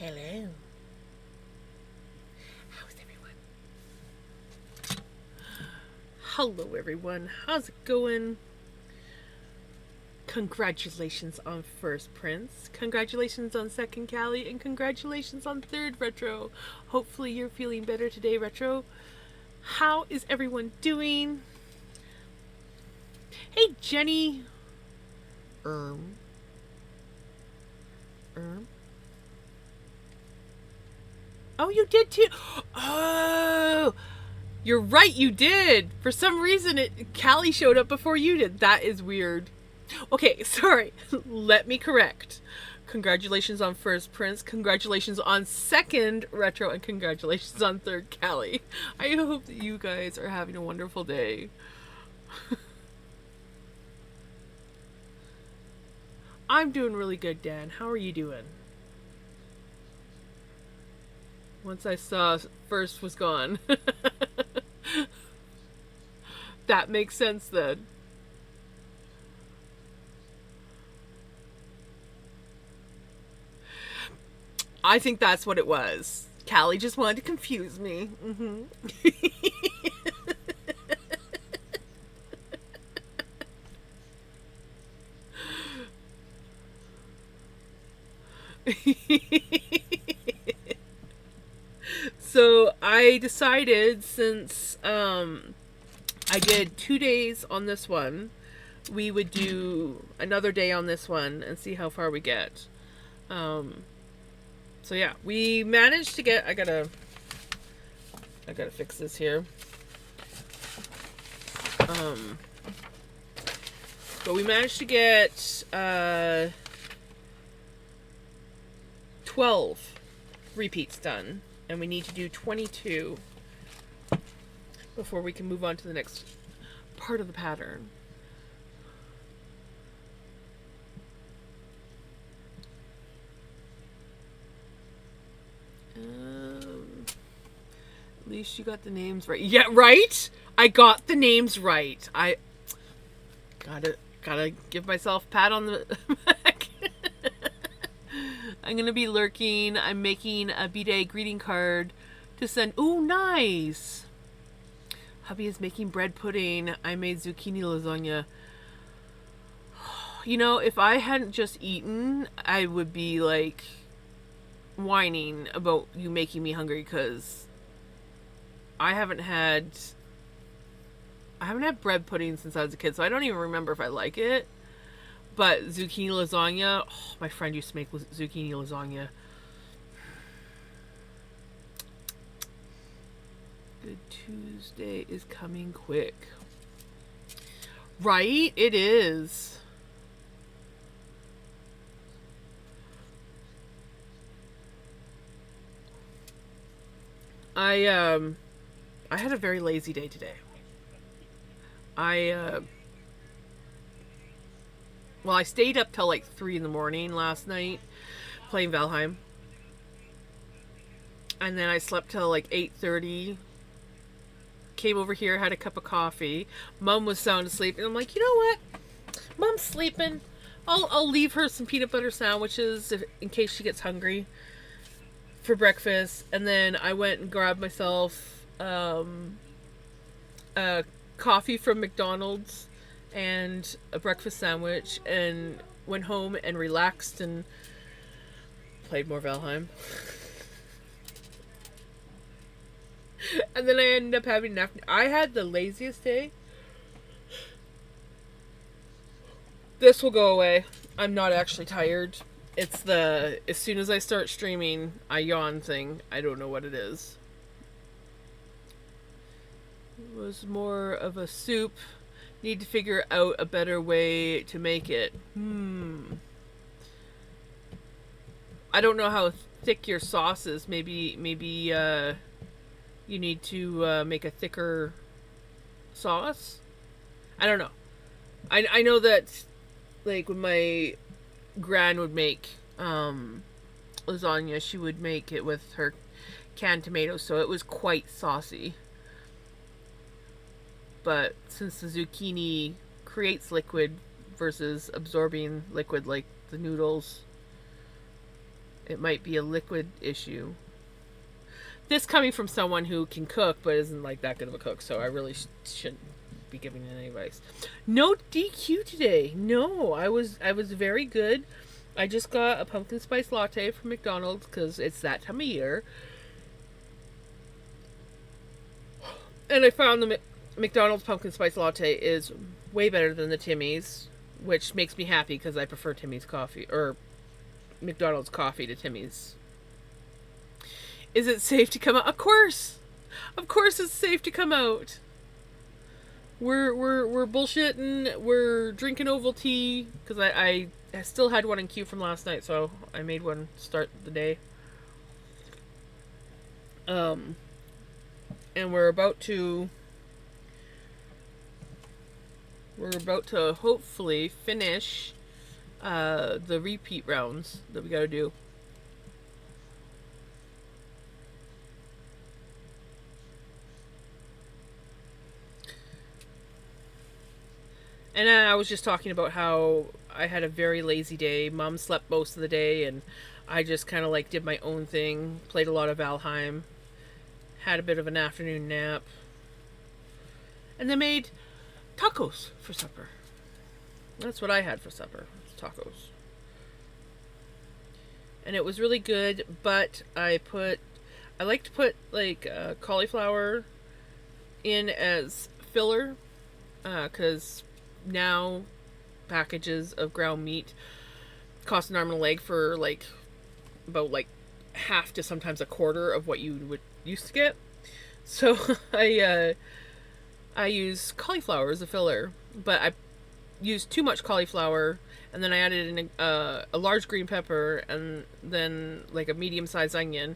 Hello. How's everyone? Hello, everyone. How's it going? Congratulations on first Prince. Congratulations on second Callie. And congratulations on third Retro. Hopefully, you're feeling better today, Retro. How is everyone doing? Hey, Jenny. Erm. Erm. Oh, you did too. Oh, you're right. You did. For some reason, Callie showed up before you did. That is weird. Okay, sorry. Let me correct. Congratulations on first Prince. Congratulations on second Retro, and congratulations on third Callie. I hope that you guys are having a wonderful day. I'm doing really good, Dan. How are you doing? Once I saw first was gone. That makes sense then. I think that's what it was. Callie just wanted to confuse me. Mm-hmm. So I decided, since I did 2 days on this one, we would do another day on this one and see how far we get. Um, so yeah, we managed to get. I gotta fix this here. Um, but we managed to get 12 repeats done, and we need to do 22 before we can move on to the next part of the pattern. At least you got the names right. Yeah, right? I got the names right. I gotta give myself a pat on the back. I'm gonna be lurking. I'm making a B-Day greeting card to send. Ooh, nice! Hubby is making bread pudding. I made zucchini lasagna. You know, if I hadn't just eaten, I would be like whining about you making me hungry, because I haven't had bread pudding since I was a kid, so I don't even remember if I like it. But zucchini lasagna, oh, my friend used to make zucchini lasagna. Good Tuesday is coming quick. Right? It is. I had a very lazy day today. I well, I stayed up till like 3 in the morning last night playing Valheim. And then I slept till like 8:30. Came over here, had a cup of coffee. Mom was sound asleep, and I'm like, you know what? Mom's sleeping. I'll leave her some peanut butter sandwiches in case she gets hungry for breakfast. And then I went and grabbed myself a coffee from McDonald's and a breakfast sandwich, and went home and relaxed and played more Valheim. And then I ended up having an afternoon. I had the laziest day. This will go away. I'm not actually tired. It's the as soon as I start streaming, I yawn thing. I don't know what it is. It was more of a soup. Need to figure out a better way to make it. I don't know how thick your sauce is. Maybe you need to make a thicker sauce. I don't know. I know that, like, when my gran would make lasagna, she would make it with her canned tomatoes, so it was quite saucy. But since the zucchini creates liquid versus absorbing liquid like the noodles, It might be a liquid issue. This coming from someone who can cook but isn't like that good of a cook, so I really shouldn't be giving any advice. No DQ today. No, I was very good. I just got a pumpkin spice latte from McDonald's because it's that time of year. And I found the McDonald's pumpkin spice latte is way better than the Timmy's, which makes me happy because I prefer Timmy's coffee, or McDonald's coffee to Timmy's. Is it safe to come out? Of course! Of course it's safe to come out. We're bullshitting. We're drinking Ovaltine because I still had one in queue from last night, so I made one start the day. And we're about to hopefully finish the repeat rounds that we gotta do. And I was just talking about how I had a very lazy day. Mom slept most of the day, and I just kind of like did my own thing. Played a lot of Valheim. Had a bit of an afternoon nap. And then made tacos for supper. That's what I had for supper. Tacos. And it was really good, but I like to put like cauliflower in as filler, because now packages of ground meat cost an arm and a leg for like about like half to sometimes a quarter of what you would used to get. So I use cauliflower as a filler, but I used too much cauliflower, and then I added in a large green pepper and then like a medium-sized onion,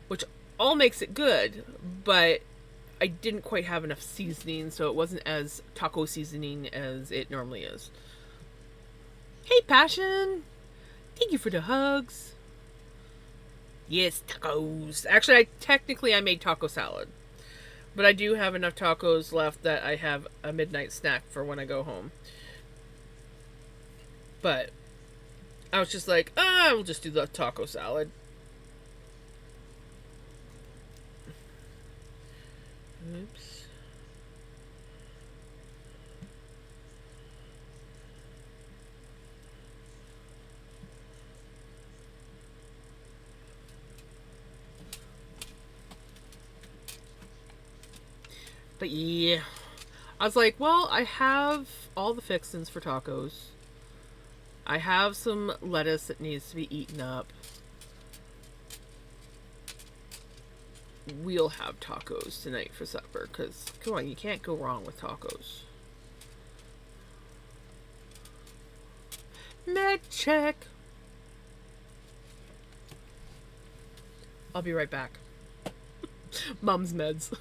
which all makes it good, but I didn't quite have enough seasoning, so it wasn't as taco seasoning as it normally is. Hey, Passion! Thank you for the hugs. Yes, tacos. Actually, I made taco salad. But I do have enough tacos left that I have a midnight snack for when I go home. But I was just like, we'll just do the taco salad. Oops. But yeah, I was like, well, I have all the fixings for tacos. I have some lettuce that needs to be eaten up. We'll have tacos tonight for supper, because, come on, you can't go wrong with tacos. Med check. I'll be right back. Mom's meds.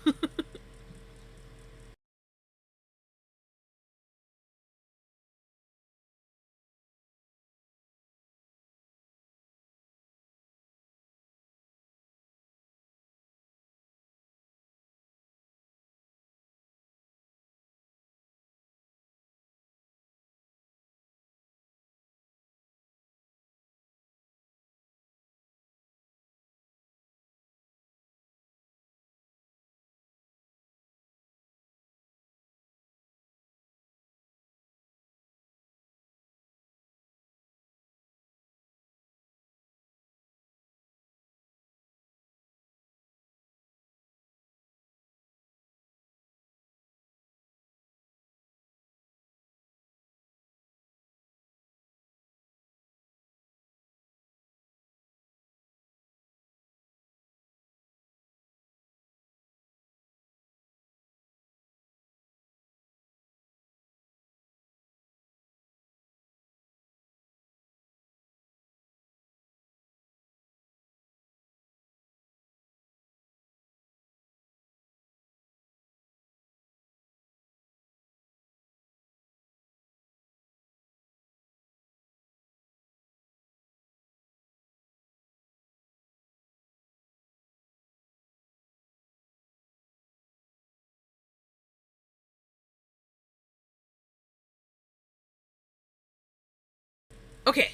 Okay.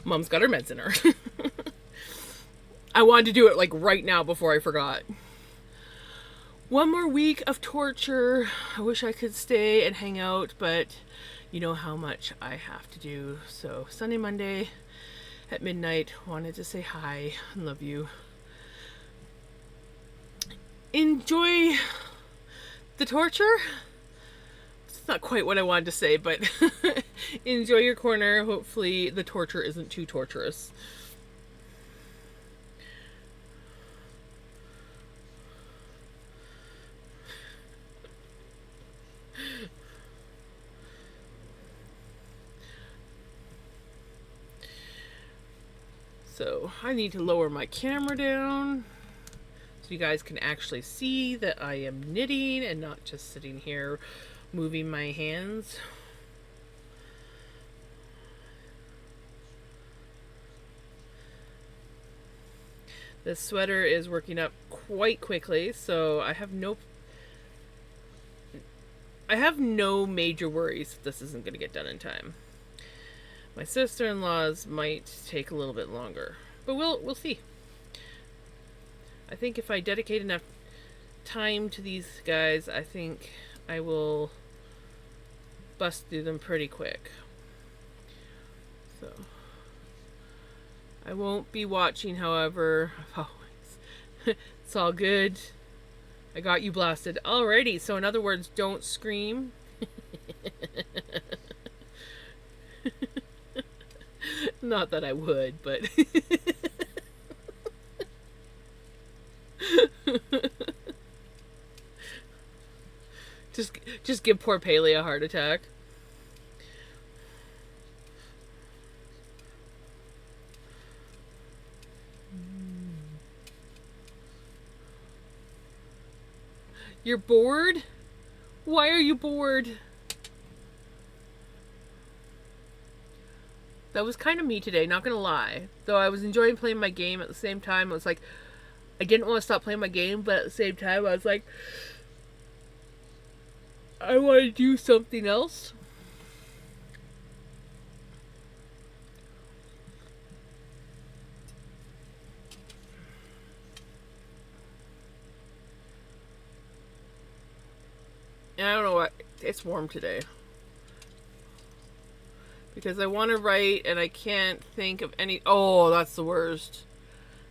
Mom's got her meds in her. I wanted to do it like right now before I forgot. One more week of torture. I wish I could stay and hang out, but you know how much I have to do. So Sunday, Monday at midnight, wanted to say hi and love you. Enjoy the torture. It's not quite what I wanted to say, but enjoy your corner. Hopefully the torture isn't too torturous. So I need to lower my camera down so you guys can actually see that I am knitting and not just sitting here moving my hands. This sweater is working up quite quickly, so I have no major worries that this isn't going to get done in time. My sister-in-law's might take a little bit longer, but we'll see. I think if I dedicate enough time to these guys, I think I will bust through them pretty quick. So I won't be watching, however. It's all good. I got you blasted already. So in other words, don't scream. Not that I would, but just give poor Paley a heart attack. You're bored? Why are you bored? That was kind of me today, not gonna lie. Though I was enjoying playing my game, at the same time I was like, I didn't want to stop playing my game, but at the same time I was like, I want to do something else. And I don't know what, it's warm today. Because I want to write and I can't think of any, oh, that's the worst.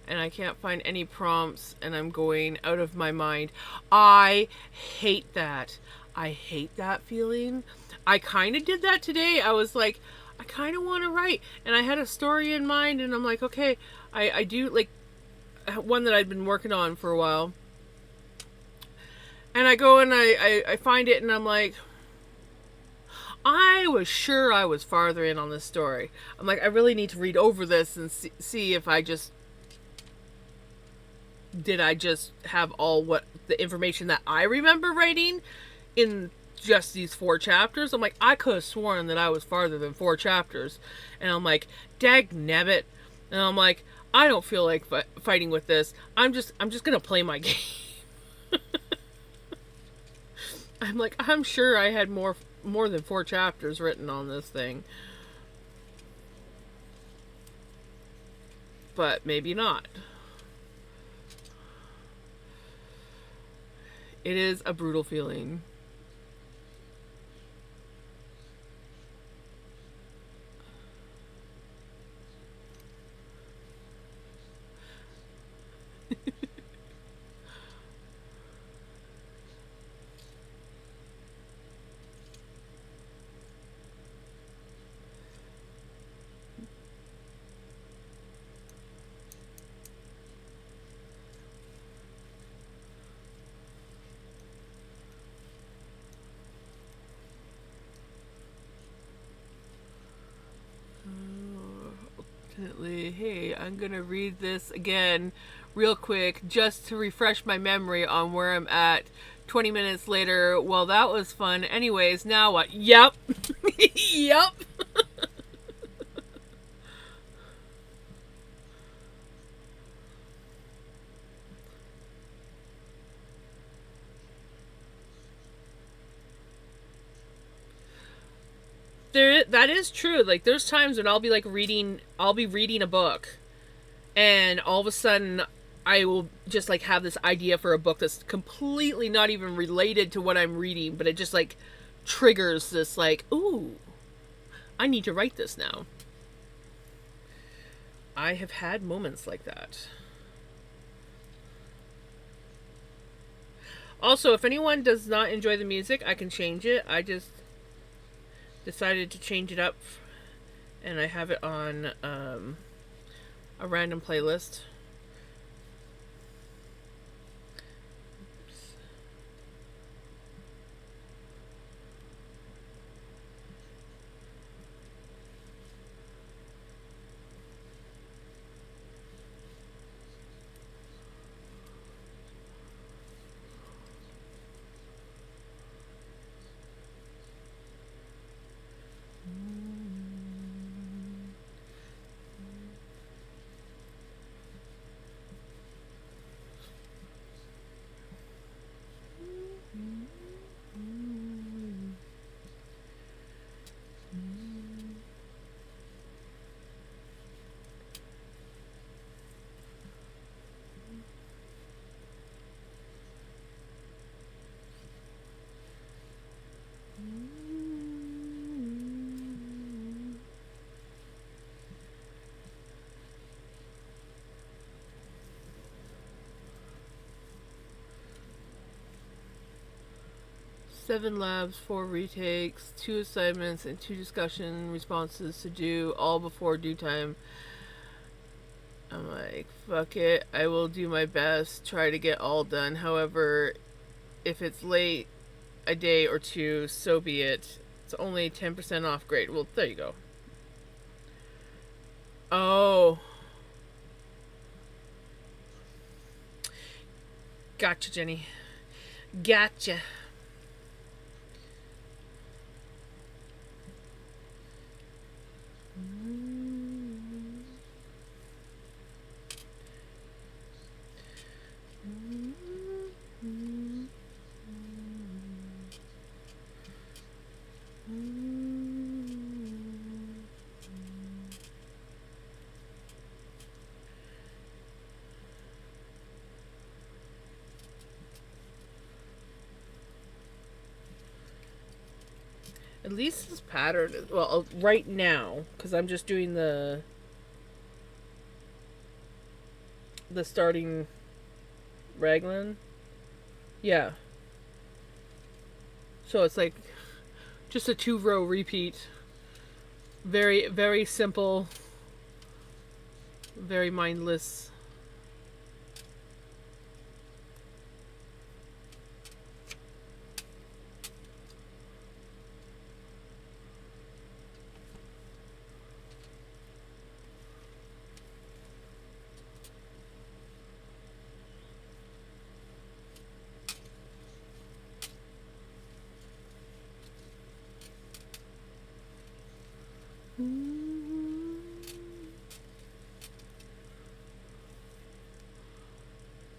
And I can't find any prompts and I'm going out of my mind. I hate that. I hate that feeling. I kind of did that today. I was like, I kind of want to write. And I had a story in mind and I'm like, okay, I do, like, one that I'd been working on for a while. And I go and I find it and I'm like, I was sure I was farther in on this story. I'm like, I really need to read over this and see if did I just have all what the information that I remember writing in just these 4 chapters. I'm like, I could have sworn that I was farther than 4 chapters. And I'm like, dag nabbit. And I'm like, I don't feel like fighting with this. I'm just gonna play my game. I'm like, I'm sure I had more than 4 chapters written on this thing. But maybe not. It is a brutal feeling. Hey, I'm gonna read this again real quick just to refresh my memory on where I'm at 20 minutes later. Well, that was fun. Anyways, now what? Yep. Yep. That is true. Like there's times when I'll be reading a book, and all of a sudden I will just like have this idea for a book that's completely not even related to what I'm reading, but it just like triggers this like, ooh, I need to write this now. I have had moments like that. Also, if anyone does not enjoy the music, I can change it. I just decided to change it up, and I have it on a random playlist. 7 labs, 4 retakes, 2 assignments, and 2 discussion responses to do, all before due time. I'm like, fuck it, I will do my best, try to get all done. However, if it's late a day or two, so be it. It's only 10% off grade. Well, there you go. Oh. Gotcha, Jenny. Gotcha. At least this pattern, well, right now, because I'm just doing the starting raglan. Yeah. So it's like just a 2-row repeat. Very, very simple. Very mindless.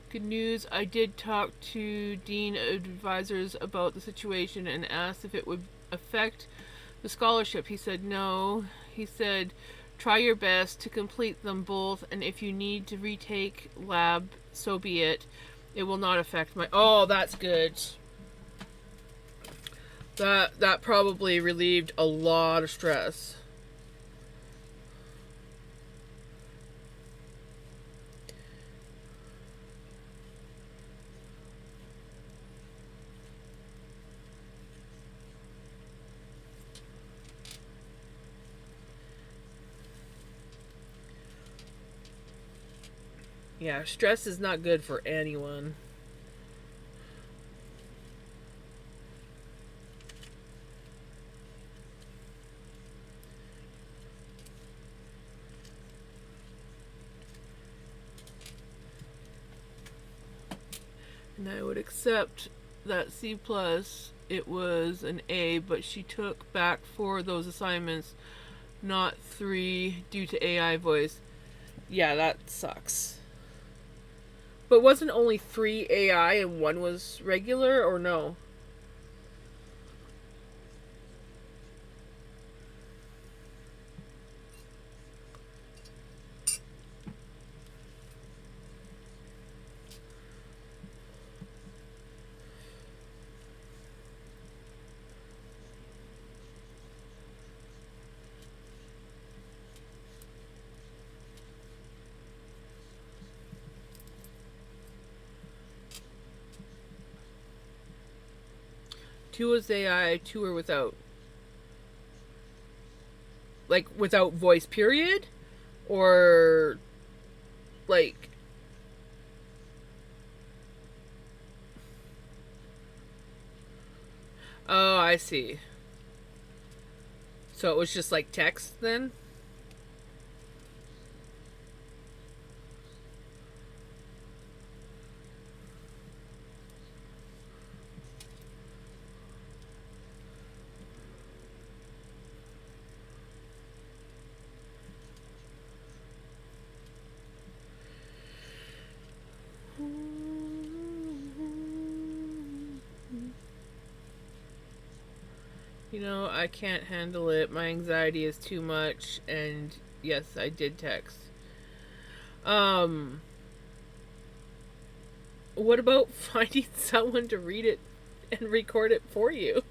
Good news, I did talk to Dean Advisors about the situation and asked if it would affect the scholarship. He said no. He said try your best to complete them both, and if you need to retake lab, so be it. It will not affect my... Oh, that's good. That probably relieved a lot of stress. Yeah, stress is not good for anyone. And I would accept that C+, it was an A, but she took back 4 of those assignments, not 3, due to AI voice. Yeah, that sucks. But wasn't only 3 AI and 1 was regular, or no? Two is AI, two are without. Like, without voice, period? Or, like... Oh, I see. So it was just like text then? You know, I can't handle it. My anxiety is too much. And yes, I did text. Um, what about finding someone to read it and record it for you?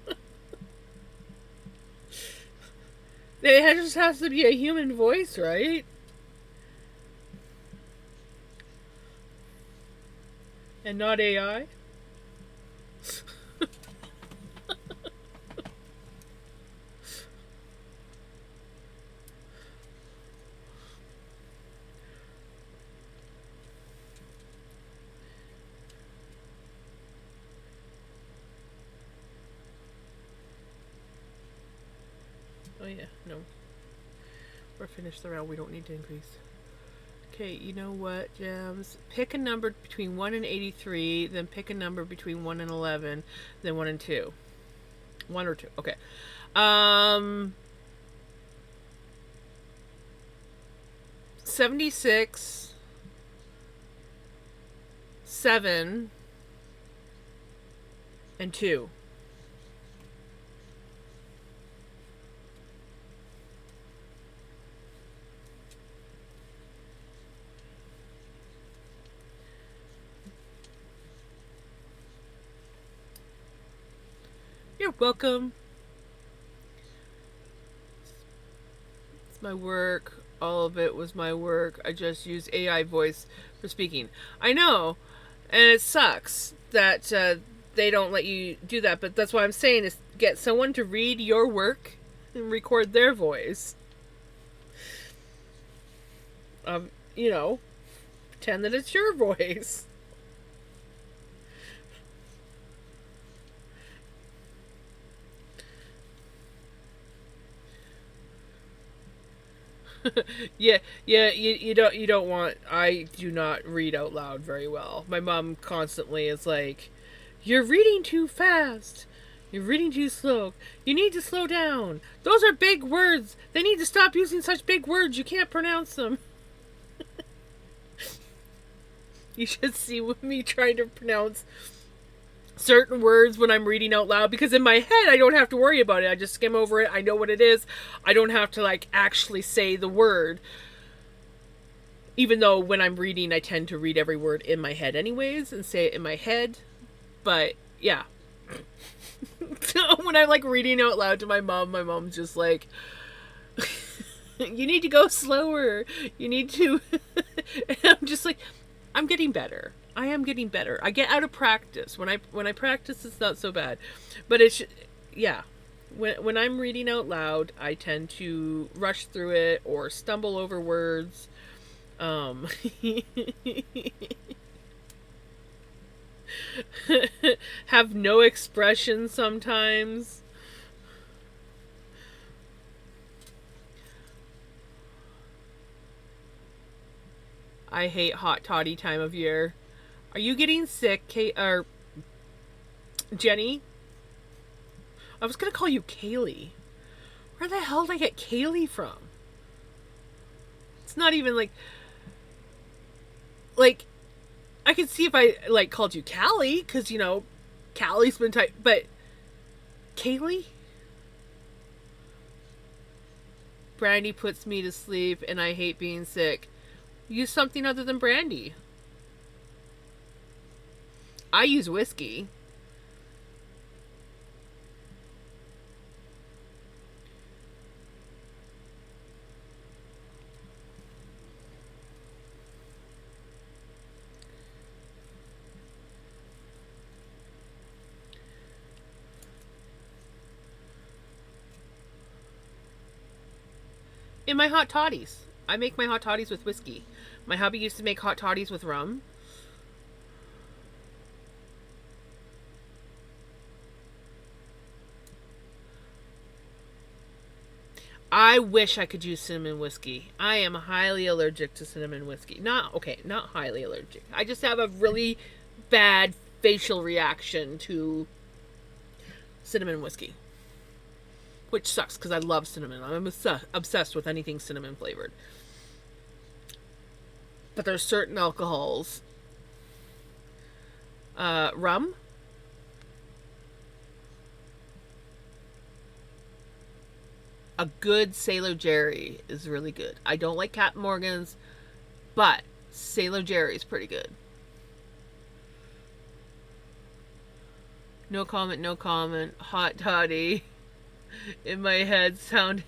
It just has to be a human voice, right? And not AI? Oh yeah, no. We're finished the round. We don't need to increase. Okay, you know what, Jams? Pick a number between 1 and 83, then pick a number between 1 and 11, then 1 and 2. 1 or 2. Okay. 76, 7, and 2. You're welcome. It's my work. All of it was my work. I just use AI voice for speaking. I know, and it sucks that they don't let you do that. But that's what I'm saying is get someone to read your work and record their voice. You know, pretend that it's your voice. Yeah, you don't want. I do not read out loud very well. My mom constantly is like, "You're reading too fast. You're reading too slow. You need to slow down. Those are big words. They need to stop using such big words. You can't pronounce them." You should see me trying to pronounce certain words when I'm reading out loud, because in my head I don't have to worry about it. I just skim over it. I know what it is. I don't have to like actually say the word. Even though when I'm reading I tend to read every word in my head anyways and say it in my head. But yeah. When I'm like reading out loud to my mom's just like, you need to go slower. You need to. And I'm just like, I'm getting better. I am getting better. I get out of practice. When I practice, it's not so bad. But it's, yeah. When I'm reading out loud, I tend to rush through it or stumble over words. Have no expression sometimes. I hate hot toddy time of year. Are you getting sick, Kate or Jenny? I was gonna call you Kaylee. Where the hell did I get Kaylee from? It's not even like I could see if I like called you Callie, because you know Callie's been type, but Kaylee. Brandy puts me to sleep, and I hate being sick. Use something other than brandy. I use whiskey. In my hot toddies. I make my hot toddies with whiskey. My hubby used to make hot toddies with rum. I wish I could use cinnamon whiskey. I am highly allergic to cinnamon whiskey. Not highly allergic. I just have a really bad facial reaction to cinnamon whiskey. Which sucks because I love cinnamon. I'm obsessed with anything cinnamon flavored. But there's certain alcohols. Rum. A good Sailor Jerry is really good. I don't like Captain Morgan's, but Sailor Jerry is pretty good. No comment, no comment. Hot toddy. In my head sounded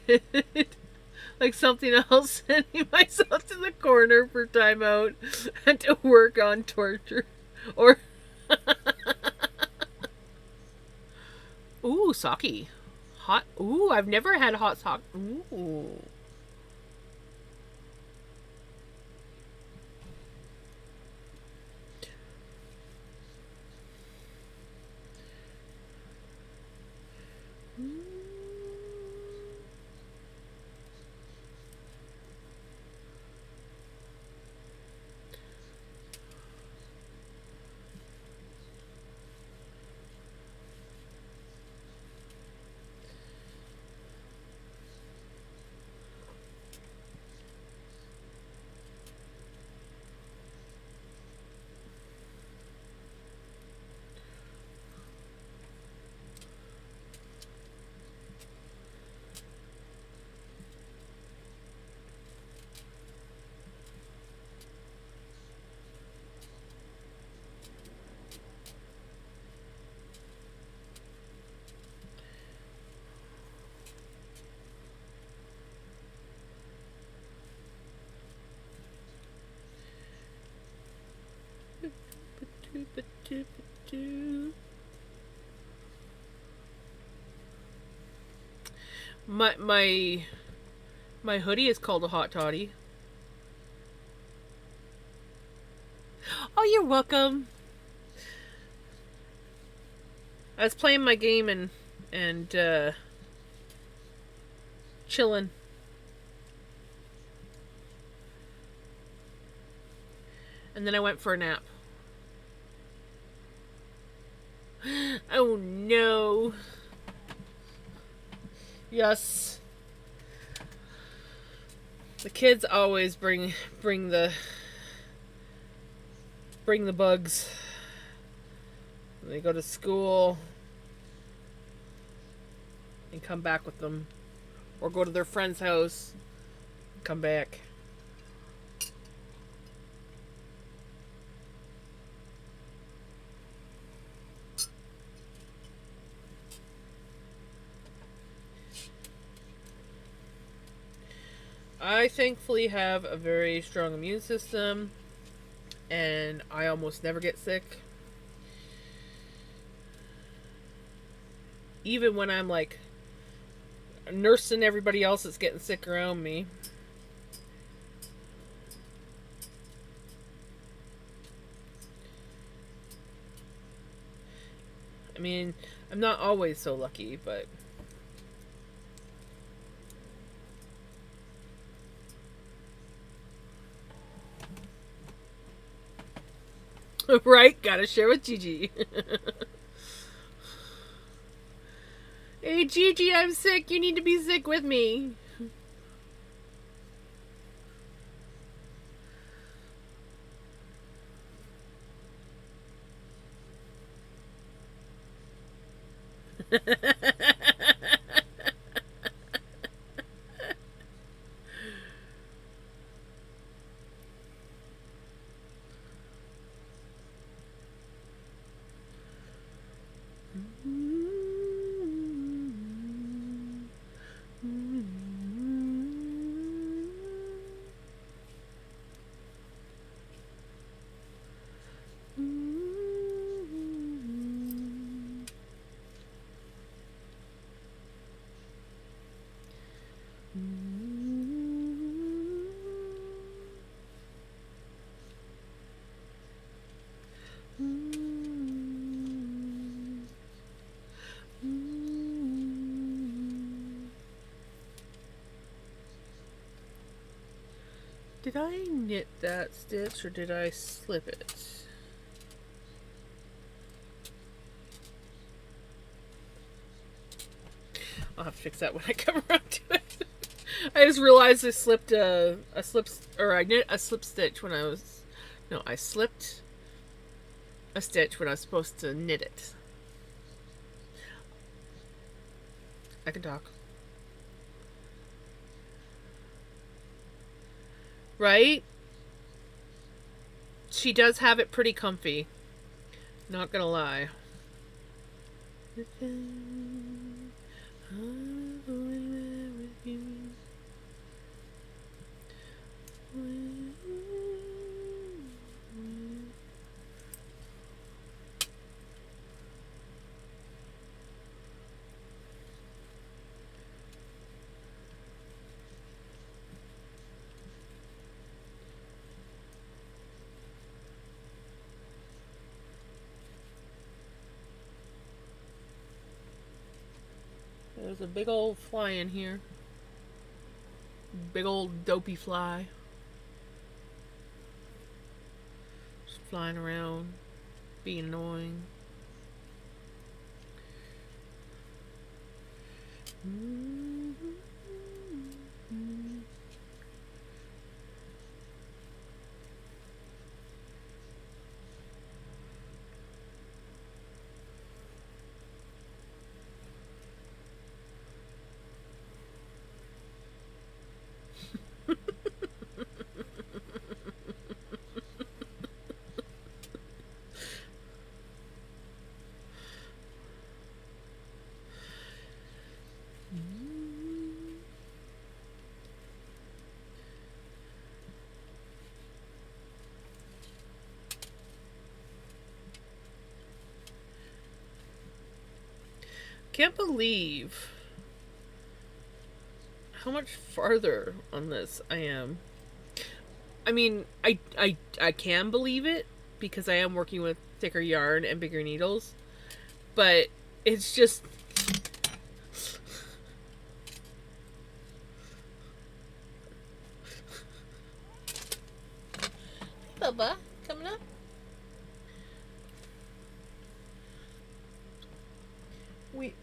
like something else, sending myself to the corner for timeout and to work on torture. Or ooh, sake. Hot. Ooh, I've never had hot sake. Ooh. My hoodie is called a hot toddy. Oh, you're welcome. I was playing my game and chilling. And then I went for a nap. Oh no. Yes. The kids always bring the bugs. They go to school and come back with them, or go to their friend's house, come back. I thankfully have a very strong immune system, and I almost never get sick. Even when I'm like nursing everybody else that's getting sick around me. I mean, I'm not always so lucky, but right? Gotta share with Gigi. Hey, Gigi, I'm sick. You need to be sick with me. Did I knit that stitch or did I slip it? I'll have to fix that when I come around to it. I just realized I slipped I knit a slip stitch when I was, no, I slipped a stitch when I was supposed to knit it. I can talk. Right? She does have it pretty comfy. Not gonna lie. There's a big old fly in here. Big old dopey fly. Just flying around, being annoying. Can't believe how much farther on this I am. I mean, I can believe it because I am working with thicker yarn and bigger needles, but it's just Bubba coming up.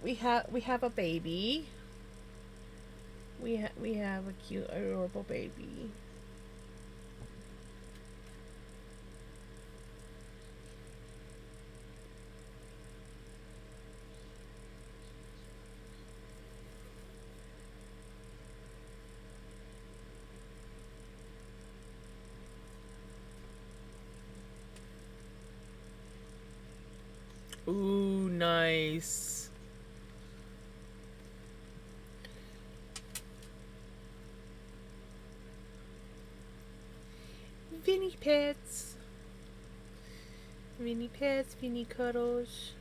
We have a baby. We have a cute, adorable baby. Ooh, nice. Vinny pets. Vinny pets, Vinny cuddles.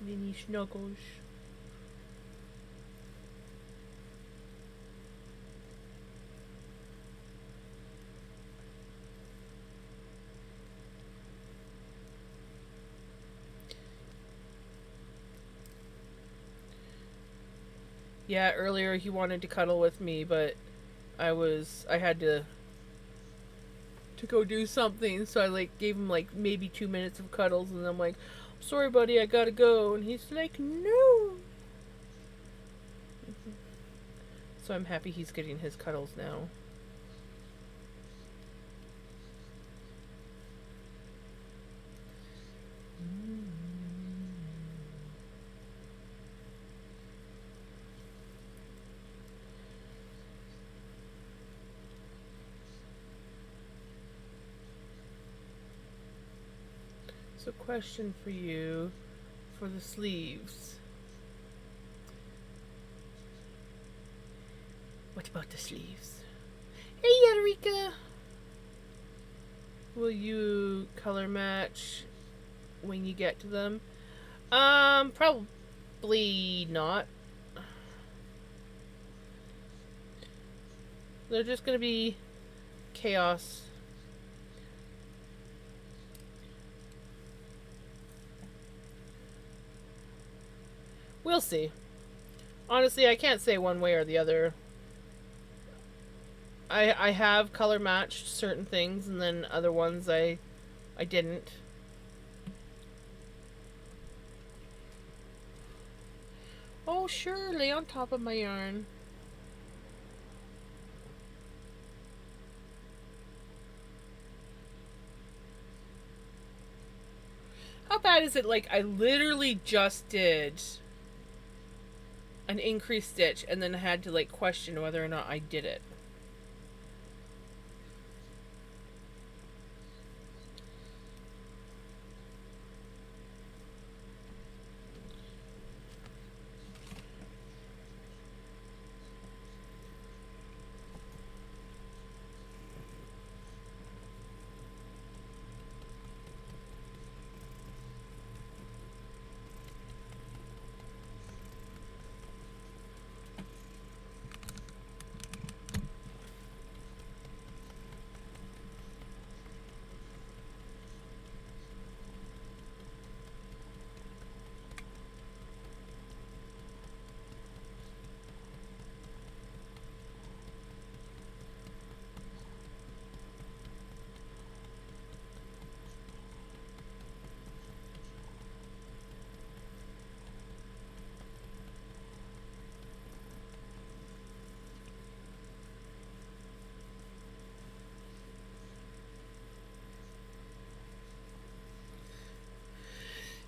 Vinny snuggles. Yeah, earlier he wanted to cuddle with me, but I had to go do something, so I like gave him like maybe 2 minutes of cuddles, and I'm like, sorry buddy, I gotta go, and he's like, no. So I'm happy he's getting his cuddles now. So question for you for the sleeves. What about the sleeves? Hey, Yadarika! Will you color match when you get to them? Probably not. They're just gonna be chaos. We'll see. Honestly, I can't say one way or the other. I have color matched certain things, and then other ones I didn't. Oh, sure, lay on top of my yarn. How bad is it? Like, I literally just did an increased stitch and then had to, like, question whether or not I did it.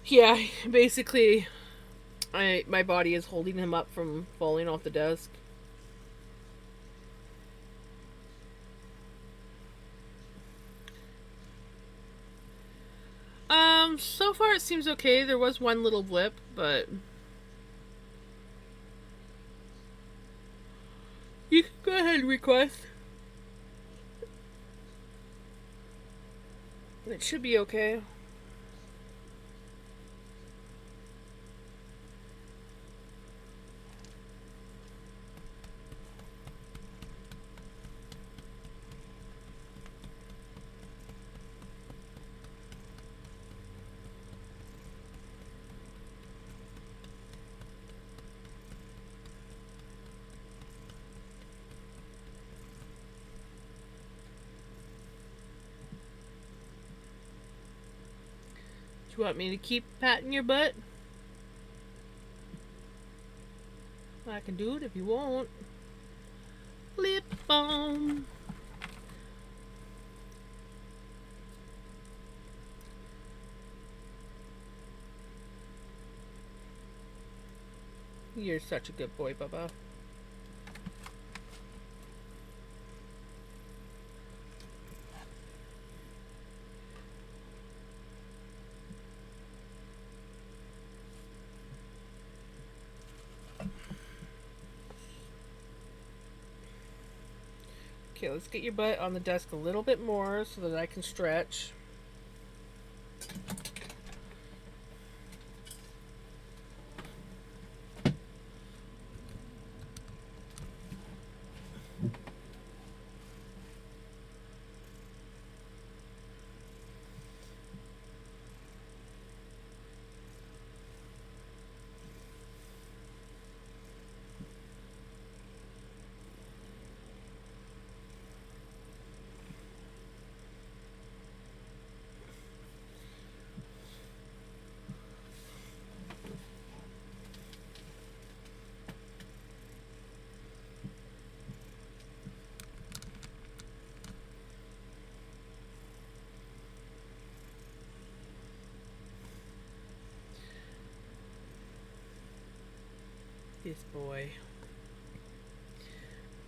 Yeah, basically, my body is holding him up from falling off the desk. So far it seems okay. There was one little blip, but you can go ahead and request. It should be okay. Do you want me to keep patting your butt? I can do it if you want. Lip balm. You're such a good boy, Bubba. Okay, let's get your butt on the desk a little bit more so that I can stretch. This boy.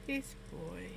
This boy.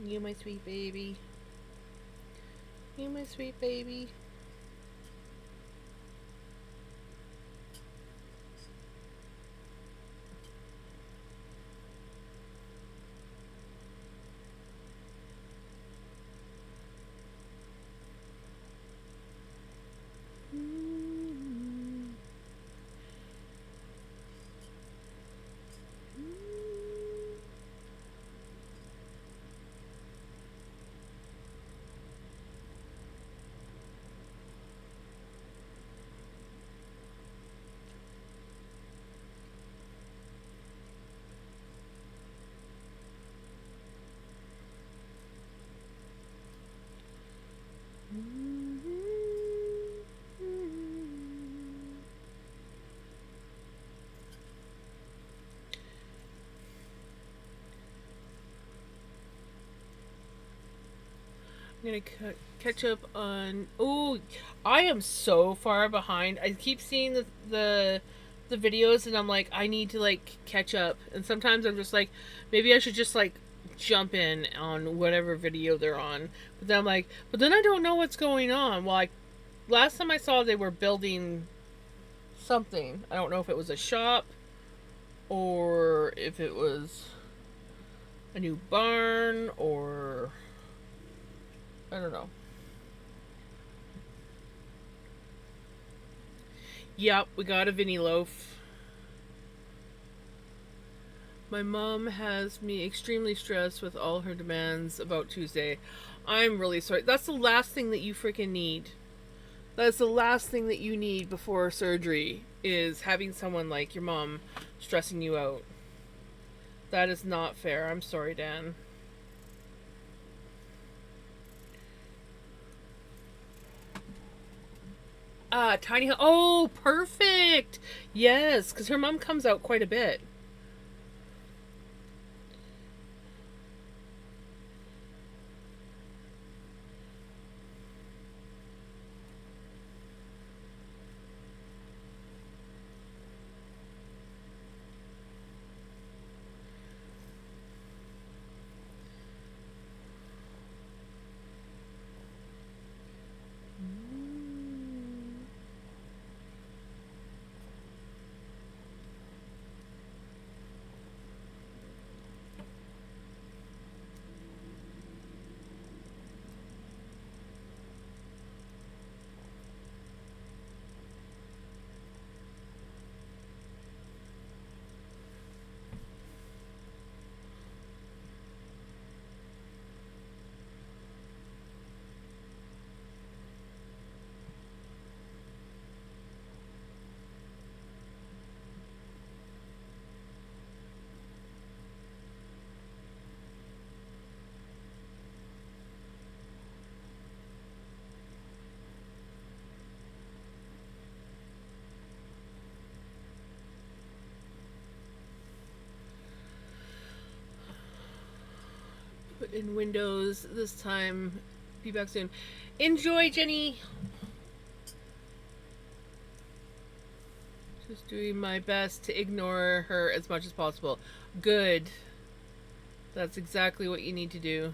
You my sweet baby. You my sweet baby. I'm gonna catch up on. Oh, I am so far behind. I keep seeing the videos, and I'm like, I need to like catch up. And sometimes I'm just like, maybe I should just like jump in on whatever video they're on. But then I'm like, but then I don't know what's going on. Well, last time I saw they were building something. I don't know if it was a shop or if it was a new barn or I don't know. Yep, we got a Vinny loaf. My mom has me extremely stressed with all her demands about Tuesday. I'm really sorry. That's the last thing that you freaking need. That's the last thing that you need before surgery is having someone like your mom stressing you out. That is not fair. I'm sorry, Dan. Tiny. Oh, perfect. Yes, because her mom comes out quite a bit. Put in Windows this time. Be back soon. Enjoy, Jenny. Just doing my best to ignore her as much as possible. Good. That's exactly what you need to do.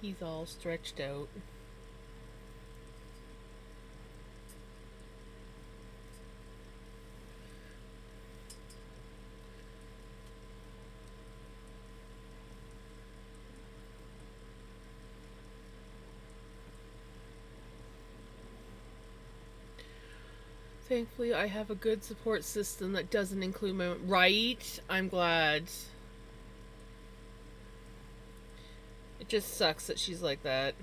He's all stretched out. Thankfully, I have a good support system that doesn't include my... Right? I'm glad. It just sucks that she's like that.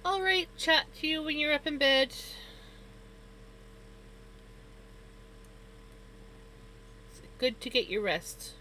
Alright, chat to you when you're up in bed. It's good to get your rest.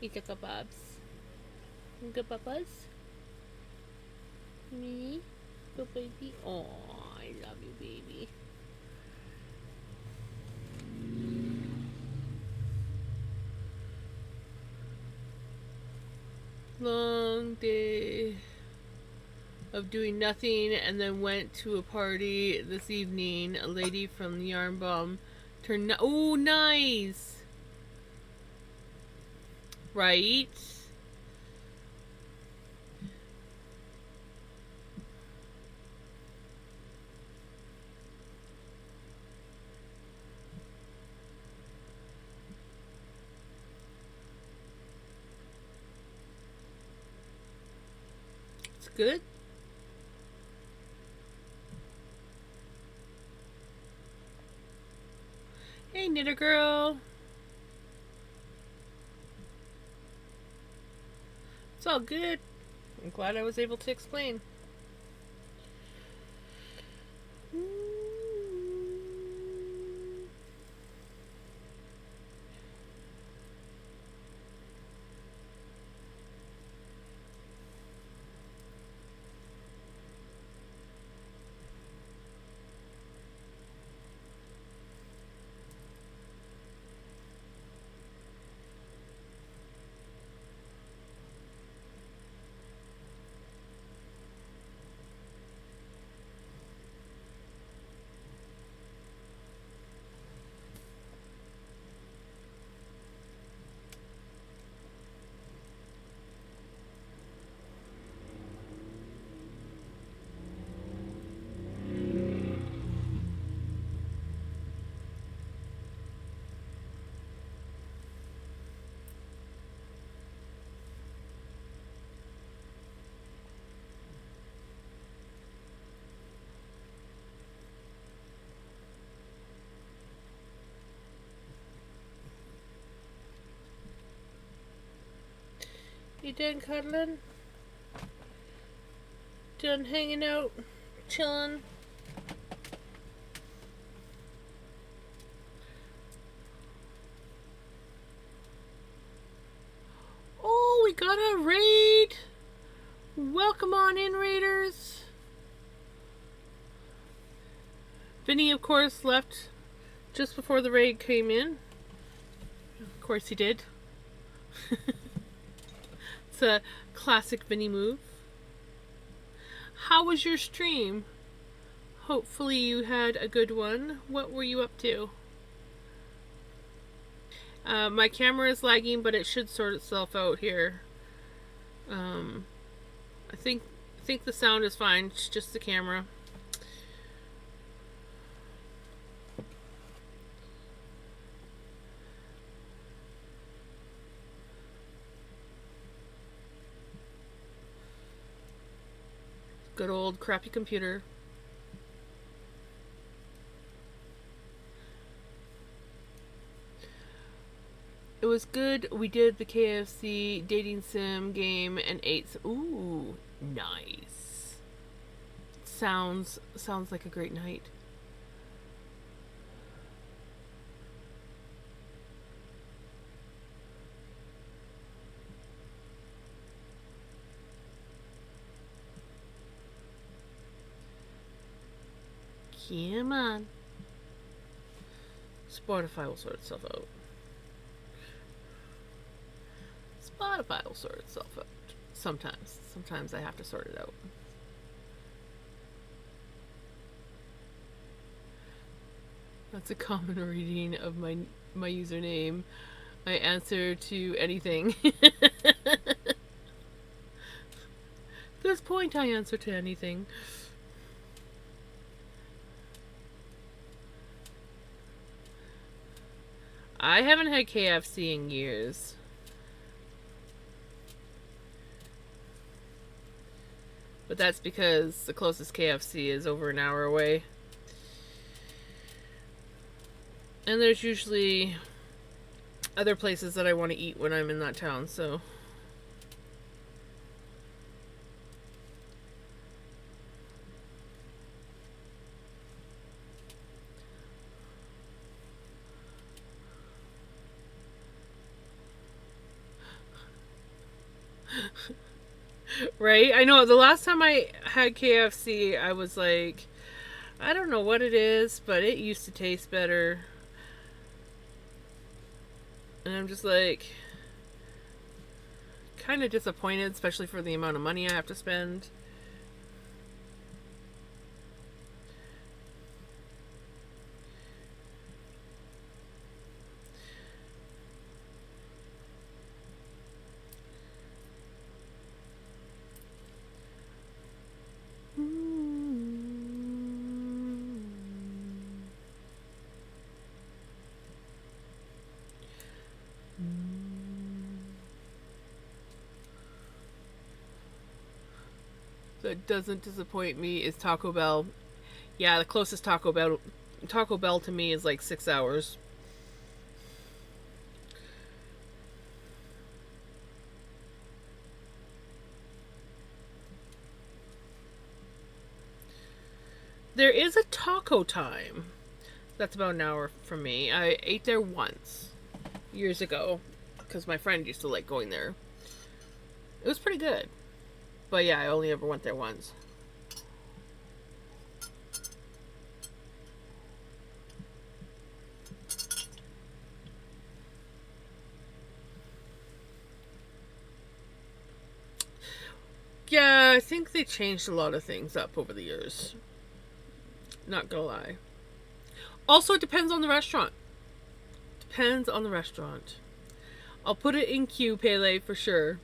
Eat the kebabs. Good papas? Me? Good baby? Oh, I love you, baby. Long day of doing nothing, and then went to a party this evening. A lady from the Yarn Bomb turned... Oh, nice! Right? It's good. Hey, Knitter Girl. It's all good. I'm glad I was able to explain. You done cuddling? Done hanging out? Chilling? Oh, we got a raid! Welcome on in, raiders! Vinny, of course, left just before the raid came in. Of course he did. It's a classic Vinny move. How was your stream? Hopefully you had a good one. What were you up to? My camera is lagging, but it should sort itself out here. I think the sound is fine. It's just the camera. Good old crappy computer. It was good. We did the KFC dating sim game and ate. Ooh, nice. Sounds like a great night. Come on. Spotify will sort itself out. Spotify will sort itself out. Sometimes. Sometimes I have to sort it out. That's a common reading of my username. I answer to anything. At this point, I answer to anything. I haven't had KFC in years. But that's because the closest KFC is over an hour away. And there's usually other places that I want to eat when I'm in that town, so... Right? I know, the last time I had KFC, I was like, I don't know what it is, but it used to taste better. And I'm just like, kind of disappointed, especially for the amount of money I have to spend. That doesn't disappoint me is Taco Bell. Yeah, the closest Taco Bell to me is like 6 hours. There is a Taco Time. That's about an hour from me. I ate there once years ago because my friend used to like going there. It was pretty good. But yeah, I only ever went there once. Yeah, I think they changed a lot of things up over the years. Not gonna lie. Also, it depends on the restaurant. Depends on the restaurant. I'll put it in Q, Pele, for sure.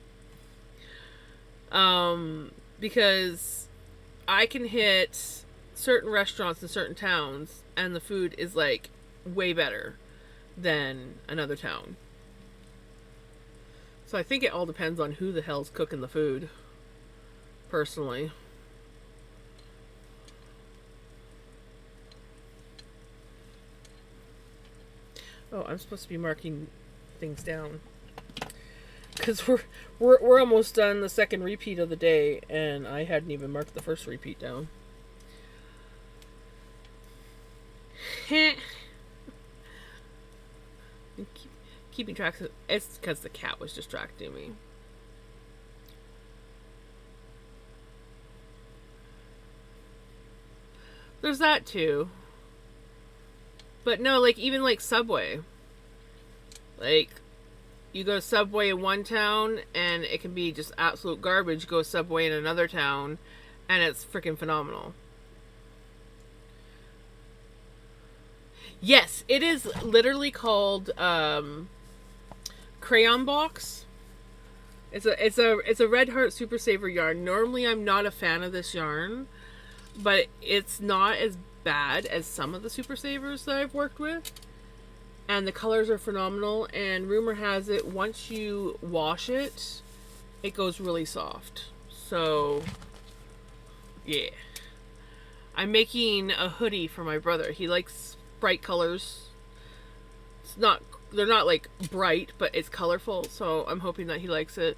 Because I can hit certain restaurants in certain towns and the food is like way better than another town. So I think it all depends on who the hell's cooking the food, personally. Oh, I'm supposed to be marking things down. Because we're almost done the second repeat of the day, and I hadn't even marked the first repeat down. Keeping track of it's because the cat was distracting me. There's that too. But no, like even like Subway. Like you go to Subway in one town and it can be just absolute garbage. Go to Subway in another town and it's freaking phenomenal. Yes, it is literally called Crayon Box. It's a Red Heart Super Saver yarn. Normally I'm not a fan of this yarn, but it's not as bad as some of the Super Savers that I've worked with. And the colors are phenomenal, and rumor has it once you wash it, it goes really soft. So yeah. I'm making a hoodie for my brother. He likes bright colors. It's not they're not like bright, but it's colorful, so I'm hoping that he likes it.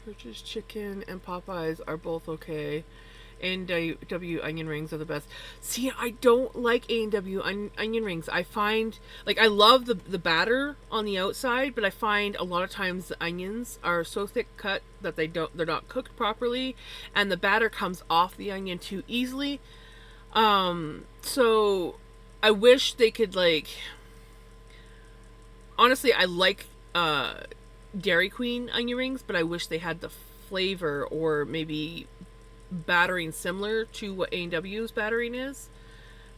Church's Chicken and Popeyes are both okay. A&W onion rings are the best. See, I don't like A&W onion rings. I find, like, I love the batter on the outside, but I find a lot of times the onions are so thick cut that they're not cooked properly, and the batter comes off the onion too easily. So I wish they could, like, honestly, I like Dairy Queen onion rings, but I wish they had the flavor or maybe battering similar to what A&W's battering is.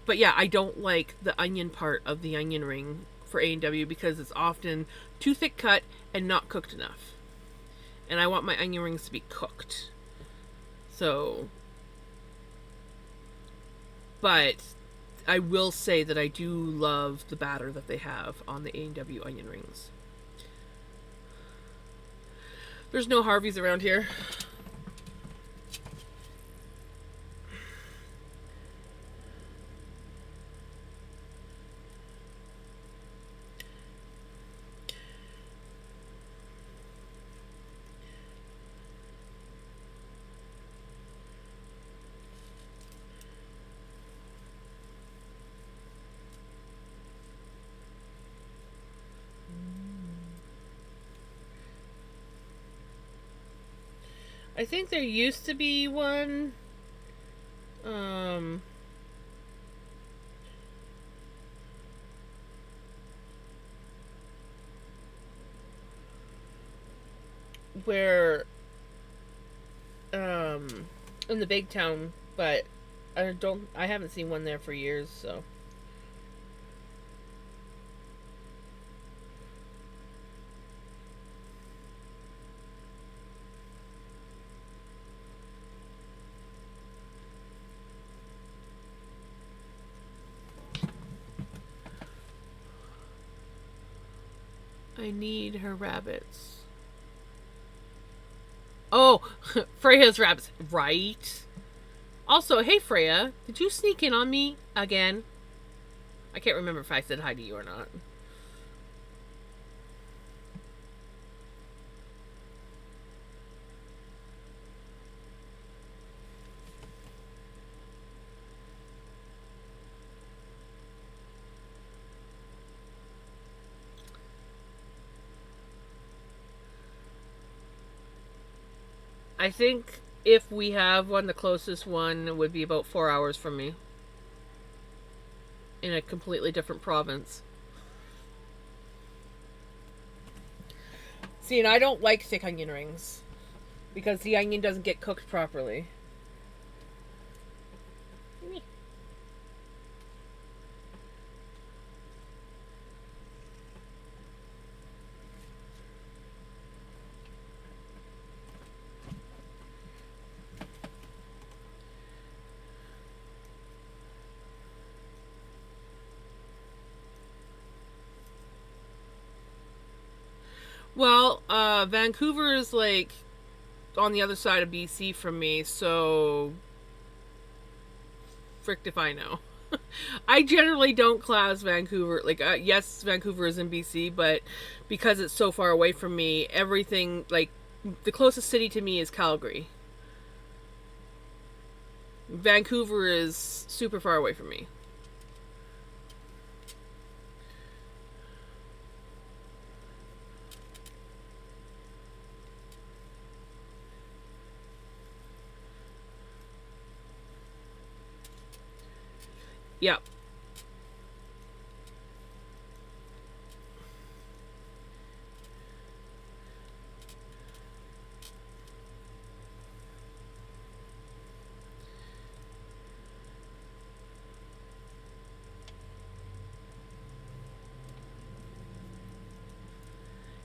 But yeah, I don't like the onion part of the onion ring for A&W because it's often too thick cut and not cooked enough. And I want my onion rings to be cooked. So, but I will say that I do love the batter that they have on the A&W onion rings. There's no Harveys around here. I think there used to be one. Where in the big town, but I haven't seen one there for years, so. I need her rabbits. Oh, Freya's rabbits. Right. Also, hey Freya, did you sneak in on me again? I can't remember if I said hi to you or not. I think if we have one, the closest one would be about 4 hours from me. In a completely different province. See, and I don't like thick onion rings. Because the onion doesn't get cooked properly. Well, Vancouver is like on the other side of BC from me, so fricked if I know. I generally don't class Vancouver. Like, yes, Vancouver is in BC, but because it's so far away from me, everything, like, the closest city to me is Calgary. Vancouver is super far away from me. Yep.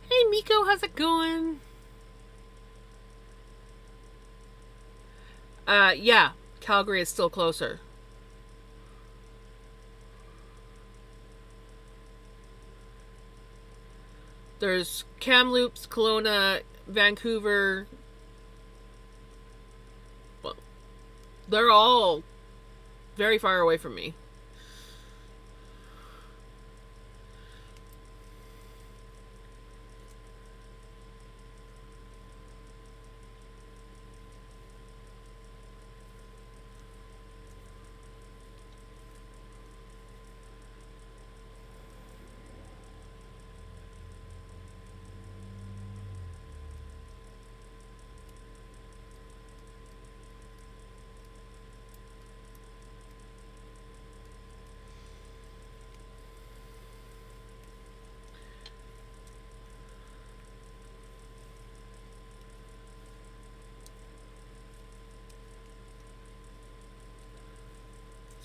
Hey Miko, how's it going? Yeah, Calgary is still closer. There's Kamloops, Kelowna, Vancouver, They're all very far away from me.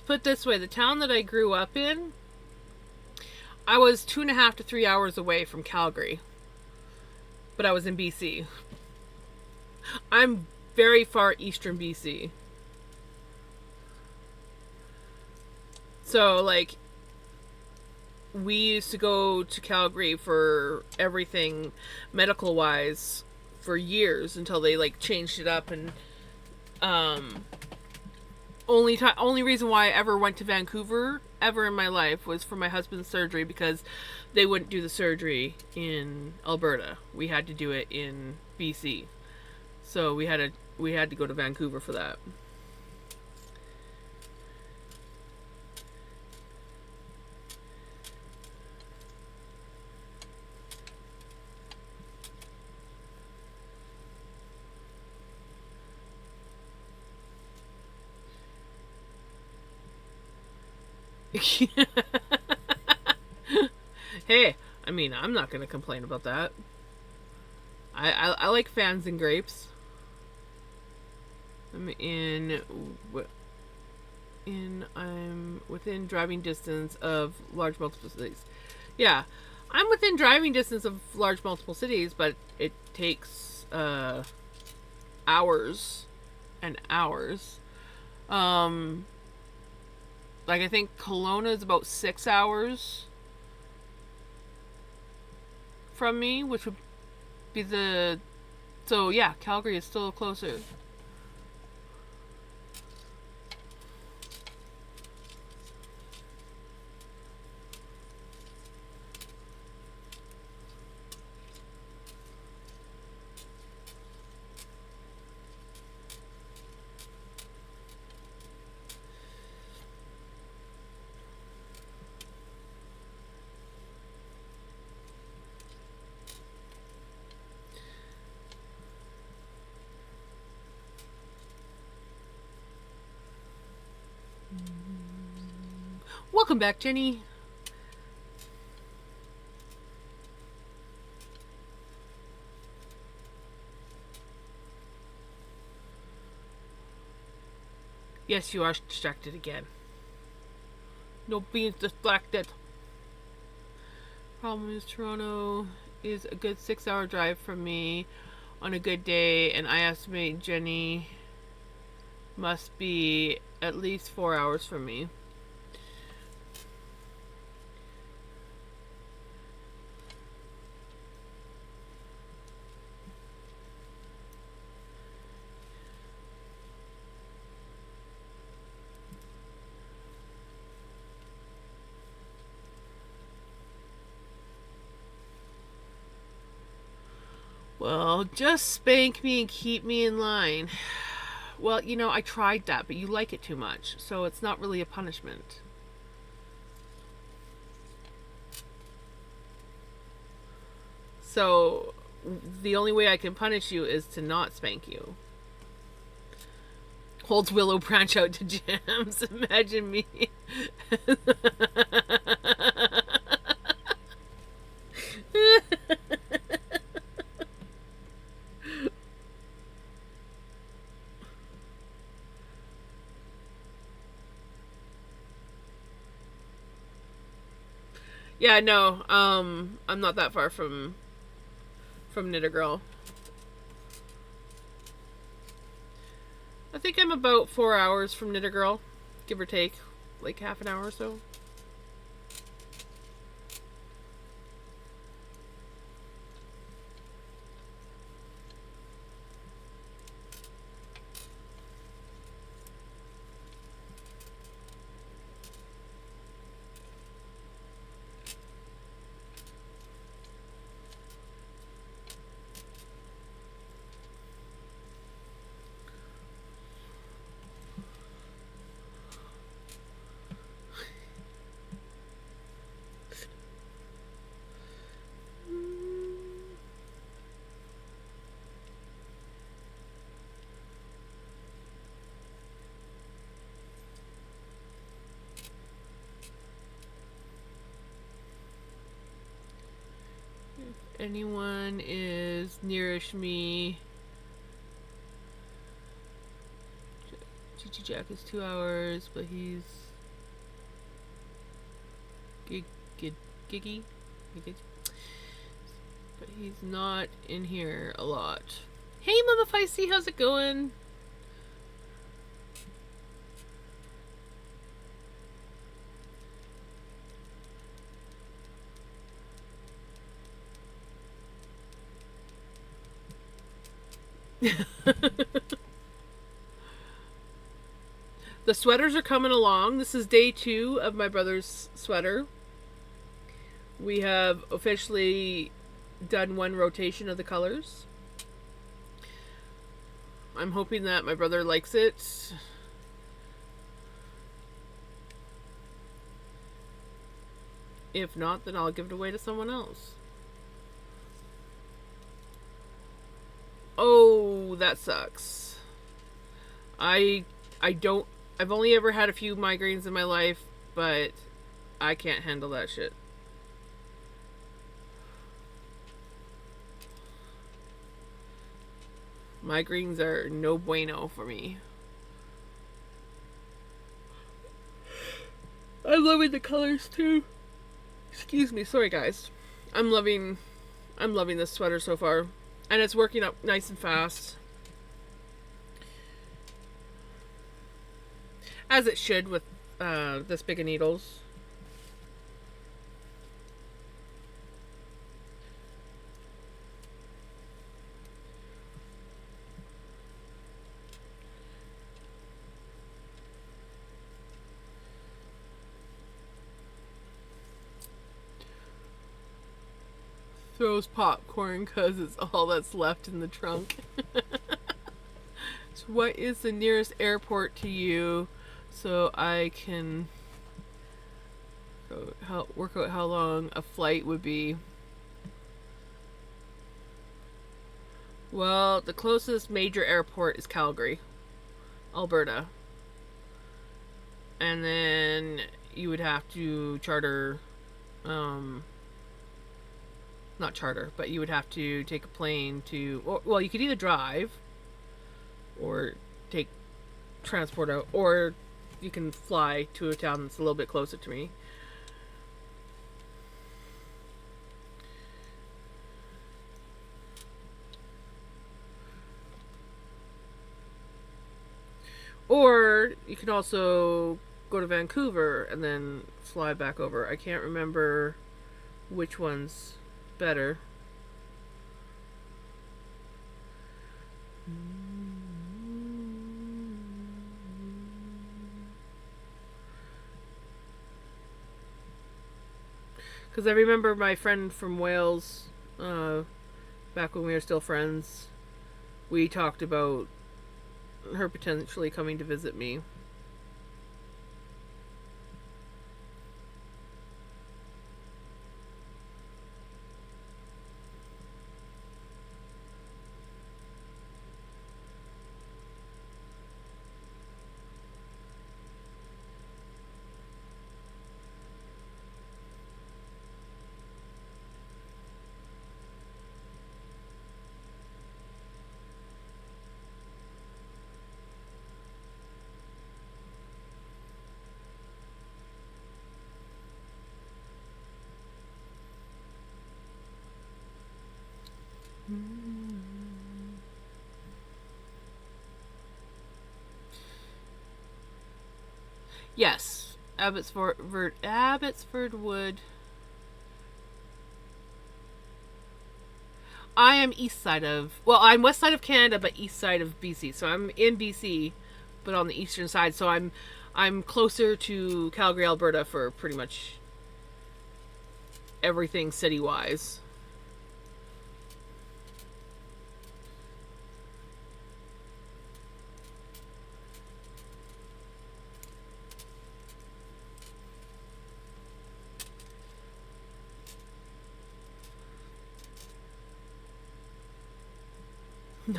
Put it this way, the town that I grew up in, I was 2.5 to 3 hours away from Calgary, but I was in BC. I'm very far eastern BC. So, like, we used to go to Calgary for everything medical wise for years until they, like, changed it up. And only reason why I ever went to Vancouver ever in my life was for my husband's surgery, because they wouldn't do the surgery in Alberta. We had to do it in BC. So we had to go to Vancouver for that. Hey, I mean, I'm not gonna complain about that. I like fans and grapes. I'm within driving distance of large multiple cities. Yeah, I'm within driving distance of large multiple cities, but it takes hours and hours. Like, I think Kelowna is about 6 hours from me, which would be the... So, yeah, Calgary is still closer. Welcome back, Jenny. Yes, you are distracted again. No being distracted. Problem is, Toronto is a good 6-hour drive from me on a good day, and I estimate Jenny must be at least 4 hours from me. Well, just spank me and keep me in line. Well, you know, I tried that, but you like it too much, so it's not really a punishment. So, the only way I can punish you is to not spank you. Holds willow branch out to Jams. Imagine me. Yeah, no, I'm not that far from Knitter Girl. I think I'm about 4 hours from Knitter Girl, give or take, like half an hour or so. anyone is nearish me. Chichi Jack is 2 hours, but he's giggy, but he's not in here a lot. Hey, Mama Feisty, how's it going? The sweaters are coming along. This is day 2 of my brother's sweater. We have officially done 1 rotation of the colors. I'm hoping that my brother likes it. If not, then I'll give it away to someone else. Oh, that sucks. I've only ever had a few migraines in my life, but I can't handle that shit. Migraines are no bueno for me. I'm loving the colors too. Excuse me, sorry guys. I'm loving this sweater so far. And it's working up nice and fast. As it should with this big of needles. Throws popcorn because it's all that's left in the trunk. So what is the nearest airport to you so I can work out how long a flight would be? Well, the closest major airport is Calgary, Alberta. And then you would have to charter, not charter, but you would have to take a plane to, well, you could either drive or take transport out, or you can fly to a town that's a little bit closer to me. Or you can also go to Vancouver and then fly back over. I can't remember which one's better. Because I remember my friend from Wales, back when we were still friends, we talked about her potentially coming to visit me. Yes, Abbotsford Wood. I am east side of, well, I'm west side of Canada, but east side of BC. So I'm in BC, but on the eastern side. So I'm closer to Calgary, Alberta for pretty much everything city-wise.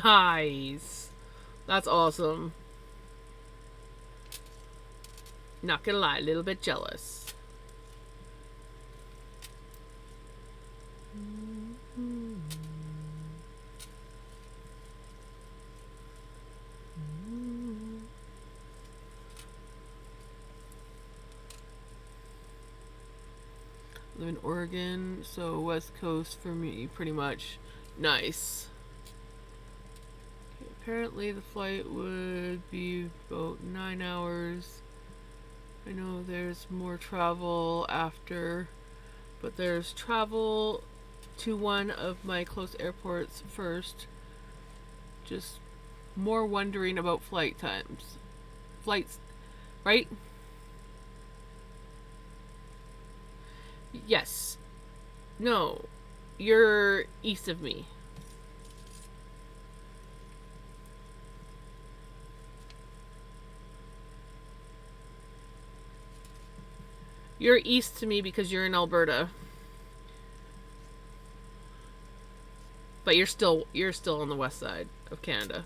Nice. That's awesome. Not gonna lie, a little bit jealous. live in Oregon, so West Coast for me, pretty much. Nice. Okay, apparently the flight would be about 9 hours. I know there's more travel after, but there's travel to one of my close airports first. Just more wondering about flight times. Flights, right? Yes. No. You're east of me. You're east to me because you're in Alberta. But you're still on the west side of Canada.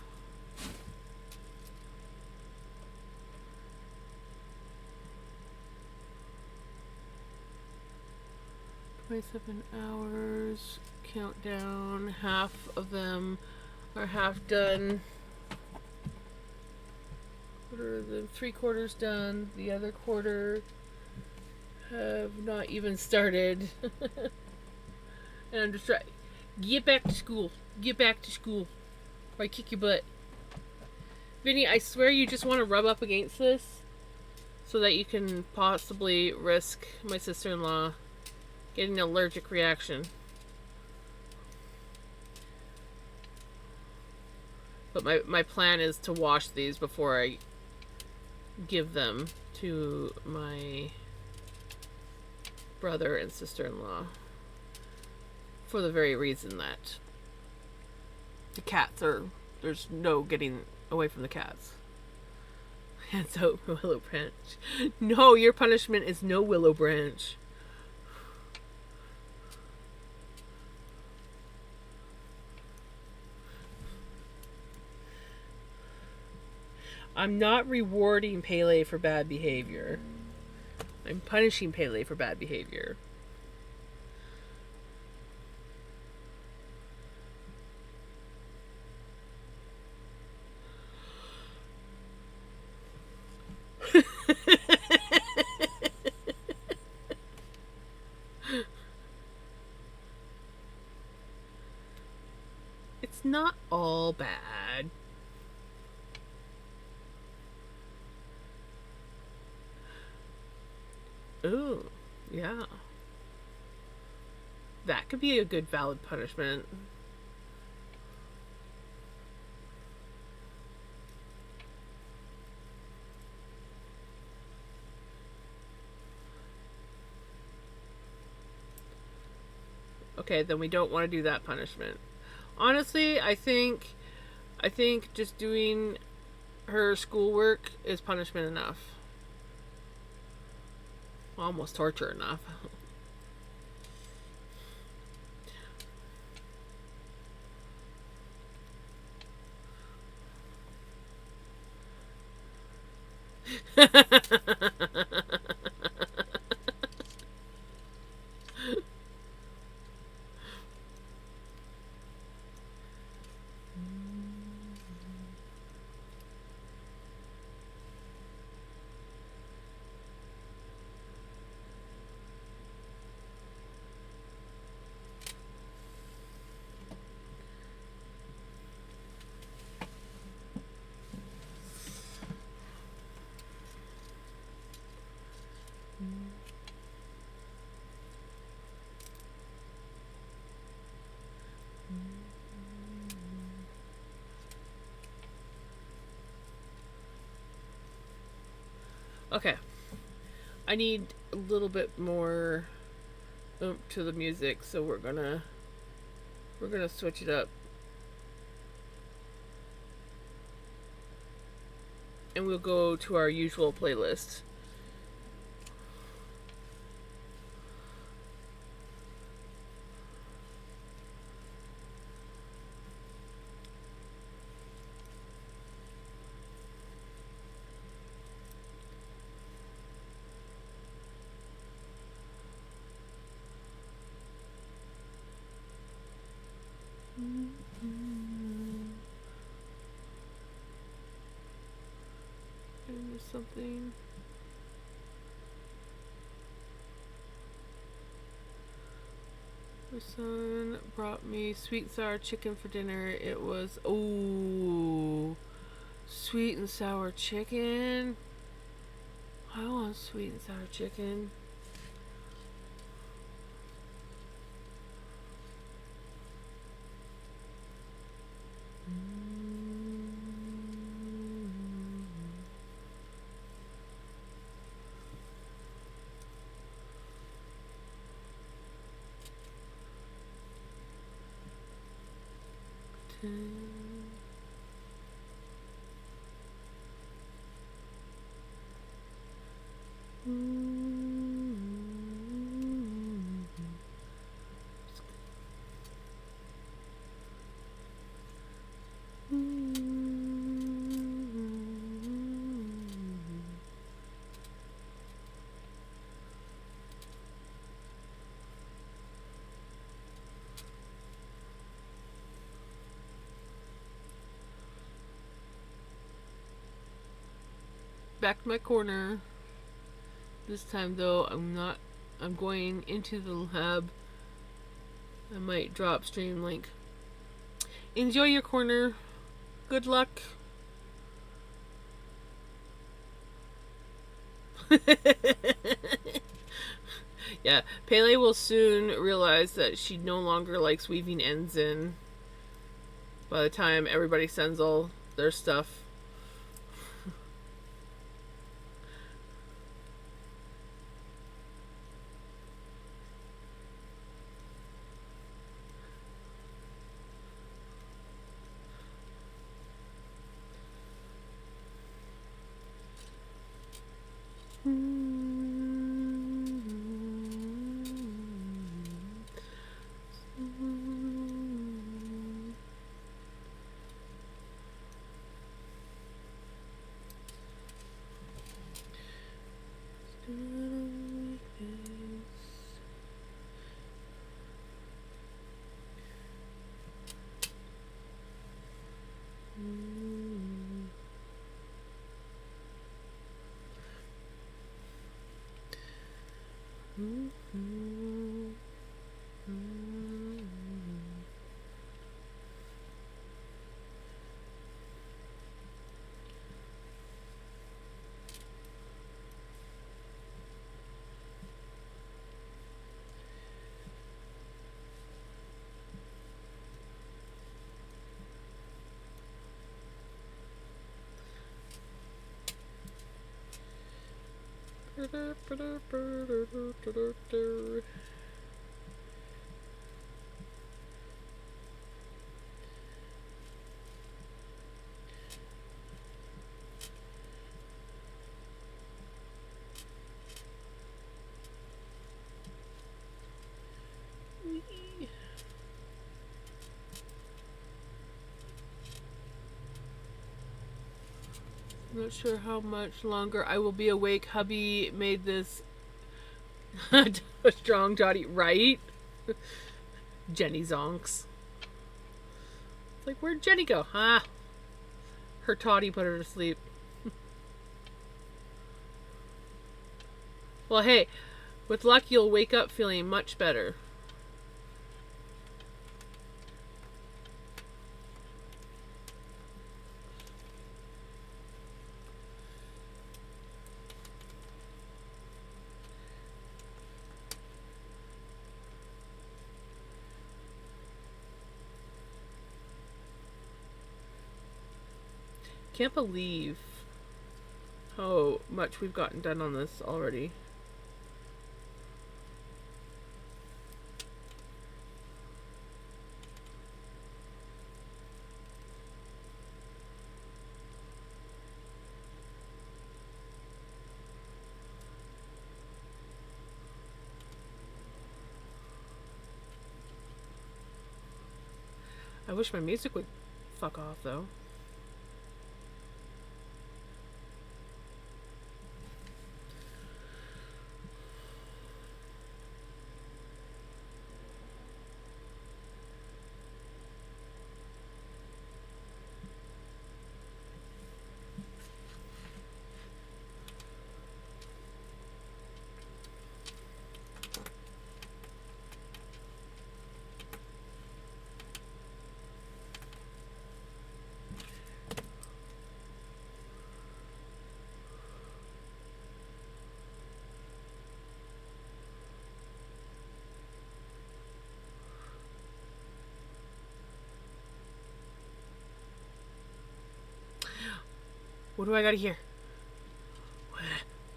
"27 hours, countdown, half of them are half done. The 3/4 done, the other quarter have not even started." And I'm just trying, get back to school, or I kick your butt. Vinny, I swear you just want to rub up against this so that you can possibly risk my sister-in-law getting an allergic reaction. But my plan is to wash these before I give them to my brother and sister-in-law, for the very reason that the cats are, there's no getting away from the cats. And so, Willow Branch. No, your punishment is no Willow Branch. I'm not rewarding Pele for bad behavior. I'm punishing Pele for bad behavior. It's not all bad. Ooh, yeah. That could be a good valid punishment. Okay, then we don't want to do that punishment. Honestly, I think just doing her schoolwork is punishment enough. Almost torture enough. Okay. I need a little bit more oomph to the music, so we're gonna switch it up. And we'll go to our usual playlist. Something. My son brought me sweet and sour chicken for dinner. It was, oh, sweet and sour chicken. I want sweet and sour chicken. Back to my corner. This time though, I'm going into the lab. I might drop stream link. Enjoy your corner. Good luck. Yeah, Pele will soon realize that she no longer likes weaving ends in by the time everybody sends all their stuff. Not sure how much longer I will be awake. Hubby made this a strong toddy, right? Jenny zonks. It's like, where'd Jenny go? Huh? Her toddy put her to sleep. Well, hey, with luck, you'll wake up feeling much better. Can't believe how much we've gotten done on this already. I wish my music would fuck off though. What do I gotta hear?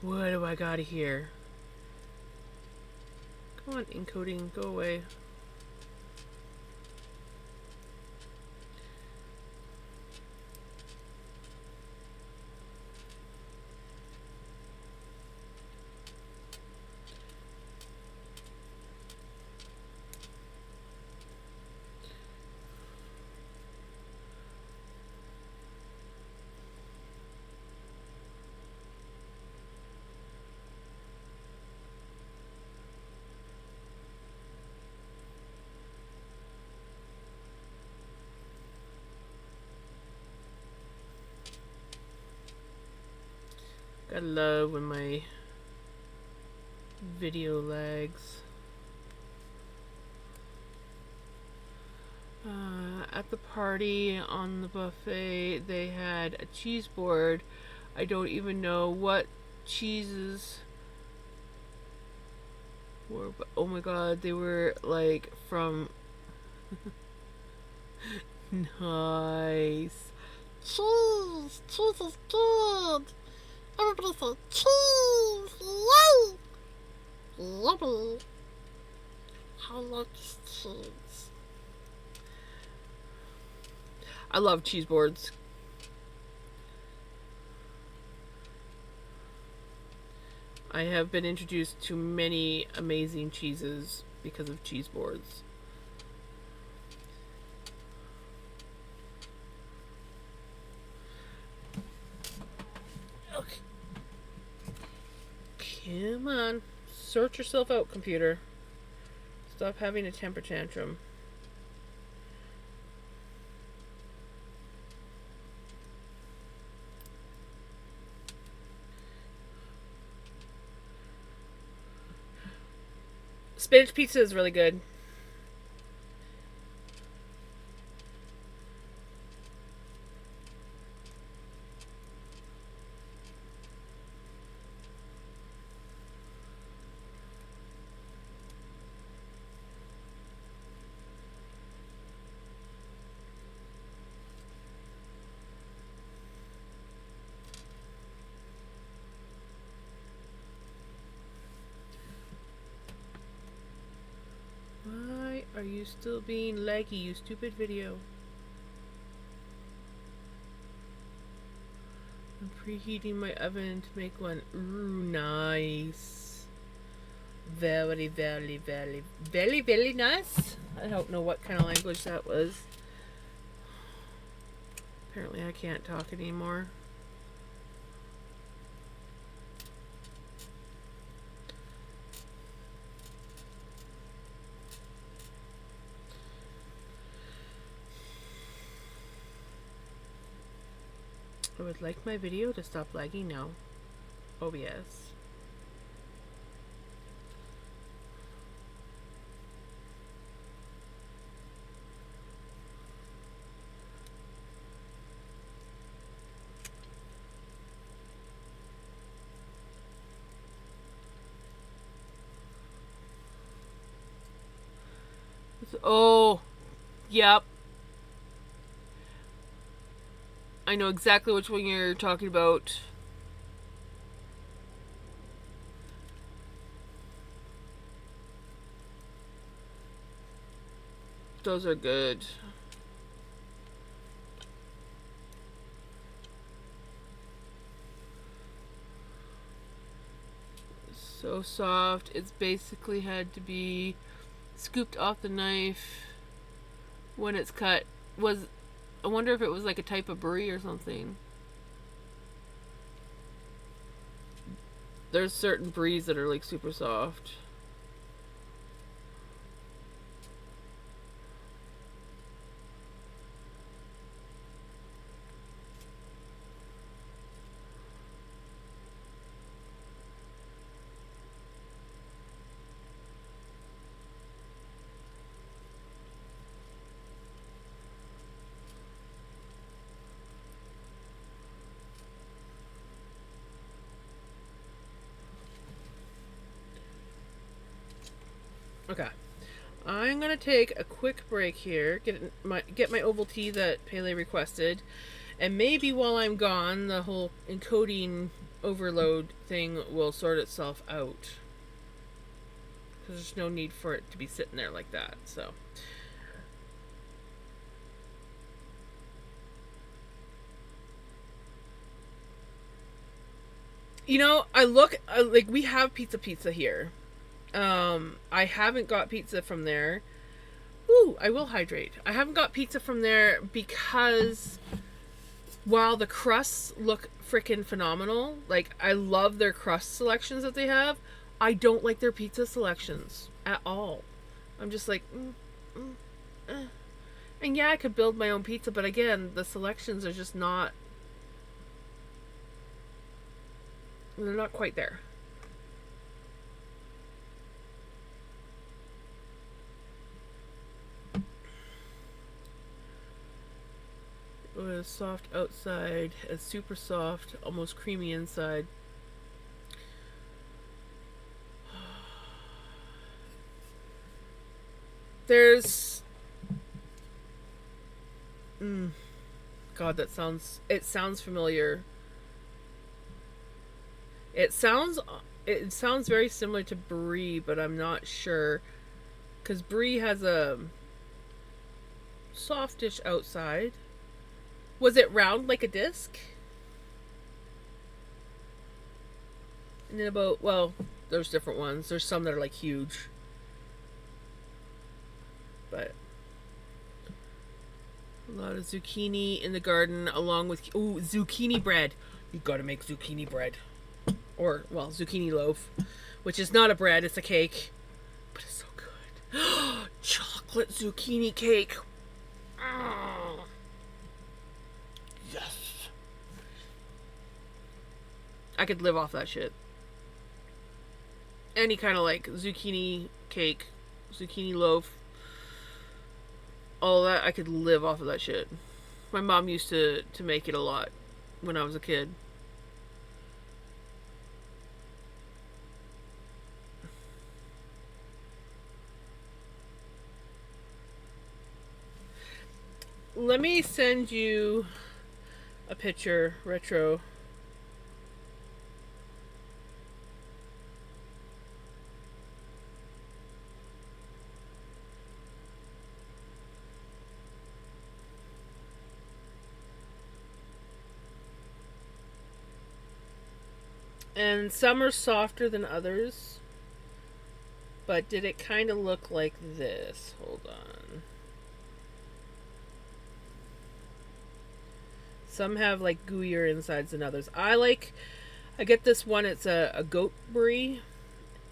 What do I gotta hear? Come on, encoding, go away. I love when my video lags. At the party on the buffet, they had a cheese board. I don't even know what cheeses were, but oh my god, they were like from. Nice. Cheese! Cheese is good! Everybody say cheese! Yay! Yummy! I like cheese. I love cheese boards. I have been introduced to many amazing cheeses because of cheese boards. Okay. Come on. Sort yourself out, computer. Stop having a temper tantrum. Spinach pizza is really good. Why are you still being laggy, you stupid video? I'm preheating my oven to make one. Ooh, nice. Very, very, very, very, very nice. I don't know what kind of language that was. Apparently I can't talk anymore. I would like my video to stop lagging now. OBS. Oh, yep. I know exactly which one you're talking about. Those are good. So soft. It's basically had to be scooped off the knife when it's cut. I wonder if it was like a type of brie or something. There's certain bries that are like super soft. Okay. I'm gonna take a quick break here, get my Ovaltine that Pele requested, And maybe while I'm gone, the whole encoding overload thing will sort itself out. Because there's no need for it to be sitting there like that, so. You know, like, we have Pizza here. I haven't got pizza from there. Ooh, I will hydrate. I haven't got pizza from there because while the crusts look freaking phenomenal, like, I love their crust selections that they have, I don't like their pizza selections at all. I'm just like, And yeah, I could build my own pizza, but again, the selections are just not, they're not quite there. Soft outside, a super soft, almost creamy inside. There's God, it sounds familiar. It sounds very similar to Brie, but I'm not sure, cuz Brie has a softish outside. Was it round like a disc? And then there's different ones. There's some that are like huge. But a lot of zucchini in the garden, along with zucchini bread. You gotta make zucchini bread, or zucchini loaf, which is not a bread; it's a cake, but it's so good. Chocolate zucchini cake. Yes, I could live off that shit. Any kind of like zucchini cake, zucchini loaf. All that, I could live off of that shit. My mom used to make it a lot when I was a kid. Let me send you a picture, retro. And some are softer than others. But did it kind of look like this? Hold on. Some have like gooier insides than others. I get this one, it's a goat brie.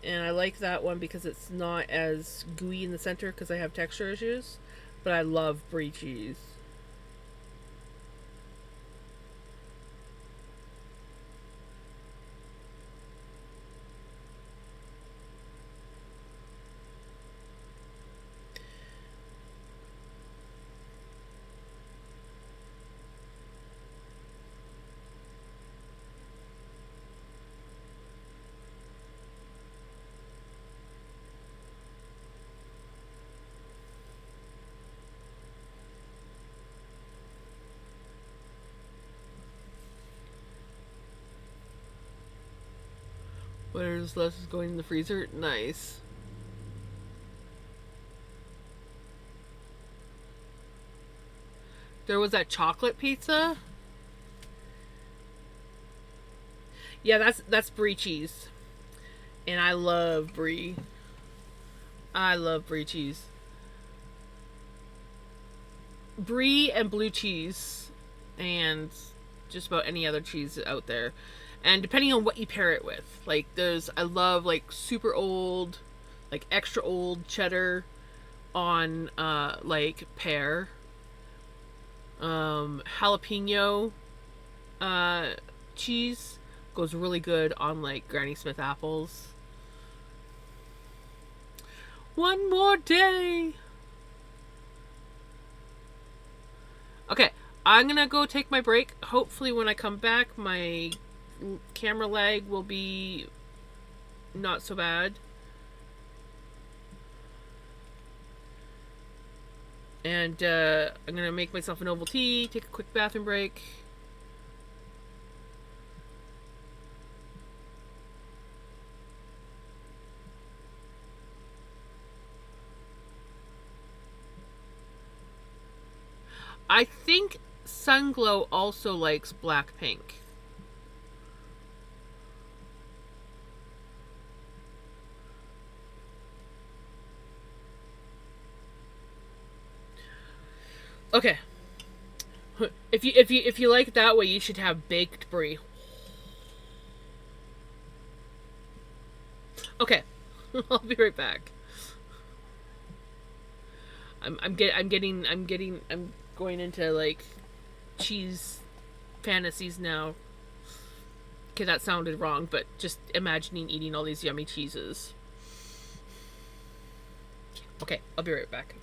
And I like that one because it's not as gooey in the center because I have texture issues. But I love brie cheese. Whatever's left is going in the freezer. Nice. There was that chocolate pizza. Yeah, that's brie cheese. And I love brie. I love brie cheese. Brie and blue cheese. And just about any other cheese out there. And depending on what you pair it with. Like, I love, like, super old, like, extra old cheddar on, like, pear. Jalapeno, cheese goes really good on, like, Granny Smith apples. One more day! Okay, I'm gonna go take my break. Hopefully when I come back, my camera lag will be not so bad. And I'm gonna make myself an Ovaltine, take a quick bathroom break. I think Sunglow also likes Blackpink. Okay. If you like it that way, you should have baked brie. Okay. I'll be right back. I'm going into like cheese fantasies now. Okay, that sounded wrong, but just imagining eating all these yummy cheeses. Okay, I'll be right back.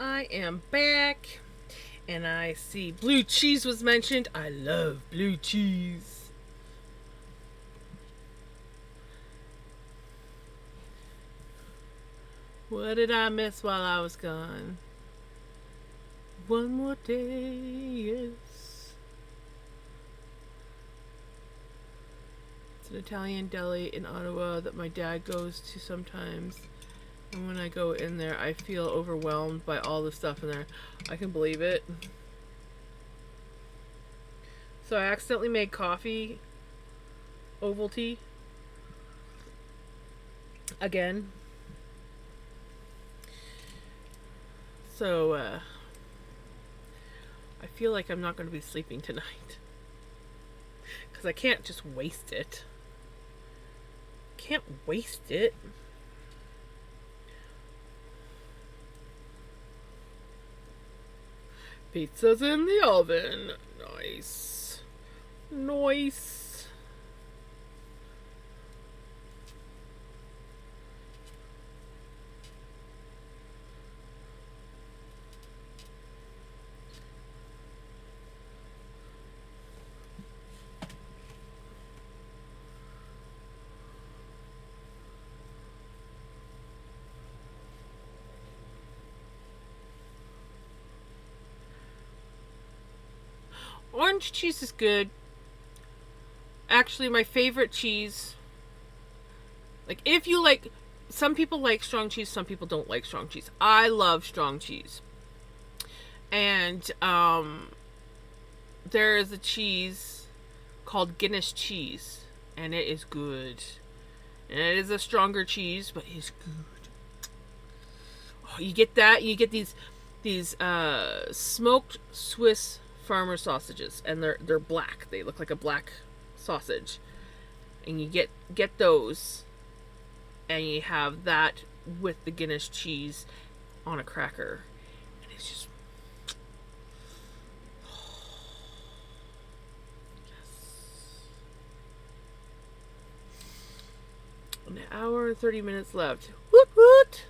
I am back. And I see blue cheese was mentioned. I love blue cheese. What did I miss while I was gone? One more day, yes. It's an Italian deli in Ottawa that my dad goes to sometimes. And when I go in there, I feel overwhelmed by all the stuff in there. I can believe it. So I accidentally made coffee Ovaltine again. So I feel like I'm not going to be sleeping tonight. Because I can't just waste it. Can't waste it. Pizza's in the oven. Nice. Nice. Orange cheese is good. Actually, my favorite cheese. Like, if you like, some people like strong cheese, some people don't like strong cheese. I love strong cheese. And there is a cheese called Guinness cheese, and it is good. And it is a stronger cheese, but it's good. Oh, you get that? You get these smoked Swiss farmer sausages, and they're black. They look like a black sausage, and you get those, and you have that with the Guinness cheese on a cracker, and it's just an hour and 30 minutes left. Woot woot!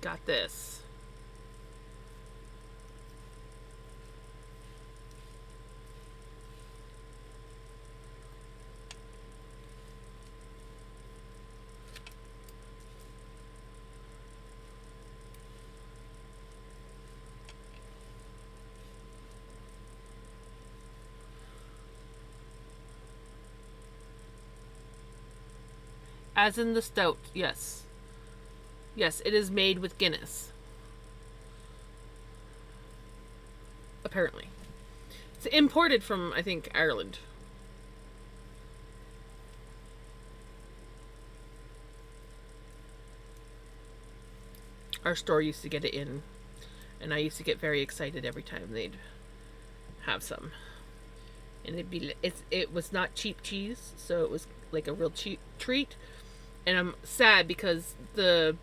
Got this. As in the stout, yes. Yes, it is made with Guinness. Apparently. It's imported from, I think, Ireland. Our store used to get it in, and I used to get very excited every time they'd have some. And it was not cheap cheese, so it was like a real cheap treat. And I'm sad because the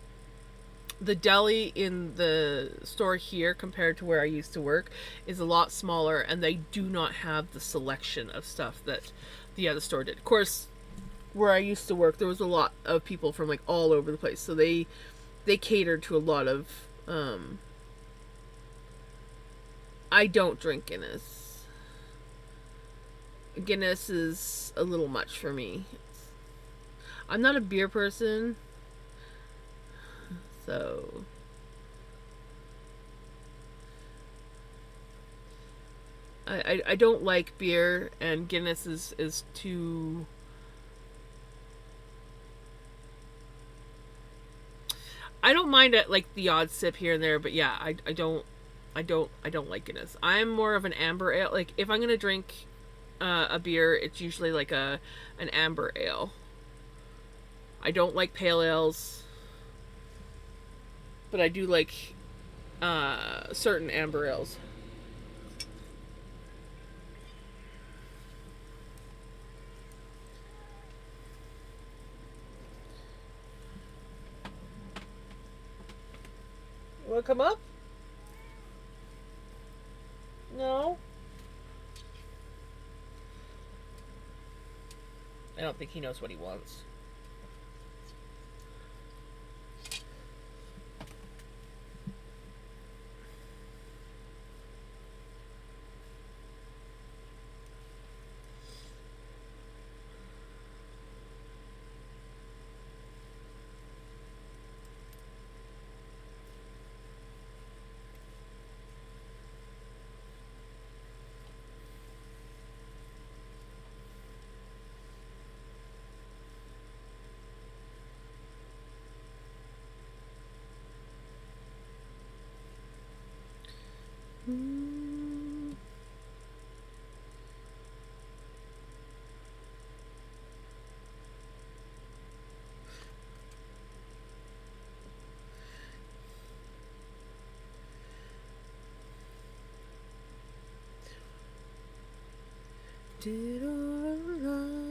deli in the store here compared to where I used to work is a lot smaller, and they do not have the selection of stuff that the other store did. Of course, where I used to work, there was a lot of people from like all over the place, so they catered to a lot of I don't drink Guinness. Guinness is a little much for me. I'm not a beer person, so I don't like beer, and Guinness is too. I don't mind it, like the odd sip here and there, but yeah, I don't like Guinness. I'm more of an amber ale. Like if I'm gonna drink a beer, it's usually like an amber ale. I don't like pale ales, but I do like certain amber ales. You want to come up? No? I don't think he knows what he wants. Dead or alive.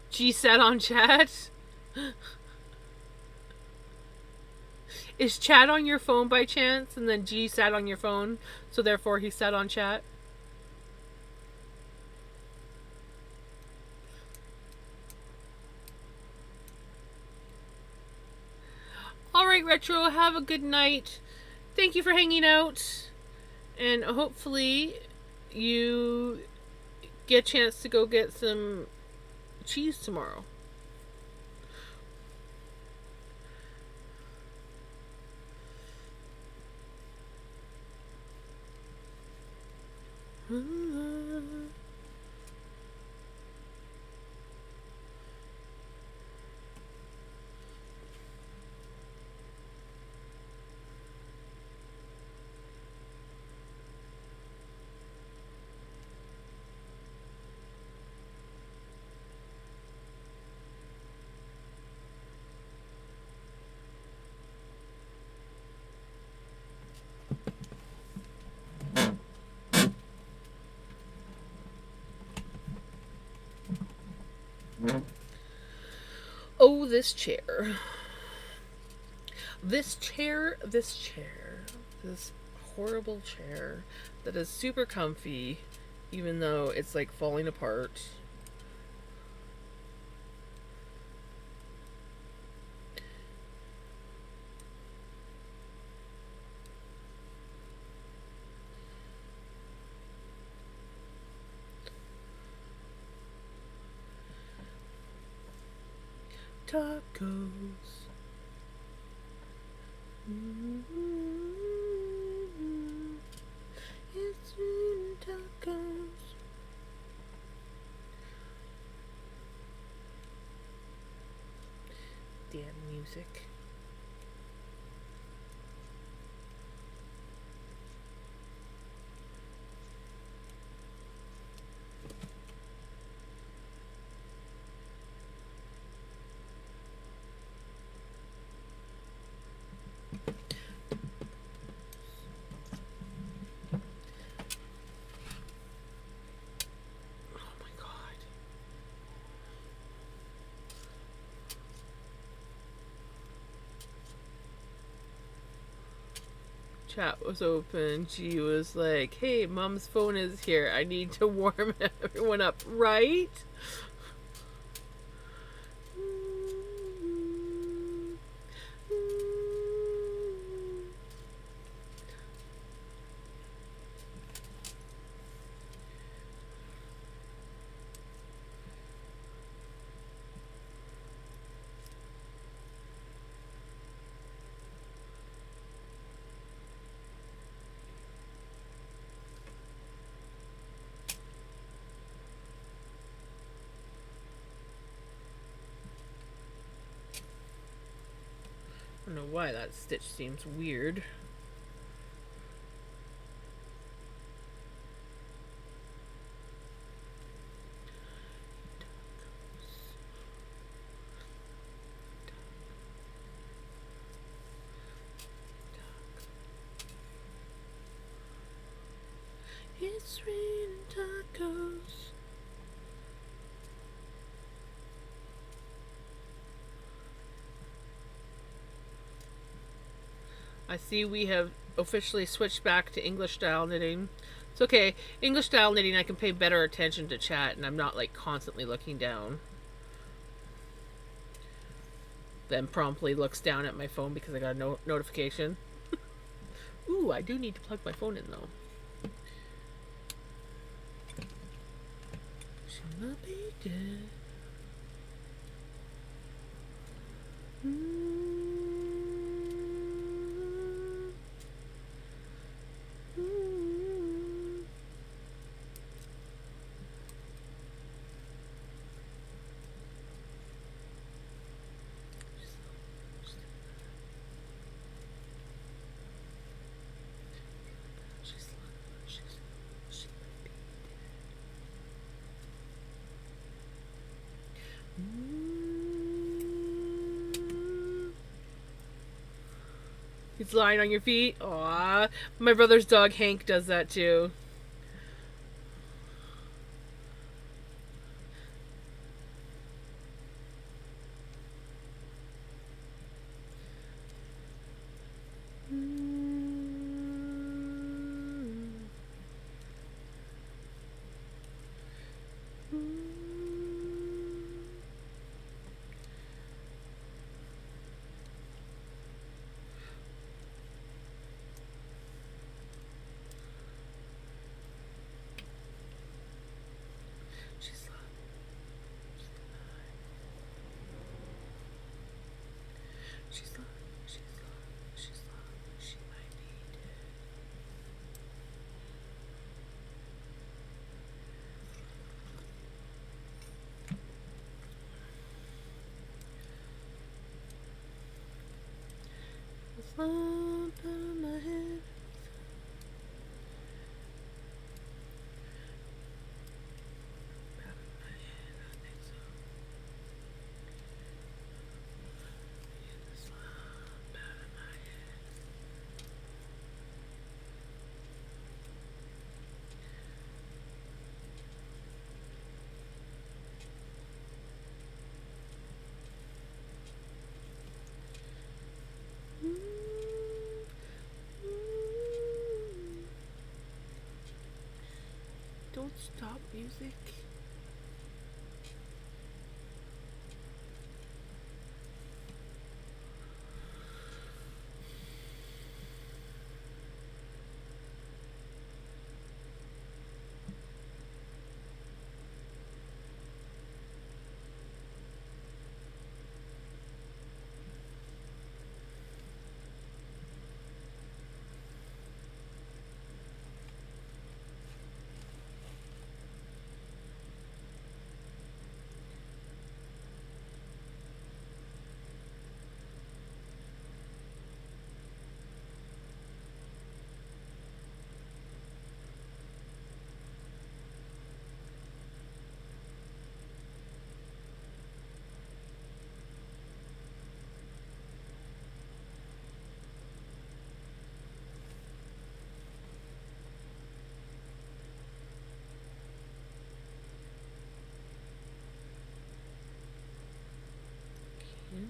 G sat on chat. Is chat on your phone by chance? And then G sat on your phone, so therefore he sat on chat? Alright, Retro, have a good night. Thank you for hanging out. And hopefully you get a chance to go get some cheese tomorrow. Oh, this chair. This horrible chair that is super comfy, even though it's like falling apart. Tacos. It's in tacos. Damn music. Chat was open. She was like, hey, mom's phone is here. I need to warm everyone up, right? I don't know why that stitch seems weird. It's raining tacos. I see we have officially switched back to English style knitting. It's okay. English style knitting, I can pay better attention to chat and I'm not like constantly looking down. Then promptly looks down at my phone because I got a notification. Ooh, I do need to plug my phone in though. She'll not be dead. He's lying on your feet. Aww. My brother's dog Hank does that too. Slump out of my head. Don't stop music.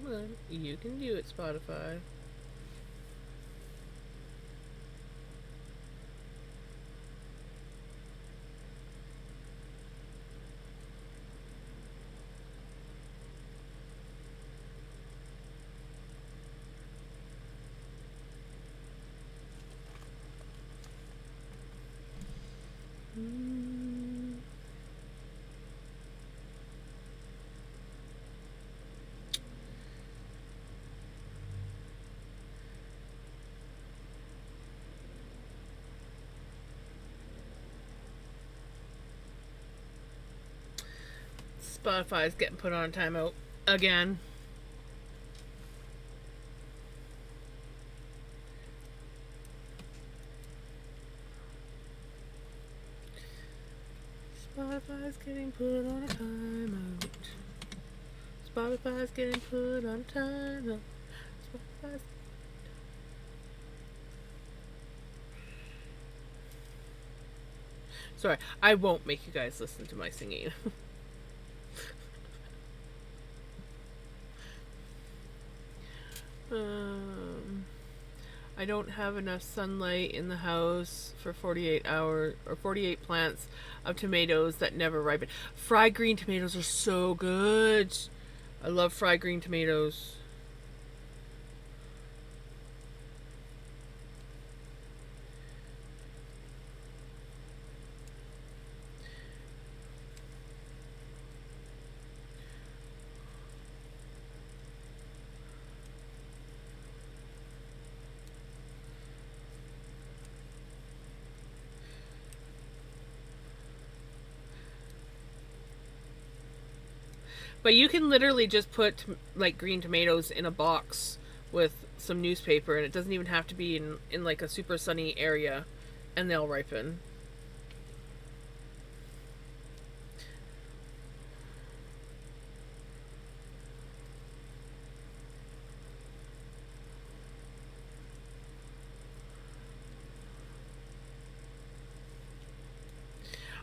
Come on, you can do it, Spotify. Spotify's getting put on timeout again. Spotify's getting put on a timeout. Spotify's getting put on a timeout. Spotify's... Sorry, I won't make you guys listen to my singing. I don't have enough sunlight in the house for 48 hours or 48 plants of tomatoes that never ripen. Fried green tomatoes are so good. I love fried green tomatoes. But you can literally just put like green tomatoes in a box with some newspaper, and it doesn't even have to be in like a super sunny area, and they'll ripen.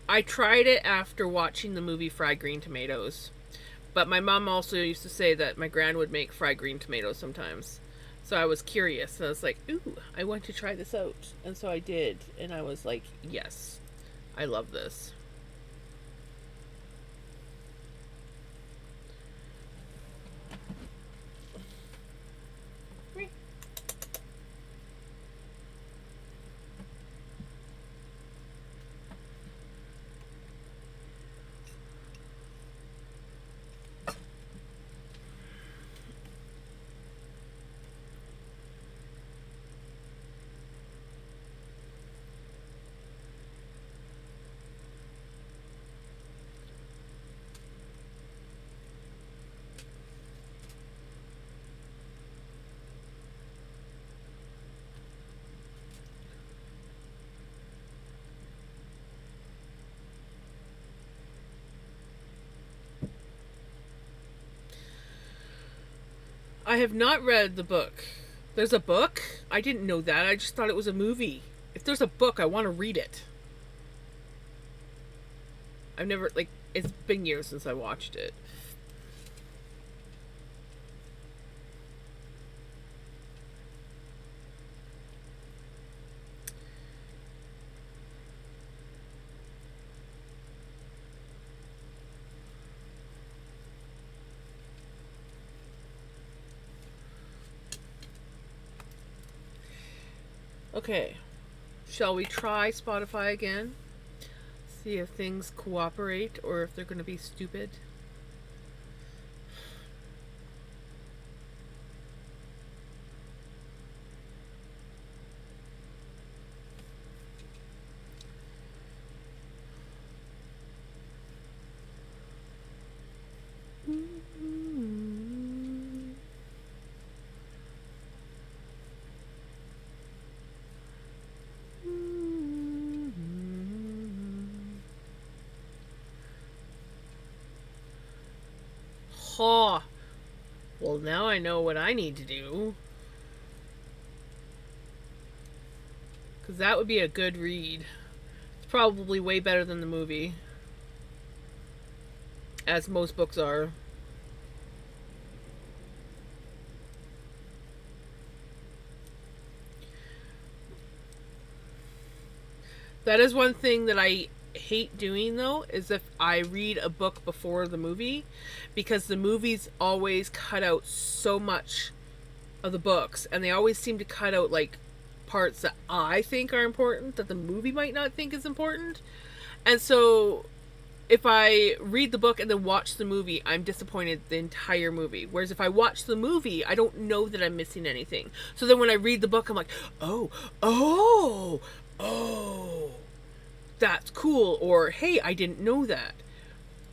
I tried it after watching the movie Fried Green Tomatoes. But my mom also used to say that my gran would make fried green tomatoes sometimes. So I was curious. And I was like, ooh, I want to try this out. And so I did. And I was like, yes, I love this. I have not read the book. There's a book? I didn't know that. I just thought it was a movie. If there's a book, I want to read it. I've never, like, it's been years since I watched it. Okay. Shall we try Spotify again? See if things cooperate or if they're going to be stupid. Ha! Well, now I know what I need to do. Because that would be a good read. It's probably way better than the movie. As most books are. That is one thing that I hate doing, though, is if I read a book before the movie, because the movies always cut out so much of the books, and they always seem to cut out like parts that I think are important that the movie might not think is important. And so if I read the book and then watch the movie, I'm disappointed the entire movie. Whereas if I watch the movie, I don't know that I'm missing anything. So then when I read the book, I'm like, oh, that's cool. Or, hey, I didn't know that.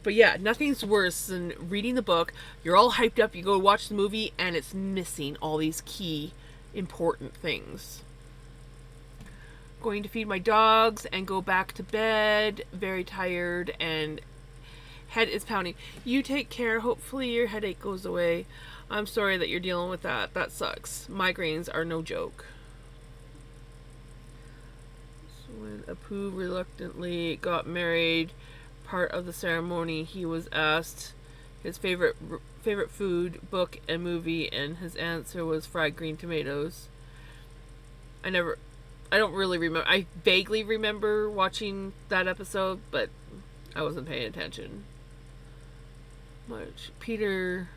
But yeah, nothing's worse than reading the book. You're all hyped up, you go watch the movie, and it's missing all these key, important things. Going to feed my dogs and go back to bed. Very tired and head is pounding. You take care. Hopefully your headache goes away. I'm sorry that you're dealing with that. That sucks. Migraines are no joke. So when Apu reluctantly got married, part of the ceremony, he was asked his favorite food, book, and movie, and his answer was fried green tomatoes. I never, I don't really remember. I vaguely remember watching that episode, but I wasn't paying attention much. Peter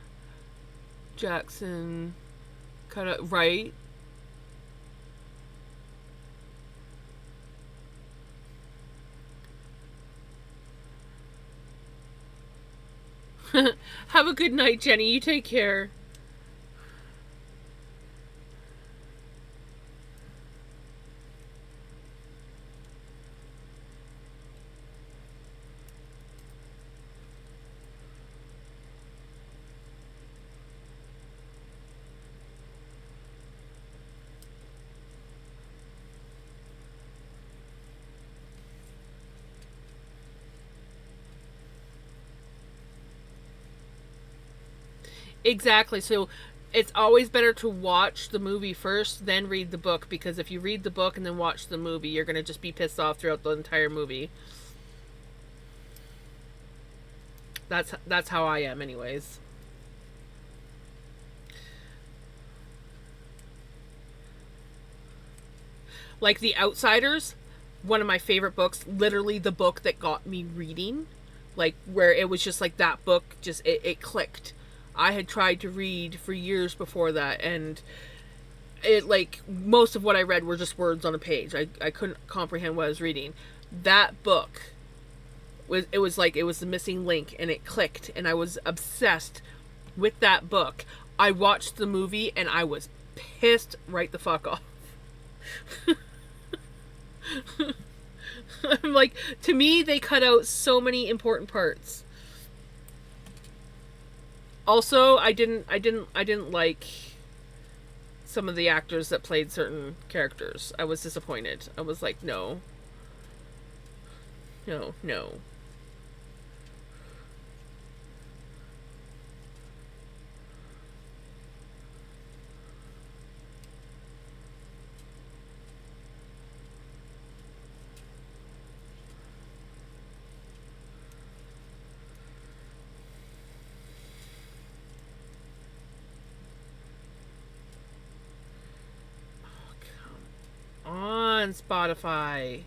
Jackson, kind of right. Have a good night, Jenny. You take care. Exactly. So it's always better to watch the movie first, then read the book, because if you read the book and then watch the movie, you're going to just be pissed off throughout the entire movie. That's how I am anyways. Like The Outsiders, one of my favorite books, literally the book that got me reading, like where it was just like that book just it clicked. I had tried to read for years before that, and it, like, most of what I read were just words on a page. I couldn't comprehend what I was reading. That book was like it was the missing link, and it clicked, and I was obsessed with that book. I watched the movie and I was pissed right the fuck off. I'm like, to me they cut out so many important parts. Also, I didn't like some of the actors that played certain characters. I was disappointed. I was like, no. No, no. On Spotify.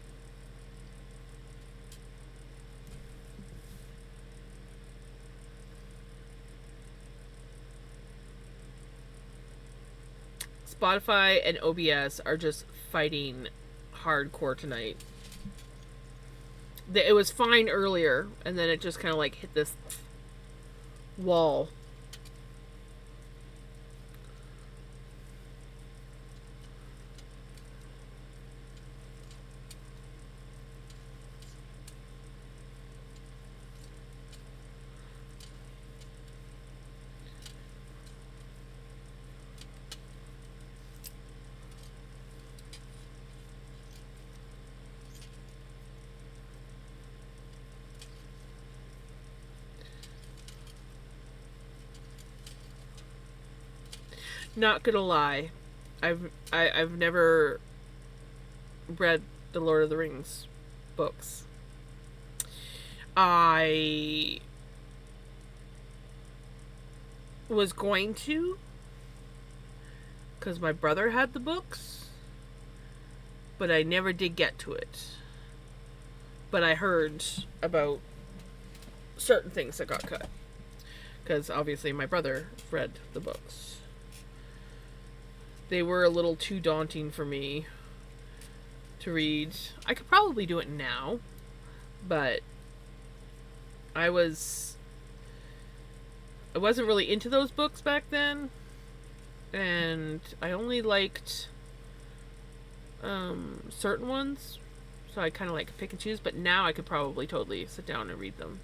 Spotify and OBS are just fighting hardcore tonight. It was fine earlier, and then it just kind of like hit this wall. Not gonna lie, I've never read the Lord of the Rings books. I was going to, because my brother had the books, but I never did get to it. But I heard about certain things that got cut, because obviously my brother read the books. They were a little too daunting for me to read. I could probably do it now, but I wasn't really into those books back then, and I only liked certain ones, so I kind of like pick and choose. But now I could probably totally sit down and read them.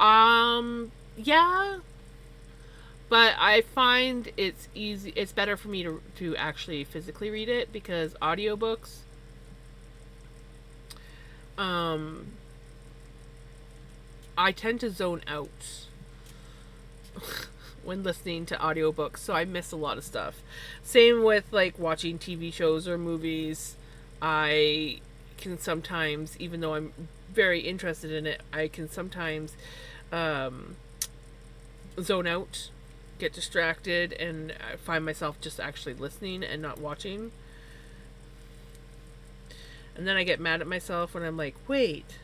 Yeah, but I find it's easy. It's better for me to actually physically read it because audiobooks. Um, I tend to zone out when listening to audiobooks, so I miss a lot of stuff. Same with like watching TV shows or movies. I can sometimes, even though I'm very interested in it, I can sometimes um, zone out, get distracted, and I find myself just actually listening and not watching. And then I get mad at myself when I'm like, wait,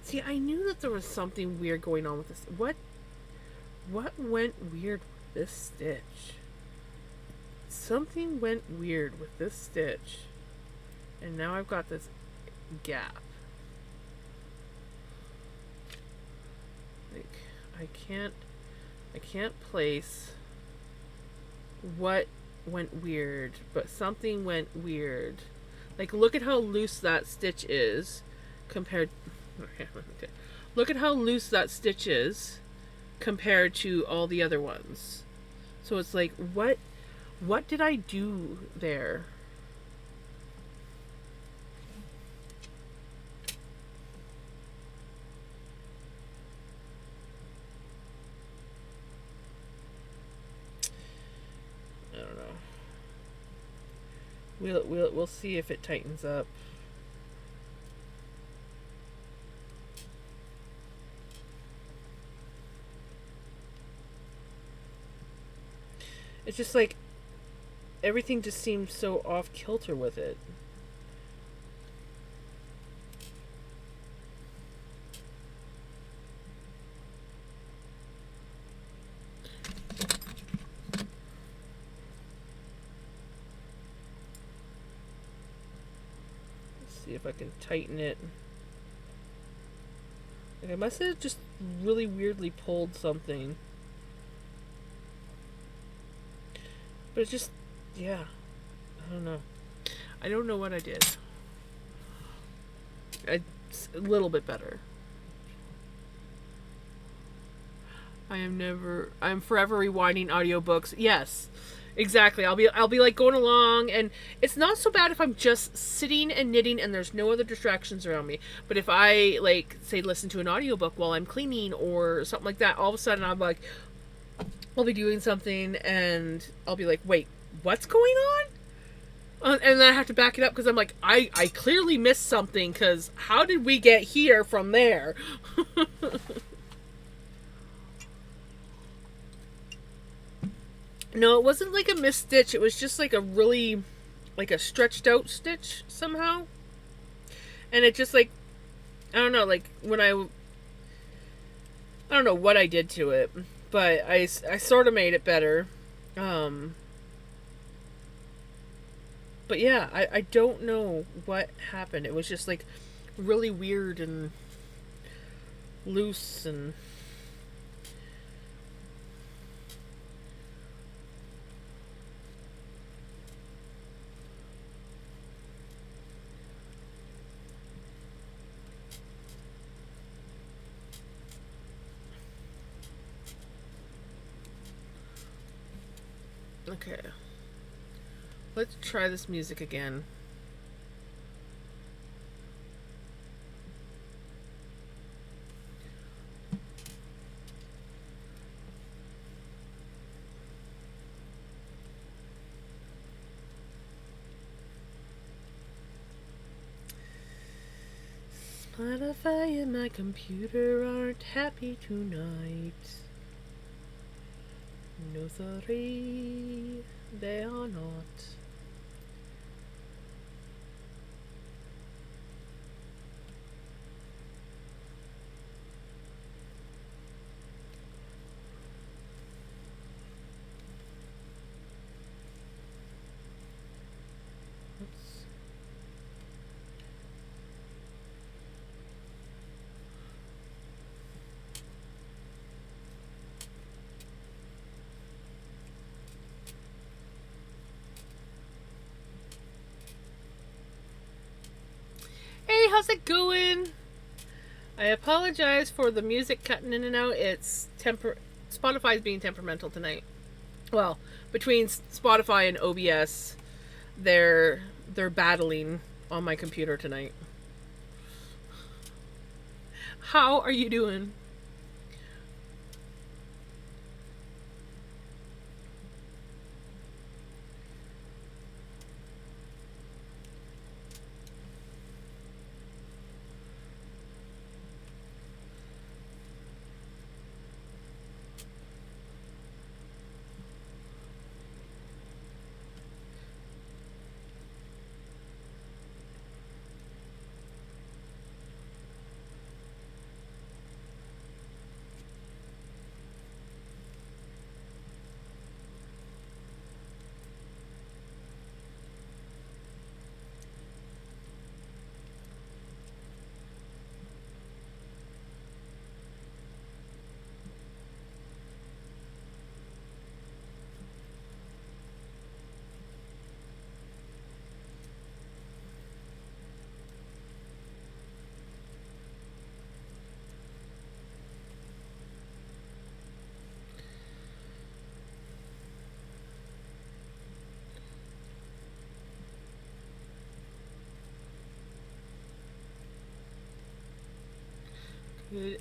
see, I knew that there was something weird going on with this. What went weird with this stitch? Something went weird with this stitch. And now I've got this gap. Like, I can't place what went weird, but something went weird. Like, look at how loose that stitch is compared. Look at how loose that stitch is compared to all the other ones. So it's like, what did I do there? I don't know. We'll see if it tightens up. It's just like everything just seems so off kilter with it. Let's see if I can tighten it. Like, I must have just really weirdly pulled something. But it's just, yeah. I don't know. I don't know what I did. It's a little bit better. I'm forever rewinding audiobooks. Yes. Exactly. I'll be like going along, and it's not so bad if I'm just sitting and knitting and there's no other distractions around me. But if I like say listen to an audiobook while I'm cleaning or something like that, all of a sudden I'm like, I'll be doing something and I'll be like, wait, what's going on? And then I have to back it up because I'm like, I clearly missed something because how did we get here from there? No, it wasn't like a missed stitch. It was just like a really, like a stretched out stitch somehow. And it just like, I don't know, like when I don't know what I did to it, but I sort of made it better. But yeah, I don't know what happened. It was just like really weird and loose and okay. Let's try this music again. Spotify and my computer aren't happy tonight. No, sorry, they are not. Hey, how's it going? I apologize for the music cutting in and out. Spotify's being temperamental tonight. Well, between Spotify and OBS, they're battling on my computer tonight. How are you doing?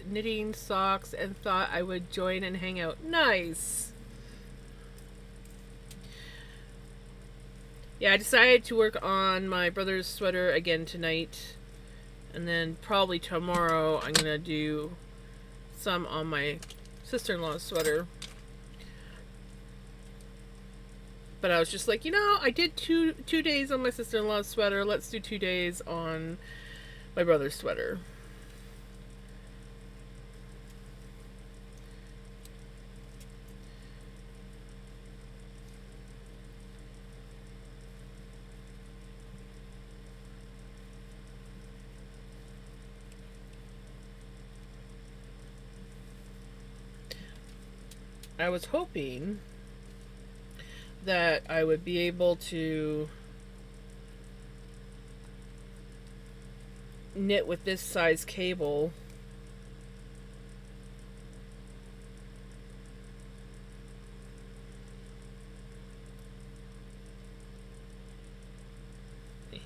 Knitting socks and thought I would join and hang out. Nice. Yeah, I decided to work on my brother's sweater again tonight. And then probably tomorrow I'm going to do some on my sister-in-law's sweater. But I was just like, I did two days on my sister-in-law's sweater. Let's do 2 days on my brother's sweater. I was hoping that I would be able to knit with this size cable. Yeah.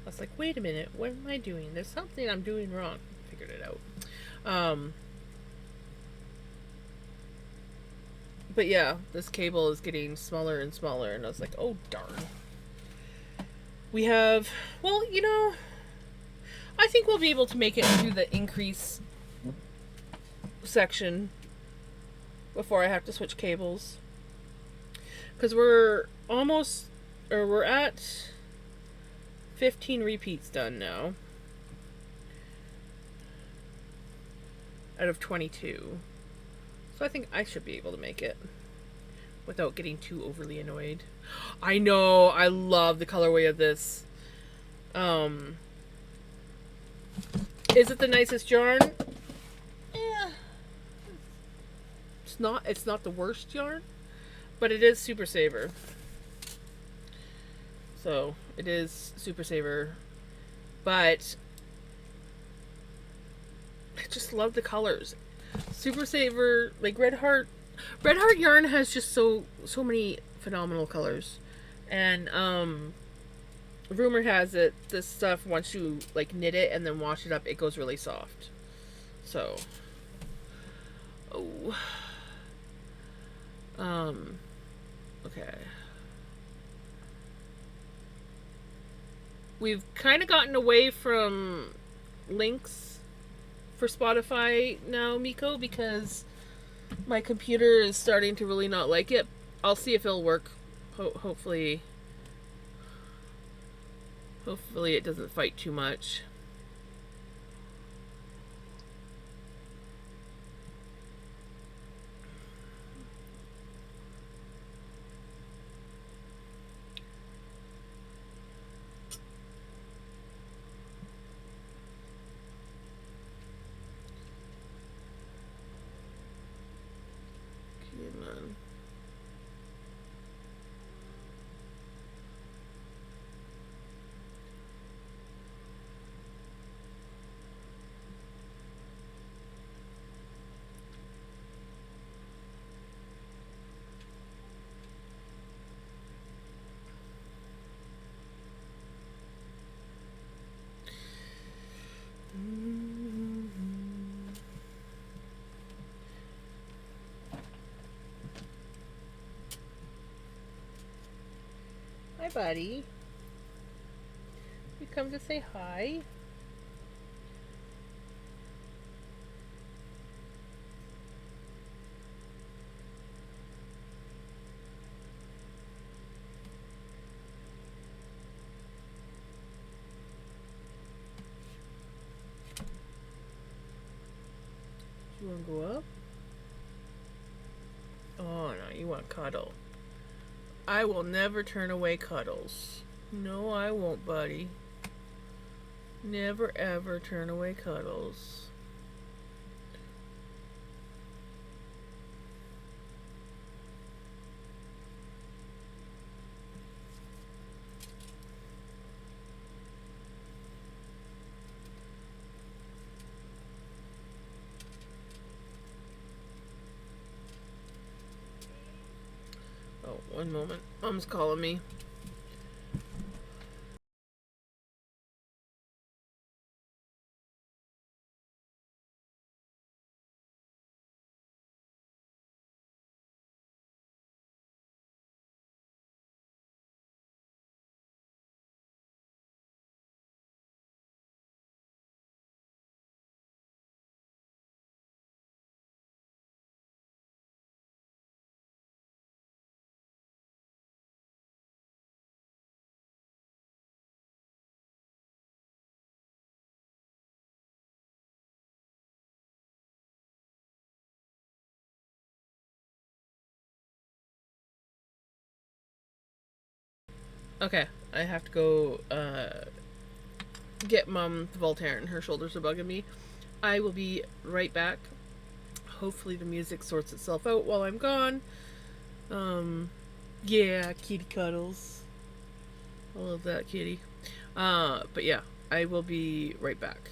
I was like, wait a minute, what am I doing? There's something I'm doing wrong. Figured it out. But yeah, this cable is getting smaller and smaller, and I was like, oh darn. We have, well, I think we'll be able to make it through the increase section before I have to switch cables. Because we're at 15 repeats done now. Out of 22. So I think I should be able to make it without getting too overly annoyed. I know, I love the colorway of this. Is it the nicest yarn? Yeah. It's not the worst yarn, but it is Super Saver. So, it is Super Saver. But I just love the colors. Super Saver, like Red Heart yarn has just so many phenomenal colors. And rumor has it this stuff, once you like knit it and then wash it up, it goes really soft. So okay. We've kind of gotten away from links for Spotify now, Miko, because my computer is starting to really not like it. I'll see if it'll work. Hopefully it doesn't fight too much. Hi, buddy. You come to say hi? You want to go up? Oh, no, you want cuddle. I will never turn away cuddles. No, I won't, buddy. Never ever turn away cuddles. Oh, one moment. Mom's calling me. Okay, I have to go get Mom the Voltaren. Her shoulders are bugging me. I will be right back. Hopefully the music sorts itself out while I'm gone. Yeah, kitty cuddles. I love that kitty. But yeah, I will be right back.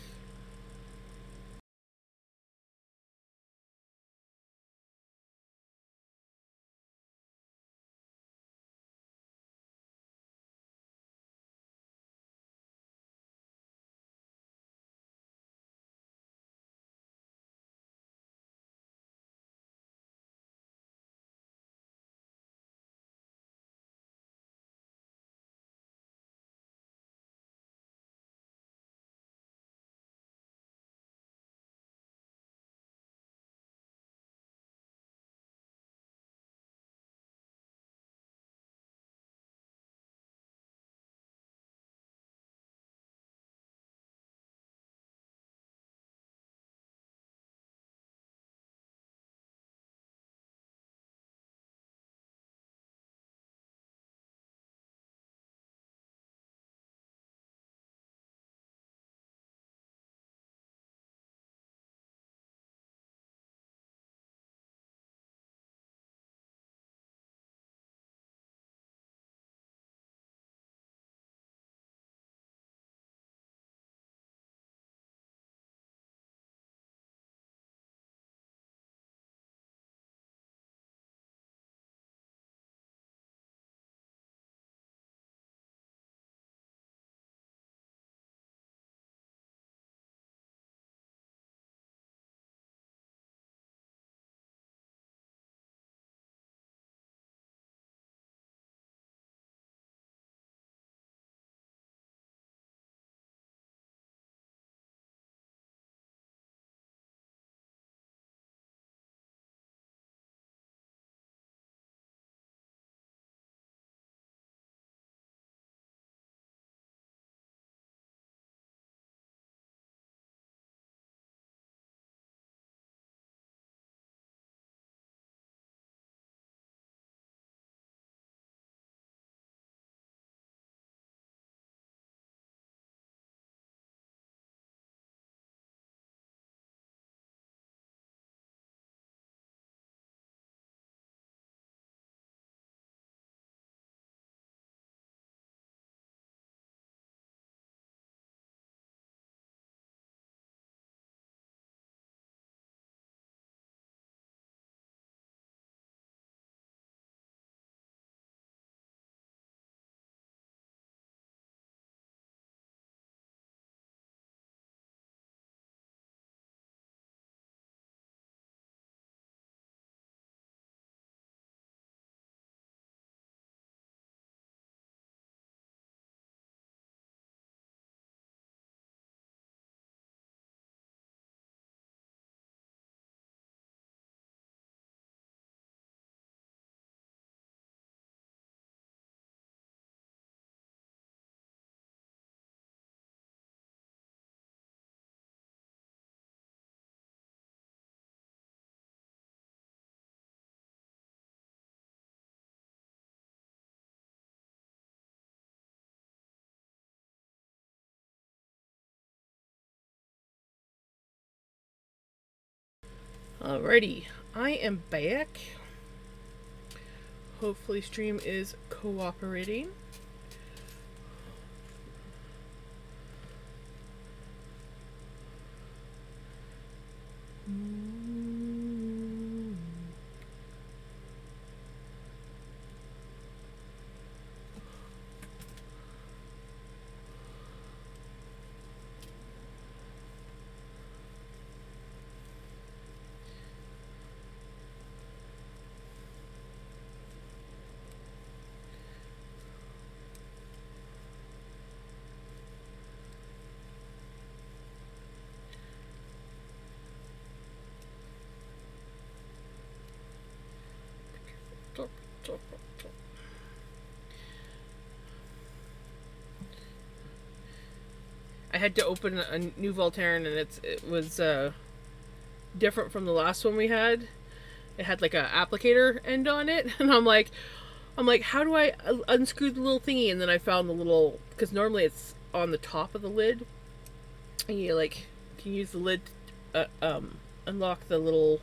Alrighty, I am back. Hopefully stream is cooperating. I had to open a new Voltaren, and it was different from the last one we had. It had like a applicator end on it, and I'm like, how do I unscrew the little thingy? And then I found the little, because normally it's on the top of the lid, and you like can use the lid to unlock the little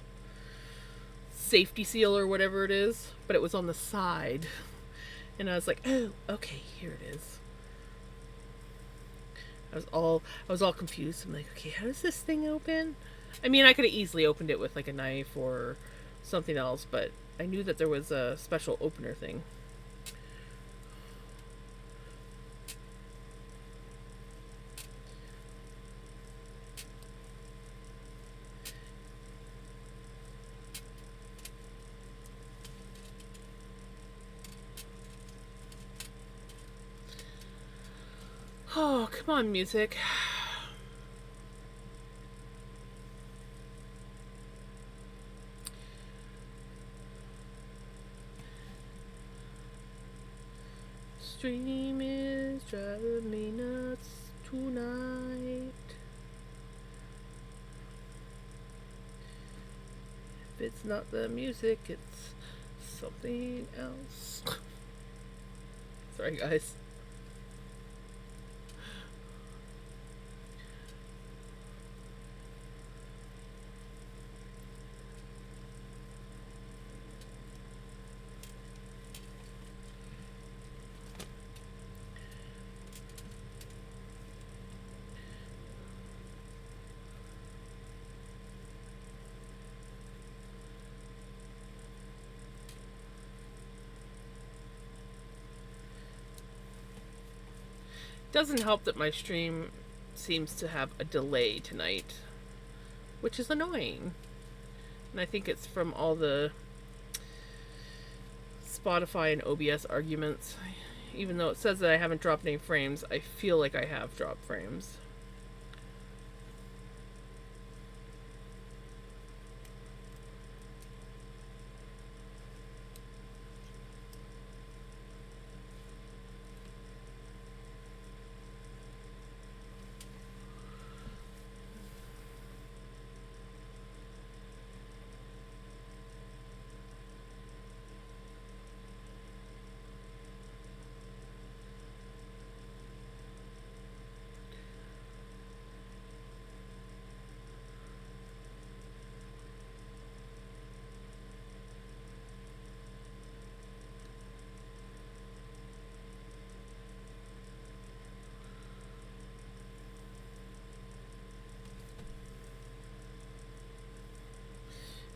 safety seal or whatever it is, but it was on the side, and I was like, oh, okay, here it is. I was all confused. I'm like, okay, how does this thing open? I mean, I could have easily opened it with like a knife or something else, but I knew that there was a special opener thing. Oh, come on, music. Stream is driving me nuts tonight. If it's not the music, it's something else. Sorry, guys. Doesn't help that my stream seems to have a delay tonight, which is annoying. And I think it's from all the Spotify and OBS arguments. Even though it says that I haven't dropped any frames, I feel like I have dropped frames.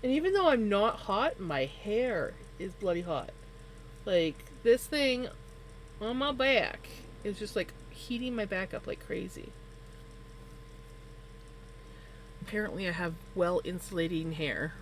And even though I'm not hot, my hair is bloody hot. Like, this thing on my back is just like heating my back up like crazy. Apparently, I have well insulating hair.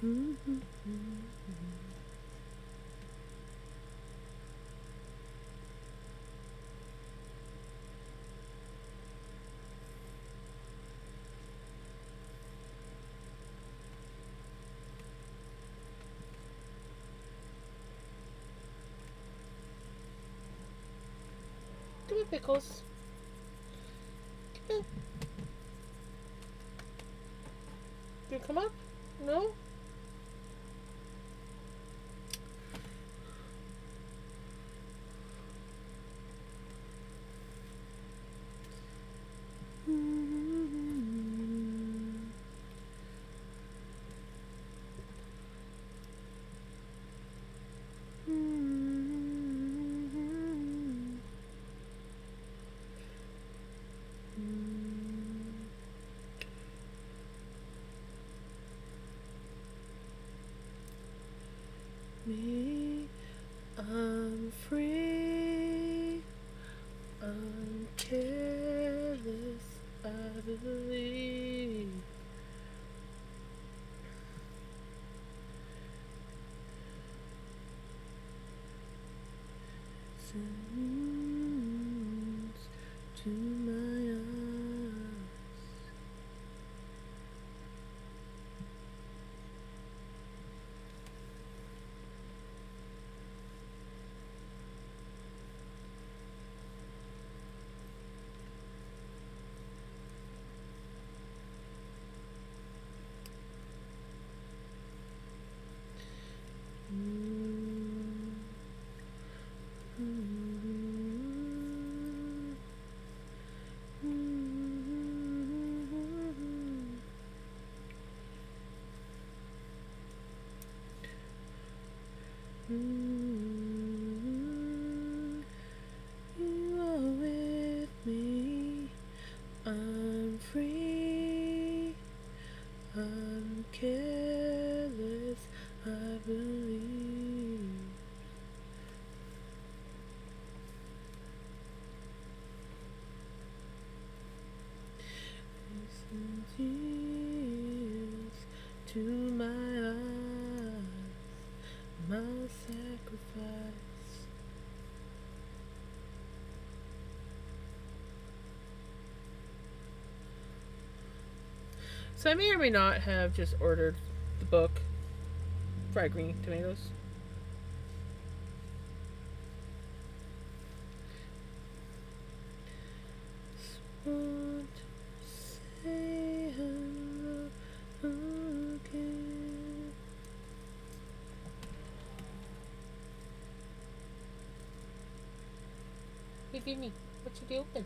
Come here, Pickles. Come here. Do you come up? No? Me, I'm free, I'm careless, I believe. Sounds to my eyes. You are with me, I'm free, I'm careless, I believe. Listen tears to my eyes, my sacrifice. So I may or may not have just ordered the book, Fried Green Tomatoes. Want to say hello again. Hey, Vinny, what you doing?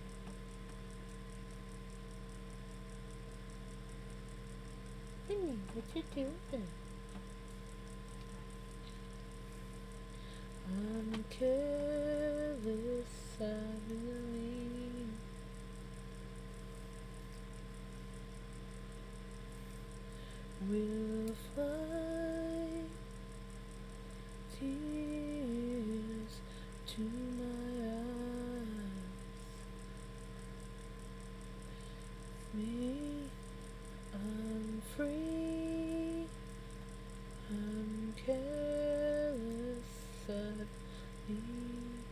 Vinny, what you doing? I'm careless, I believe. We'll fly, tears to my eyes. Me, I'm free, I'm careless, I believe.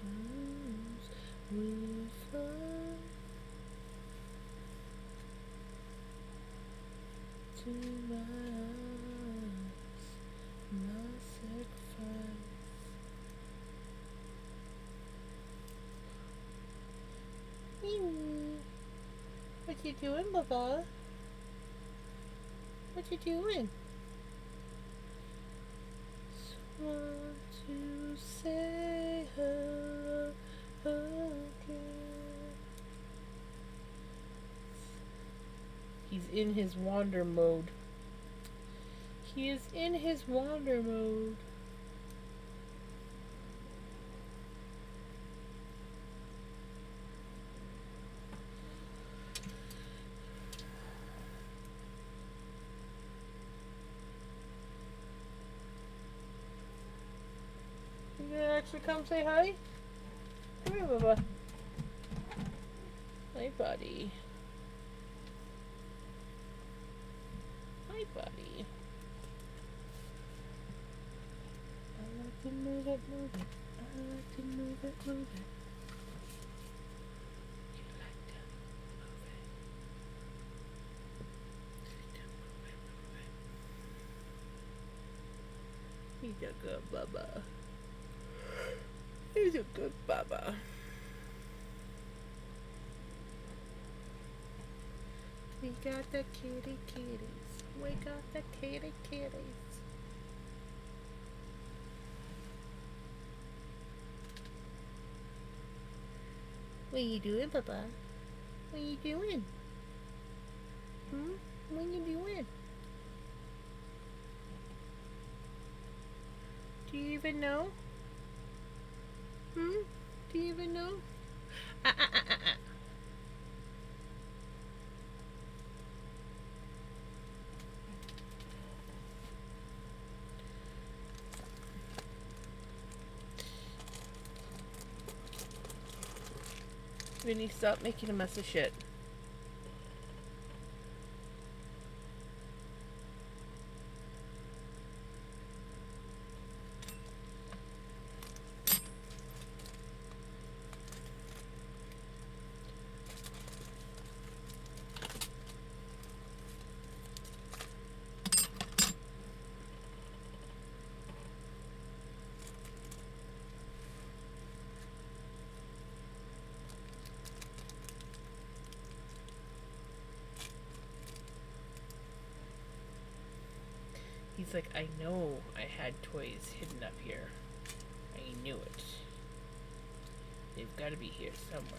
Arms will fly to my eyes, my sacrifice. What you doing, Baba? What you doing? Just want to say hello again. He's in his wander mode. He is in his wander mode. You gonna actually come say hi? Come here, Bubba. Hi, buddy. Hi, buddy. I like to move it, move it. I like to move it, move it. You like to move it. He's a good bubba. He's a good bubba. We got the kitty kitties. We got the kitty kitties. What you doing, Papa? What you doing? What you doing? Do you even know? Do you even know? Ah, ah, ah, ah, ah. Vinny, stop making a mess of shit. He's like, I know I had toys hidden up here. I knew it. They've got to be here somewhere.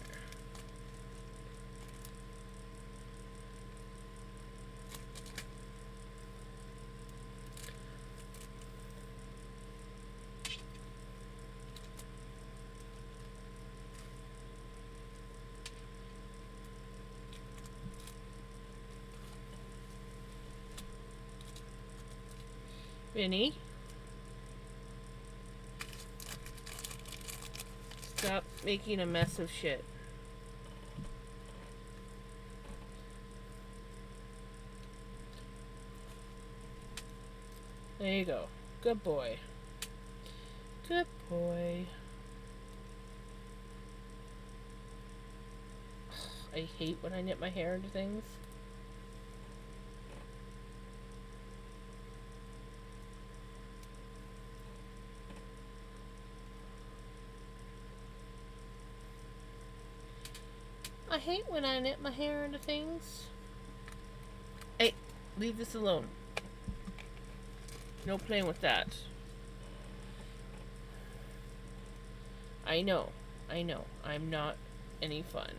Vinny? Stop making a mess of shit. There you go. Good boy. Good boy. I hate when I knit my hair into things. I hate when I knit my hair into things. Hey, leave this alone. No playing with that. I know. I'm not any fun.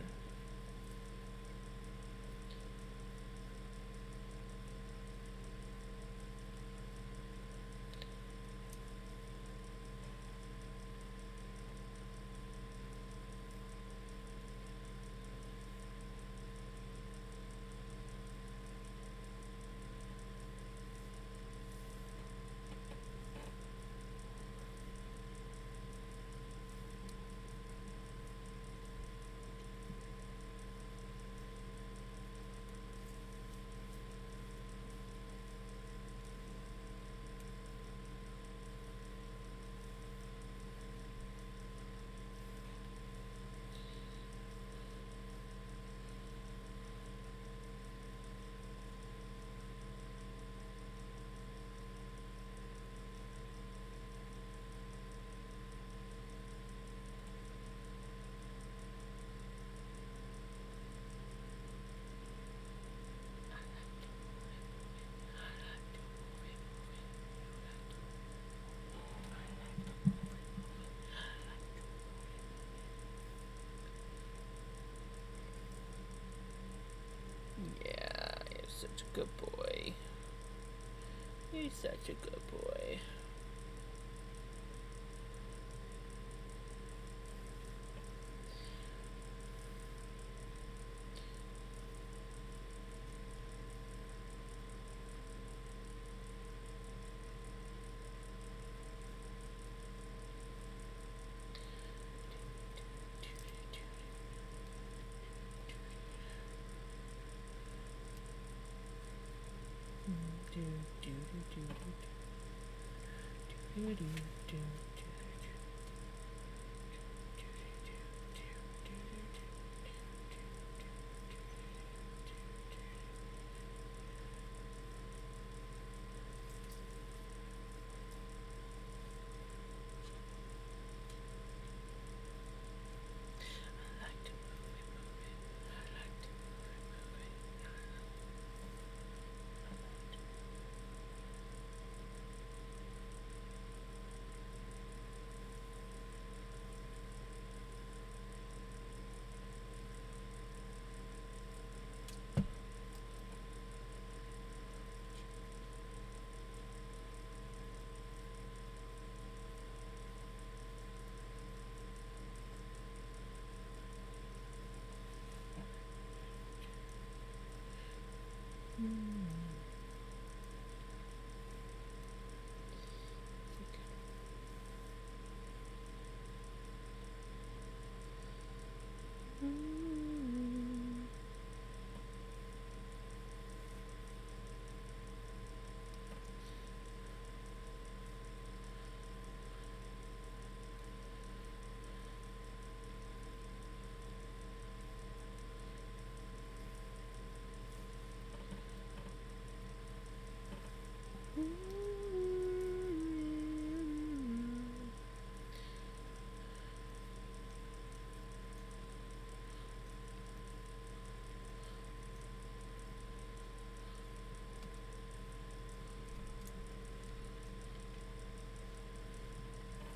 Yeah, you're such a good boy. You're such a good boy. Do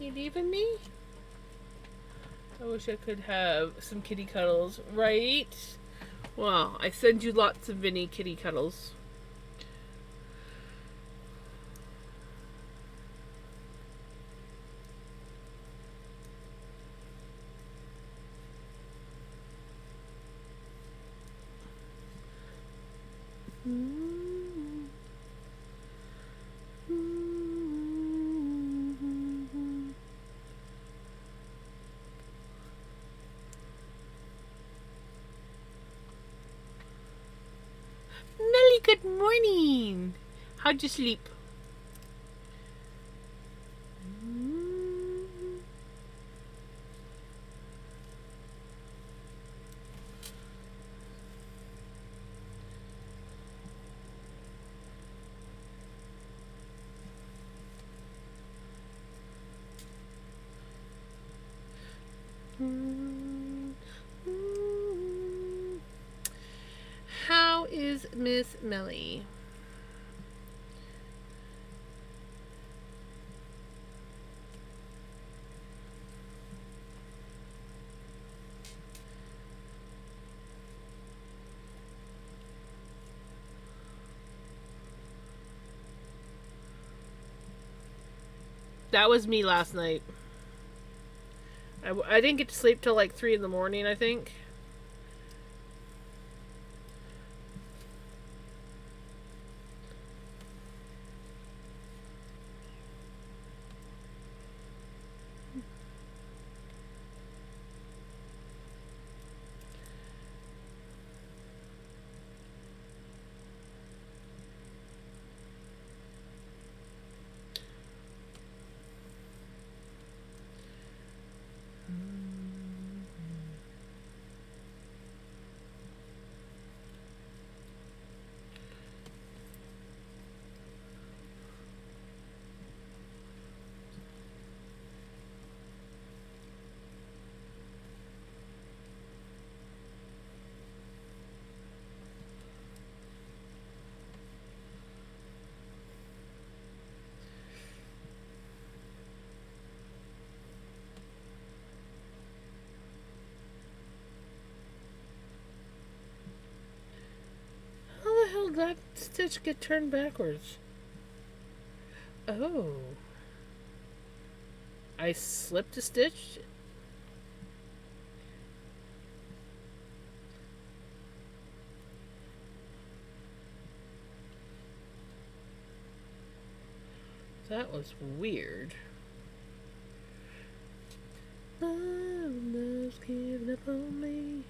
You leaving me? I wish I could have some kitty cuddles, right? Well, I send you lots of Vinny kitty cuddles. Melly, good morning. How'd you sleep? How is Miss Melly? That was me last night. I didn't get to sleep till like 3 in the morning, I think. How the hell did that stitch get turned backwards? Oh. I slipped a stitch? That was weird. Love's giving up on me.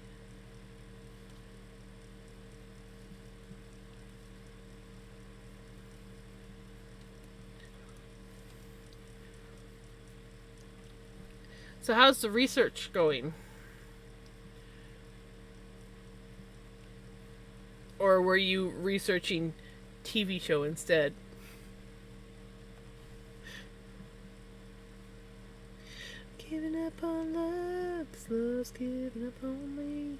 So how's the research going? Or were you researching TV show instead? Giving up on love, 'cause love's giving up on me.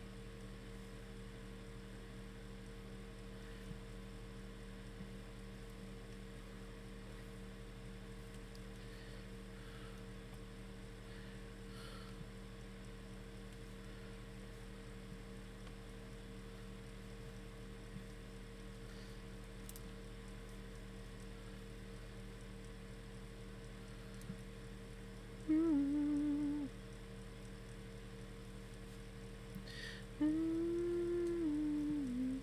Mm. Mm.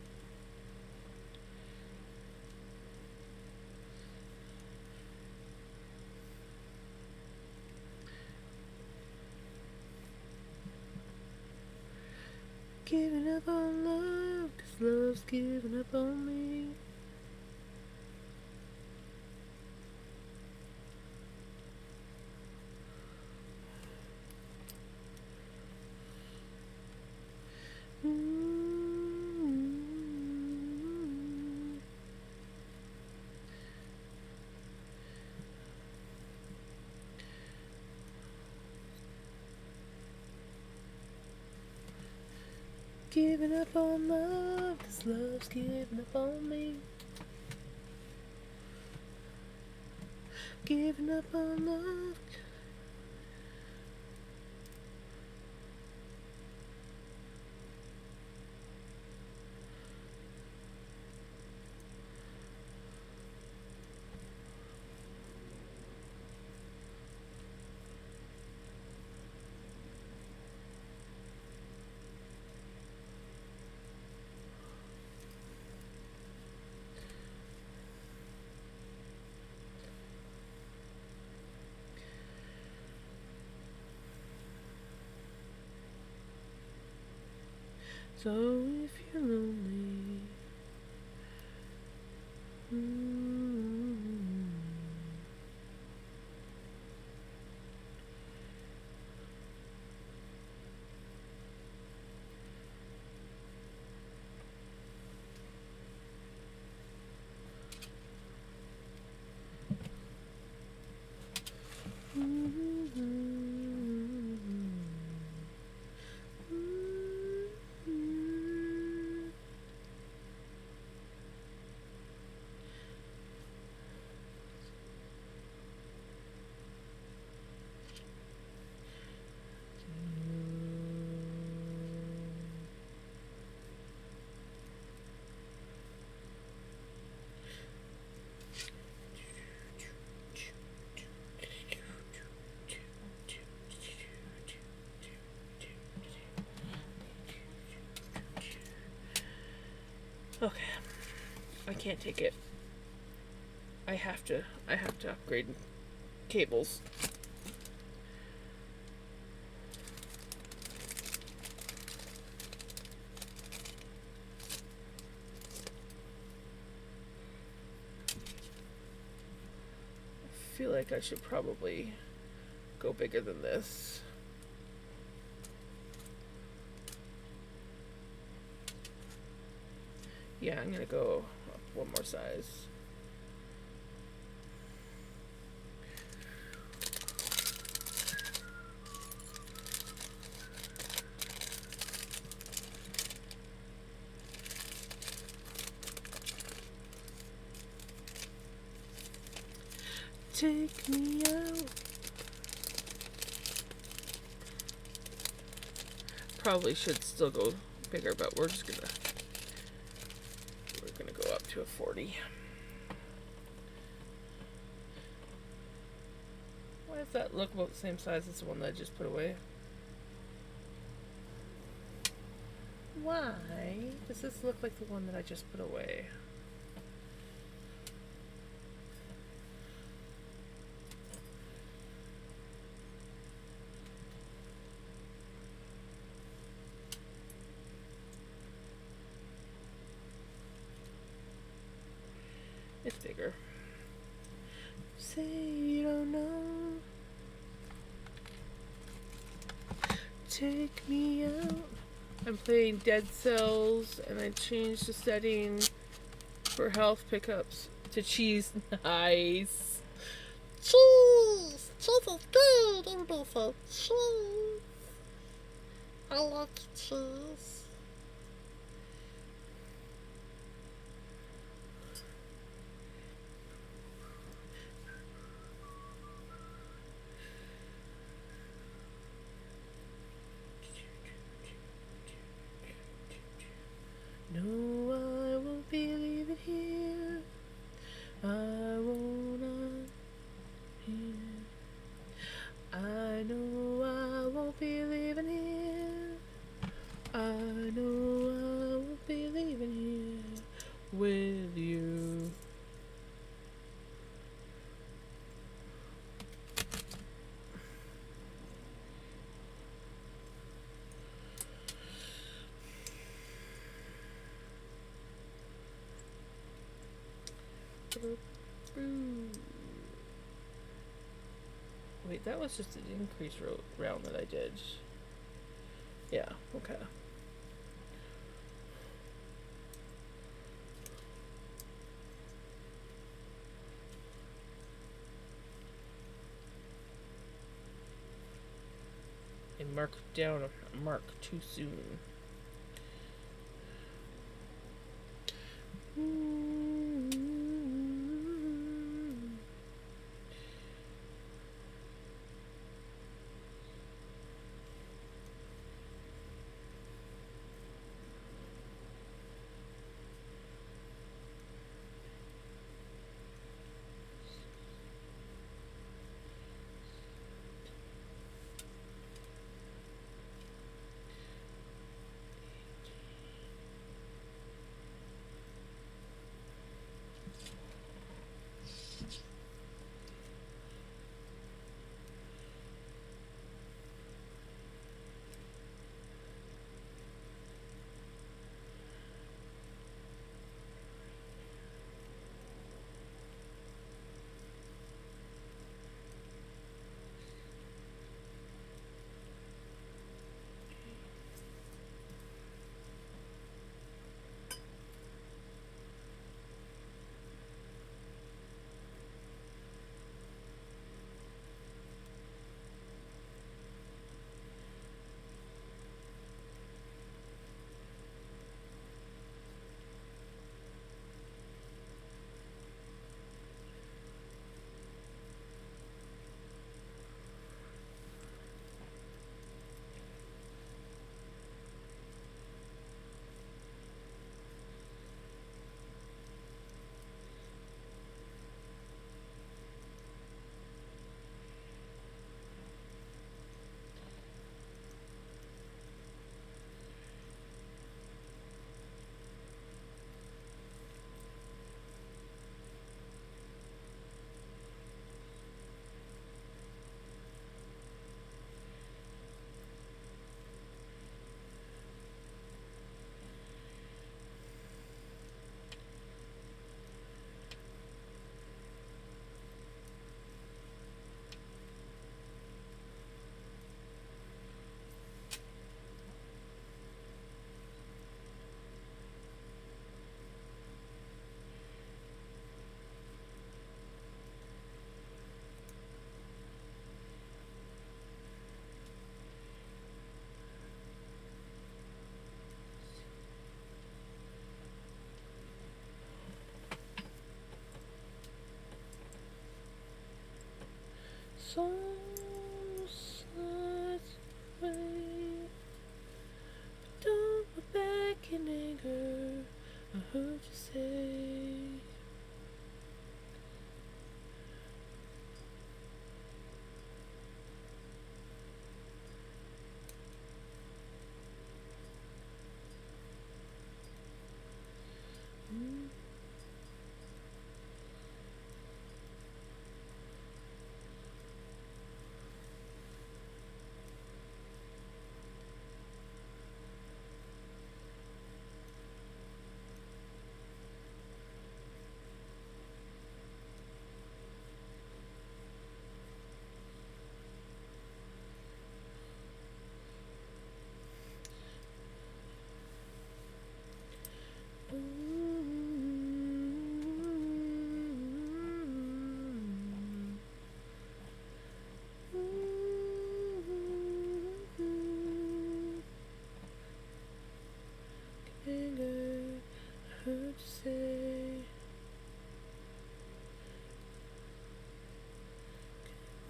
Giving up on love, 'cause love's giving up on me. Mm. Giving up on love, 'cause love's giving up on me. Giving up on love. So if you're lonely, okay, I can't take it. I have to upgrade cables. I feel like I should probably go bigger than this. Yeah, I'm gonna go up one more size. Take me out. Probably should still go bigger, but we're gonna go up to a 40. Why does that look about the same size as the one that I just put away? Why does this look like the one that I just put away? It's bigger. Say you don't know. take me out. I'm playing Dead Cells, and I changed the setting for health pickups to cheese. Nice. Cheese! Cheese is good! Everybody say cheese! I like cheese. No, I won't be leaving here. I won't not here. I know I won't be leaving here. I know I won't be leaving here with you. Wait, that was just an increase round that I did. Yeah, okay. I marked down a mark too soon. So sad way. Don't look back in anger. I heard you say. anger. I heard you say,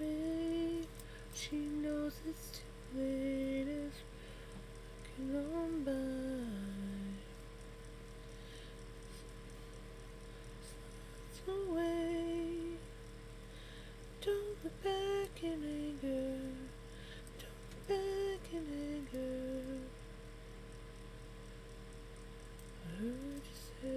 wait. She knows it's too late. It's walking on by. Slides away. Don't look back in anger. Don't look back in anger. I heard you say.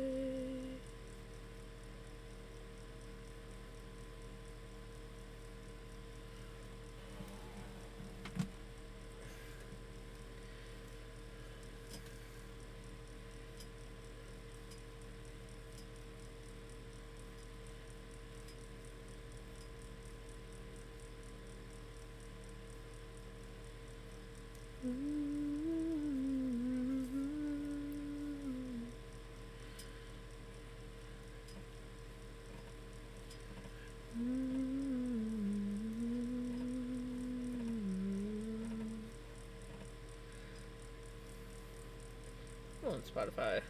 On Spotify.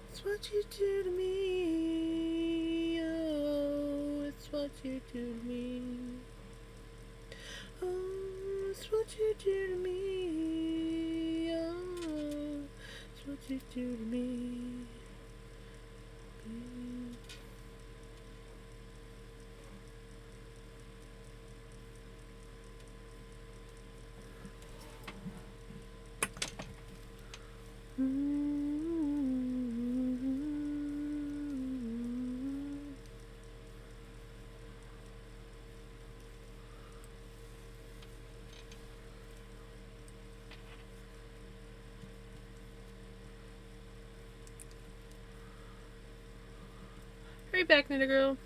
It's what you do to me. Oh, it's what you do to me. Oh, it's what you do to me. Oh, it's what you do to me. Right back, Knitter Girl.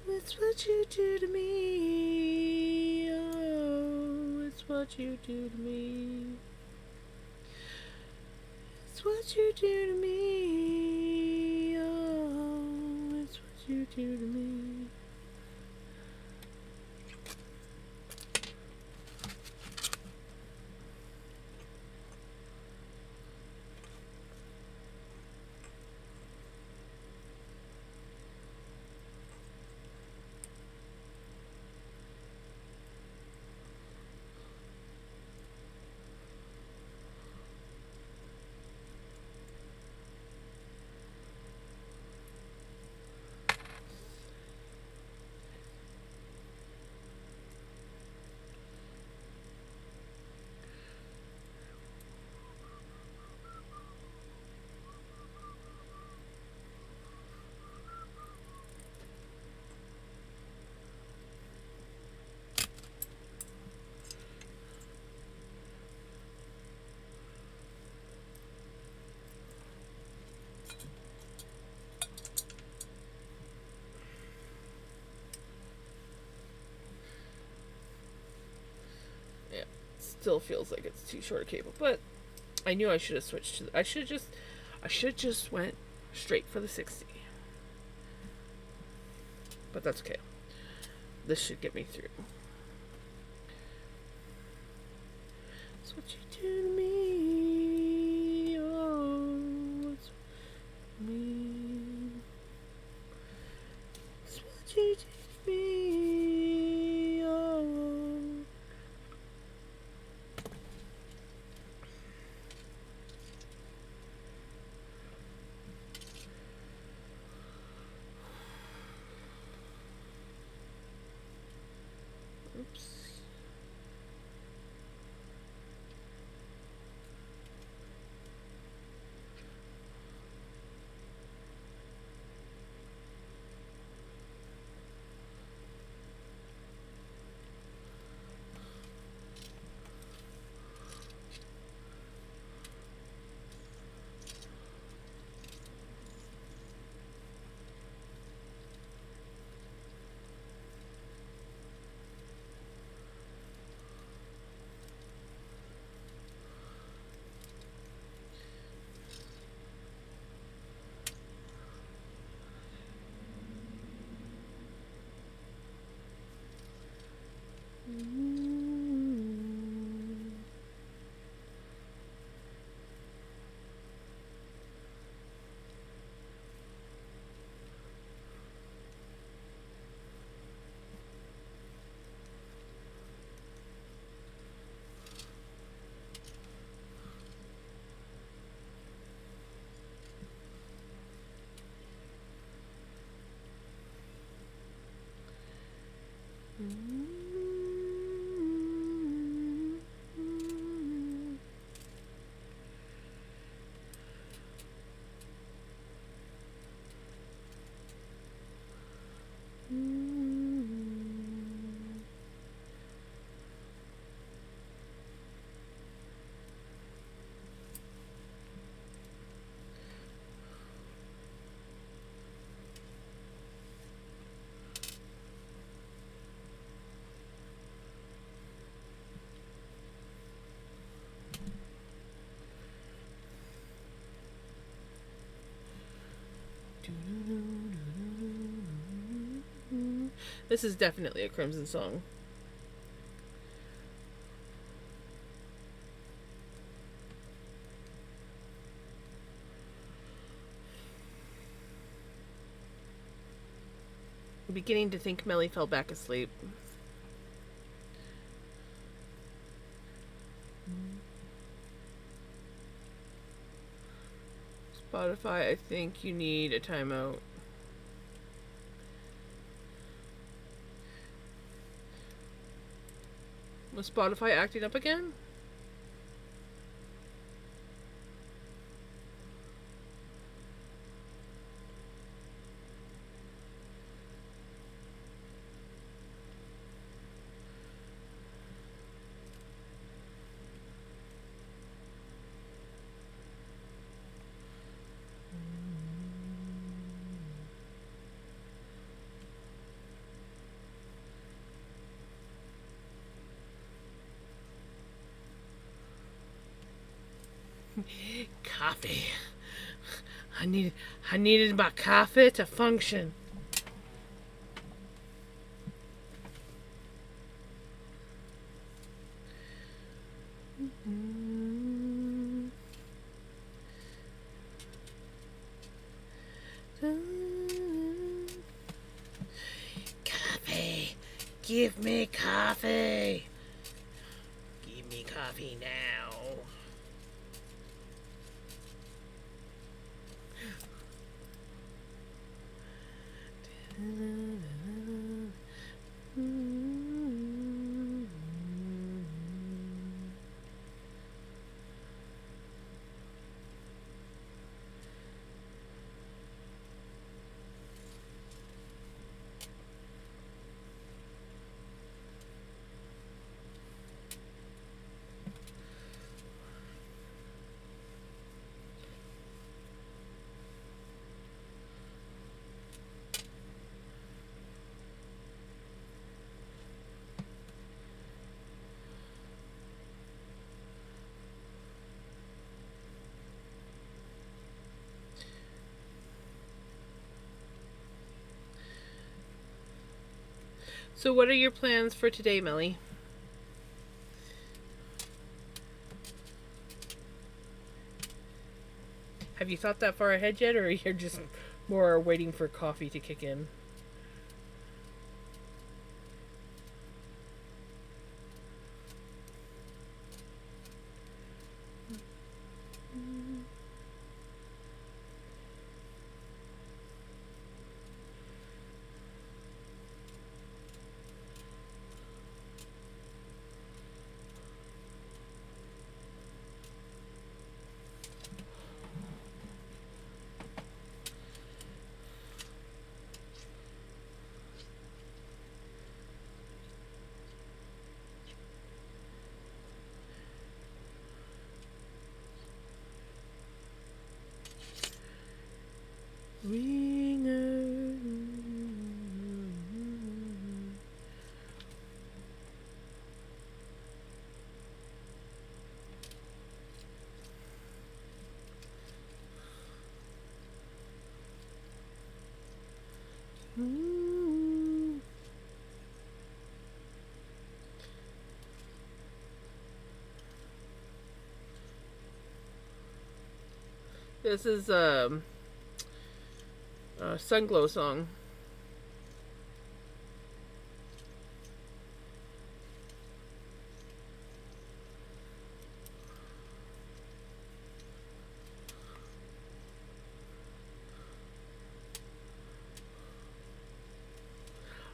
It's what you do to me. Oh, it's what you do to me. It's what you do to me. Oh, it's what you do to me. Yeah, still feels like it's too short a cable, but I knew I should have switched to. I should just went straight for the 60. But that's okay. This should get me through. It's what you do to me. Oh, This is definitely a Crimson song. I'm beginning to think Melly fell back asleep. Spotify, I think you need a timeout. Was Spotify acting up again? Coffee. I needed my coffee to function. Coffee. Give me coffee. Give me coffee now. So what are your plans for today, Melly? Have you thought that far ahead yet, or you're just more waiting for coffee to kick in? Ringer. This is a Sunglow song.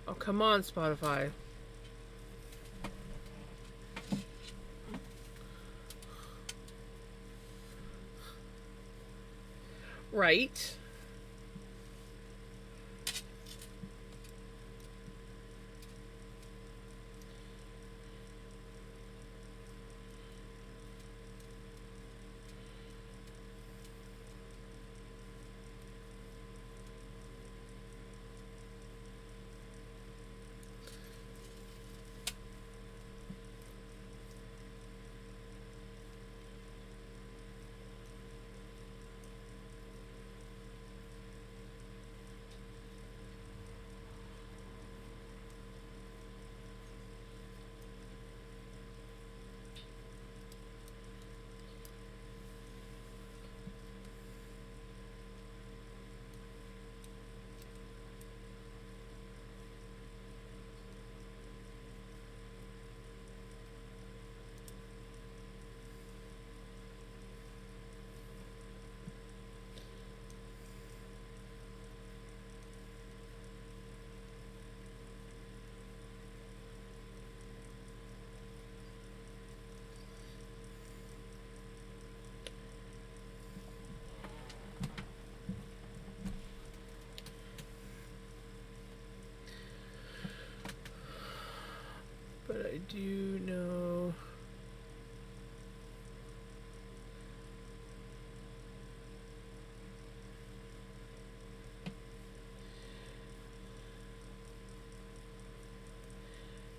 Oh, come on, Spotify. Right.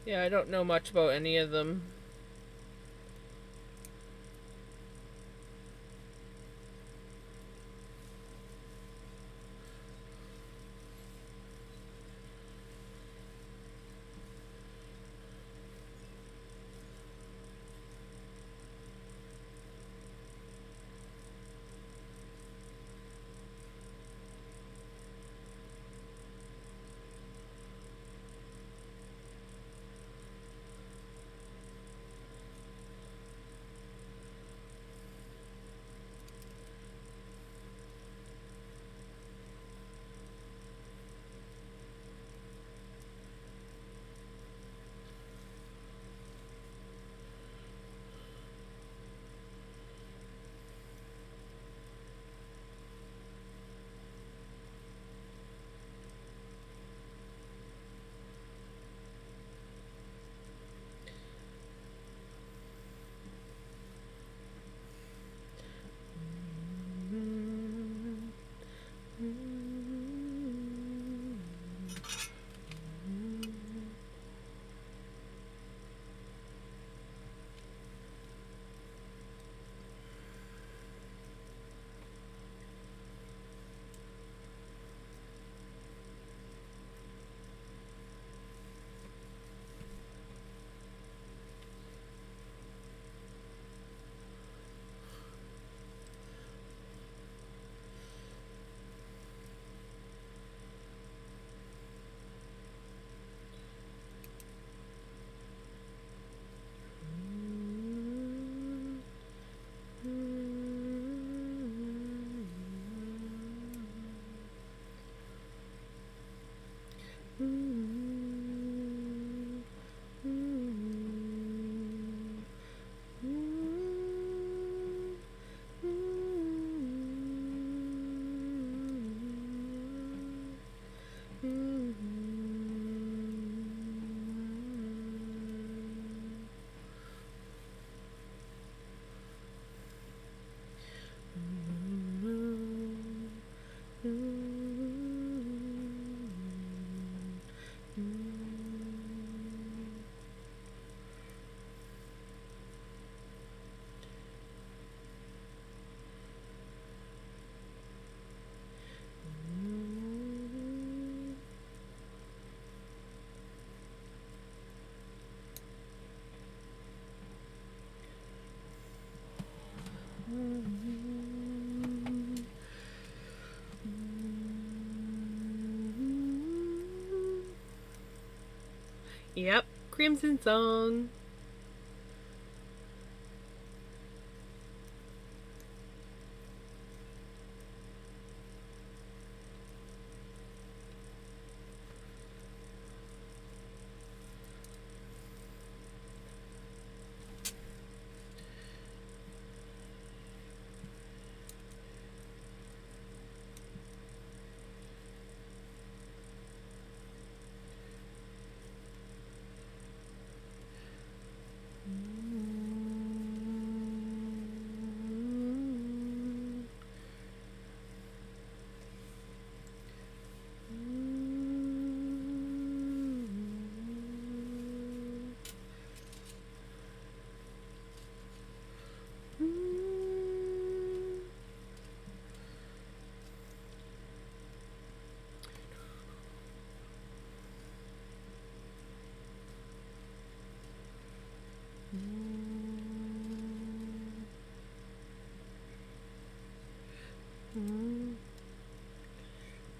Yeah, I don't know much about any of them. Yep, Crimson Song.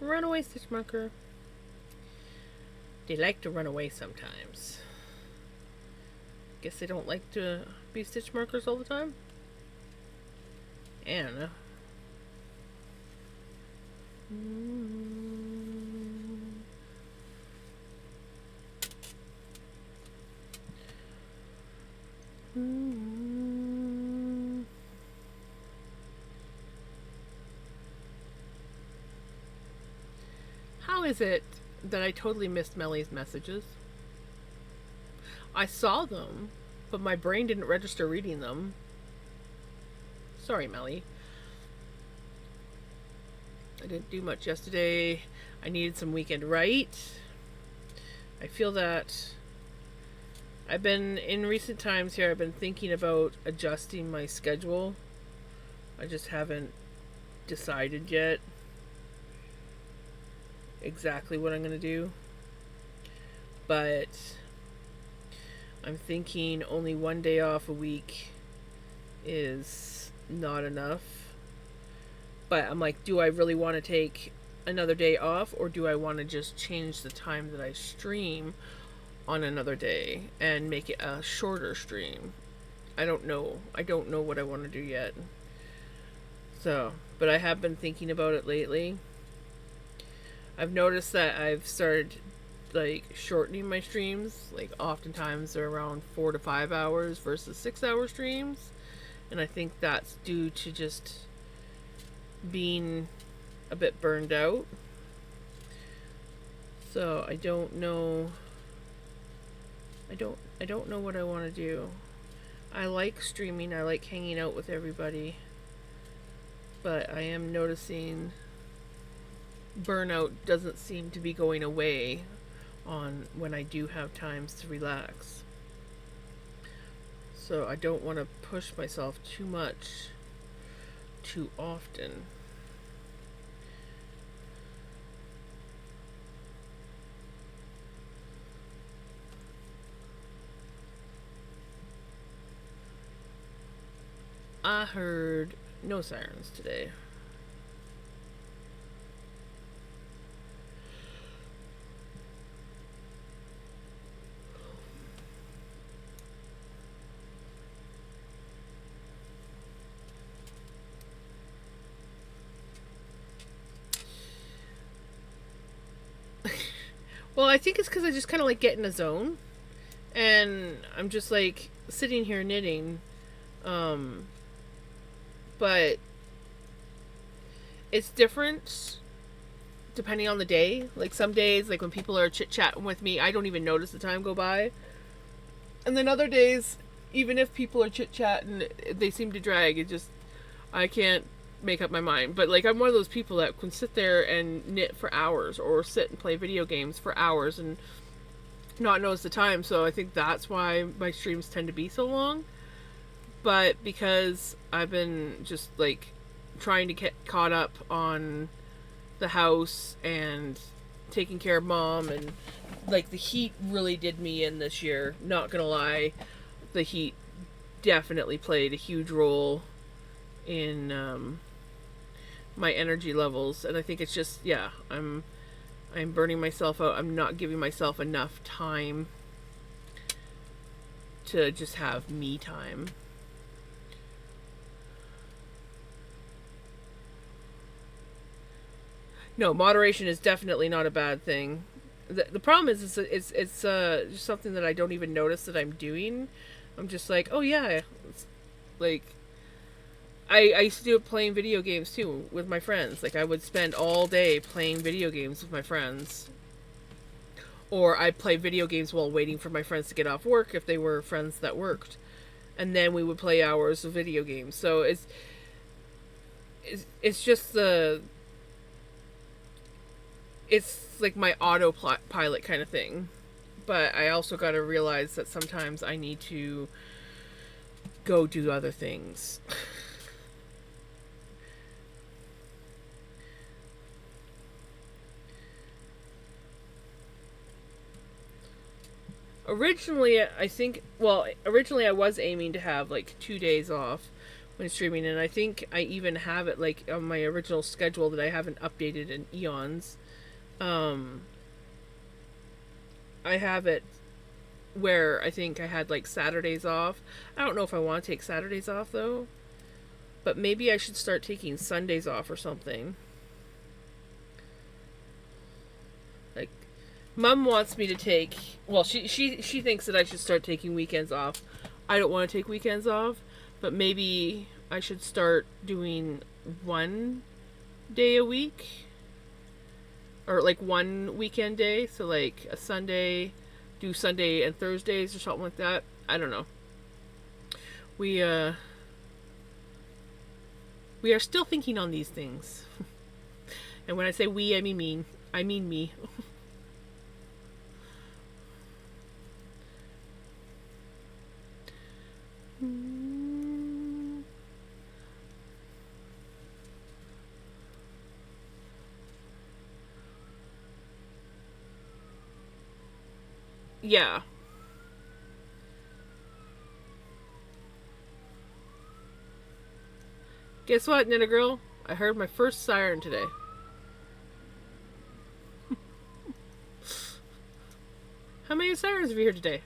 Runaway stitch marker. They like to run away sometimes. Guess they don't like to be stitch markers all the time. And how is it that I totally missed Melly's messages? I saw them, but my brain didn't register reading them. Sorry, Melly. I didn't do much yesterday. I needed some weekend right. I feel that I've been, in recent times here, I've been thinking about adjusting my schedule. I just haven't decided yet exactly what I'm going to do. But I'm thinking only one day off a week is not enough. But I'm like, do I really want to take another day off, or do I want to just change the time that I stream on another day and make it a shorter stream? I don't know. I don't know what I want to do yet. So, but I have been thinking about it lately. I've noticed that I've started like shortening my streams. Like oftentimes they're around 4 to 5 hours versus 6-hour streams. And I think that's due to just being a bit burned out. So I don't know. I don't know what I want to do. I like streaming. I like hanging out with everybody. But I am noticing burnout doesn't seem to be going away on when I do have times to relax. So I don't want to push myself too much too often. I heard no sirens today. Well, I think it's because I just kind of like get in a zone. And I'm just like sitting here knitting. But it's different depending on the day. Like some days, like when people are chit-chatting with me, I don't even notice the time go by. And then other days, even if people are chit-chatting, they seem to drag. It just, I can't make up my mind. But like I'm one of those people that can sit there and knit for hours, or sit and play video games for hours and not notice the time. So I think that's why my streams tend to be so long. But because I've been just like trying to get caught up on the house and taking care of mom, and like the heat really did me in this year, not gonna lie. The heat definitely played a huge role in my energy levels, and I think it's just, yeah, I'm burning myself out. I'm not giving myself enough time to just have me time. No, moderation is definitely not a bad thing. The problem is it's just something that I don't even notice that I'm doing. I'm just like, oh yeah, it's like I used to do it playing video games too with my friends. Like I would spend all day playing video games with my friends, or I'd play video games while waiting for my friends to get off work if they were friends that worked, and then we would play hours of video games. So it's just it's like my autopilot kind of thing. But I also got to realize that sometimes I need to go do other things. Originally I was aiming to have like 2 days off when streaming, and I think I even have it like on my original schedule that I haven't updated in eons. I have it where I think I had like Saturdays off. I don't know if I want to take Saturdays off though, but maybe I should start taking Sundays off or something. Like Mom wants me to take, well, she thinks that I should start taking weekends off. I don't want to take weekends off, but maybe I should start doing 1 day a week, or like 1 weekend day. So like a Sunday, do Sunday and Thursdays or something like that. I don't know. We are still thinking on these things. And when I say we, I mean me. Yeah. Guess what, Nina girl? I heard my first siren today. How many sirens have you heard today?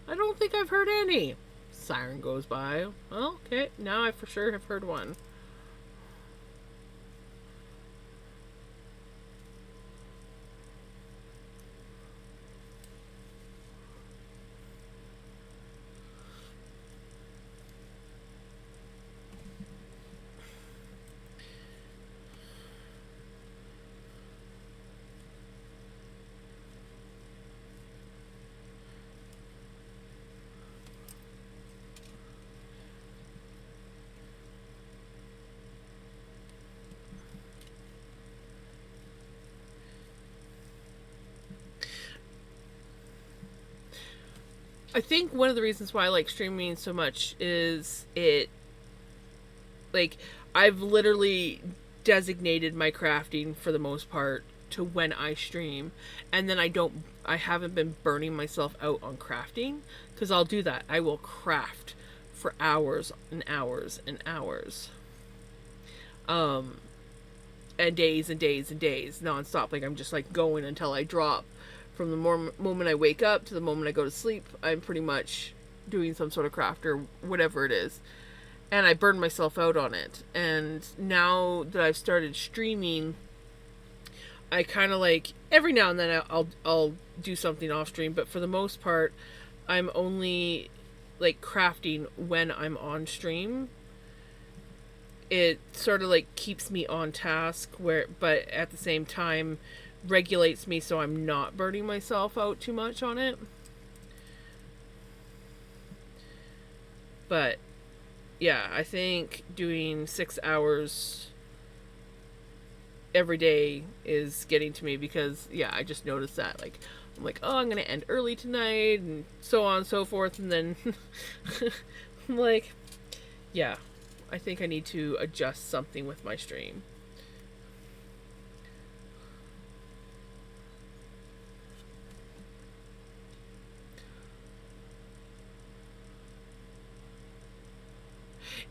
I don't think I've heard any. Siren goes by. Well, okay, now I for sure have heard one. I think one of the reasons why I like streaming so much is like, I've literally designated my crafting for the most part to when I stream, and then I haven't been burning myself out on crafting, because I'll do that. I will craft for hours and hours and hours. And days and days and days nonstop. Like, I'm just like going until I drop. From the moment I wake up to the moment I go to sleep, I'm pretty much doing some sort of craft or whatever it is. And I burn myself out on it. And now that I've started streaming, I kind of like, every now and then I'll do something off stream, but for the most part, I'm only like crafting when I'm on stream. It sort of like keeps me on task, but at the same time regulates me so I'm not burning myself out too much on it. But yeah, I think doing 6 hours every day is getting to me, because yeah, I just noticed that, like, I'm like, oh, I'm gonna end early tonight and so on and so forth, and then I'm like, yeah, I think I need to adjust something with my stream.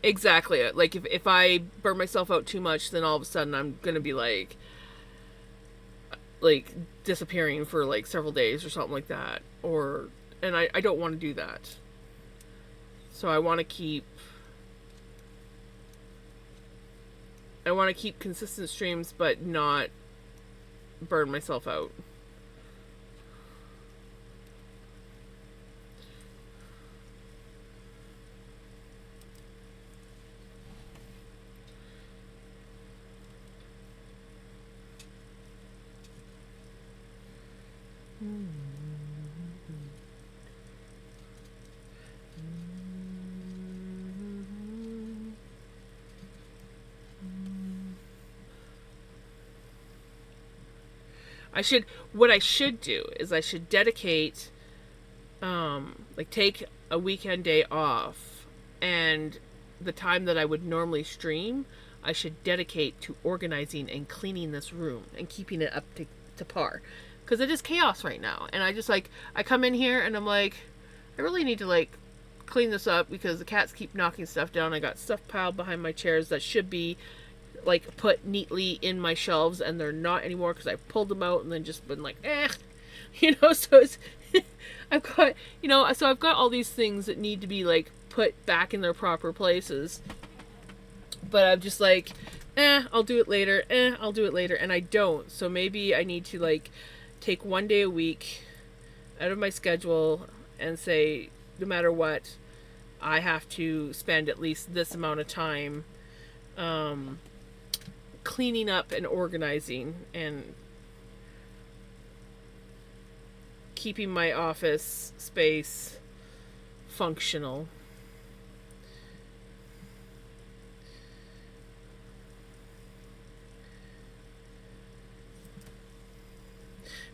Exactly. Like, if I burn myself out too much, then all of a sudden I'm gonna be like disappearing for like several days or something like that. And I don't want to do that. So I want to keep consistent streams, but not burn myself out. What I should do is I should dedicate, like, take a weekend day off, and the time that I would normally stream, I should dedicate to organizing and cleaning this room and keeping it up to par. Because it is chaos right now. And I come in here and I'm like, I really need to, like, clean this up, because the cats keep knocking stuff down. I got stuff piled behind my chairs that should be, like, put neatly in my shelves, and they're not anymore because I pulled them out and then just been like, so it's, I've got all these things that need to be, like, put back in their proper places. But I'm just like, I'll do it later, and I don't. So maybe I need to, like, take one day a week out of my schedule and say, no matter what, I have to spend at least this amount of time cleaning up and organizing and keeping my office space functional.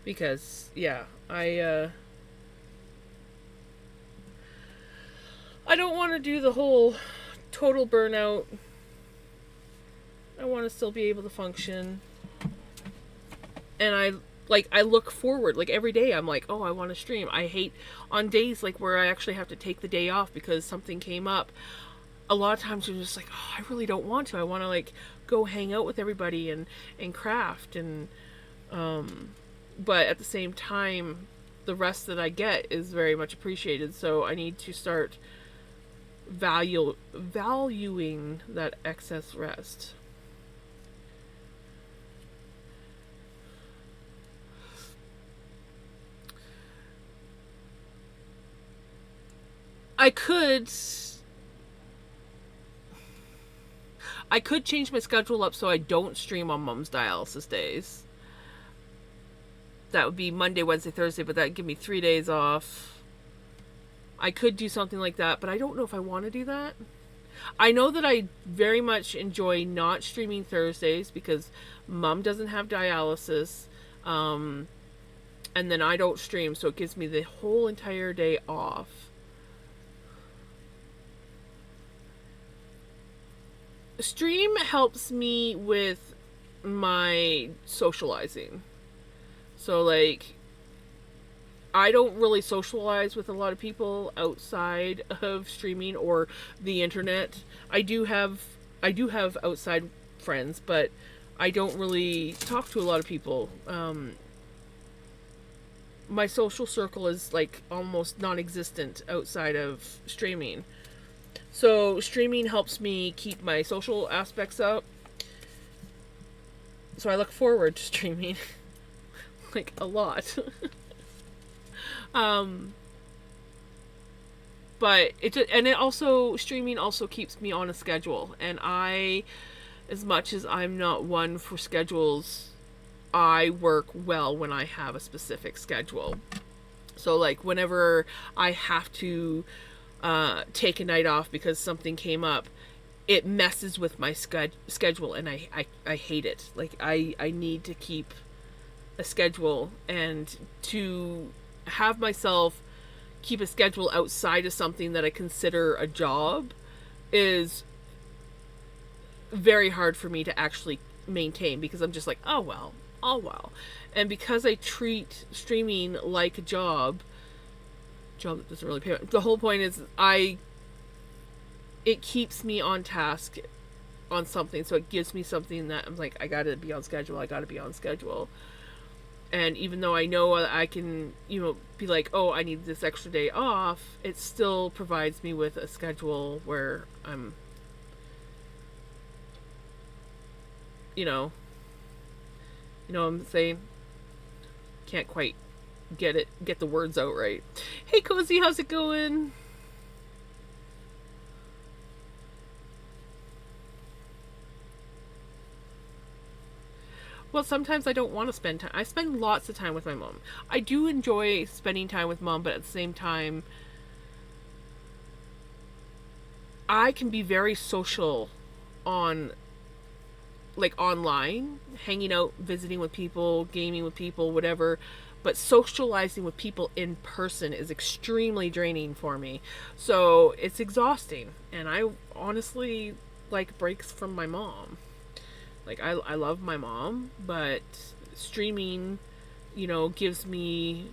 Because, yeah, I don't want to do the whole total burnout. I want to still be able to function. And Like, I look forward, like, every day I'm like, oh, I want to stream. I hate on days like where I actually have to take the day off because something came up. A lot of times you're just like, oh, I really don't want to. I want to, like, go hang out with everybody and craft and but at the same time the rest that I get is very much appreciated, so I need to start valuing that excess rest. I could change my schedule up so I don't stream on mom's dialysis days. That would be Monday, Wednesday, Thursday, but that would give me 3 days off. I could do something like that, but I don't know if I want to do that. I know that I very much enjoy not streaming Thursdays because mom doesn't have dialysis, and then I don't stream, so it gives me the whole entire day off. Stream helps me with my socializing. So, like, I don't really socialize with a lot of people outside of streaming or the internet. I do have outside friends, but I don't really talk to a lot of people. My social circle is, like, almost non-existent outside of streaming. So streaming helps me keep my social aspects up. So I look forward to streaming. Like, a lot. But it also, streaming also keeps me on a schedule. And as much as I'm not one for schedules, I work well when I have a specific schedule. So, like, whenever I have to take a night off because something came up, it messes with my schedule, and I hate it. Like, I need to keep a schedule, and to have myself keep a schedule outside of something that I consider a job is very hard for me to actually maintain, because I'm just like, oh well. And because I treat streaming like a job that doesn't really pay. The whole point is it keeps me on task on something, so it gives me something that I'm like, I gotta be on schedule. And even though I know I can, be like, oh, I need this extra day off, it still provides me with a schedule where I'm, you know what I'm saying? Can't quite get the words out right. Hey, Cozy, how's it going? Well, sometimes I don't want to spend time. I spend lots of time with my mom. I do enjoy spending time with mom, but at the same time, I can be very social online, hanging out, visiting with people, gaming with people, whatever. But socializing with people in person is extremely draining for me. So it's exhausting. And I honestly like breaks from my mom. Like, I love my mom, but streaming, gives me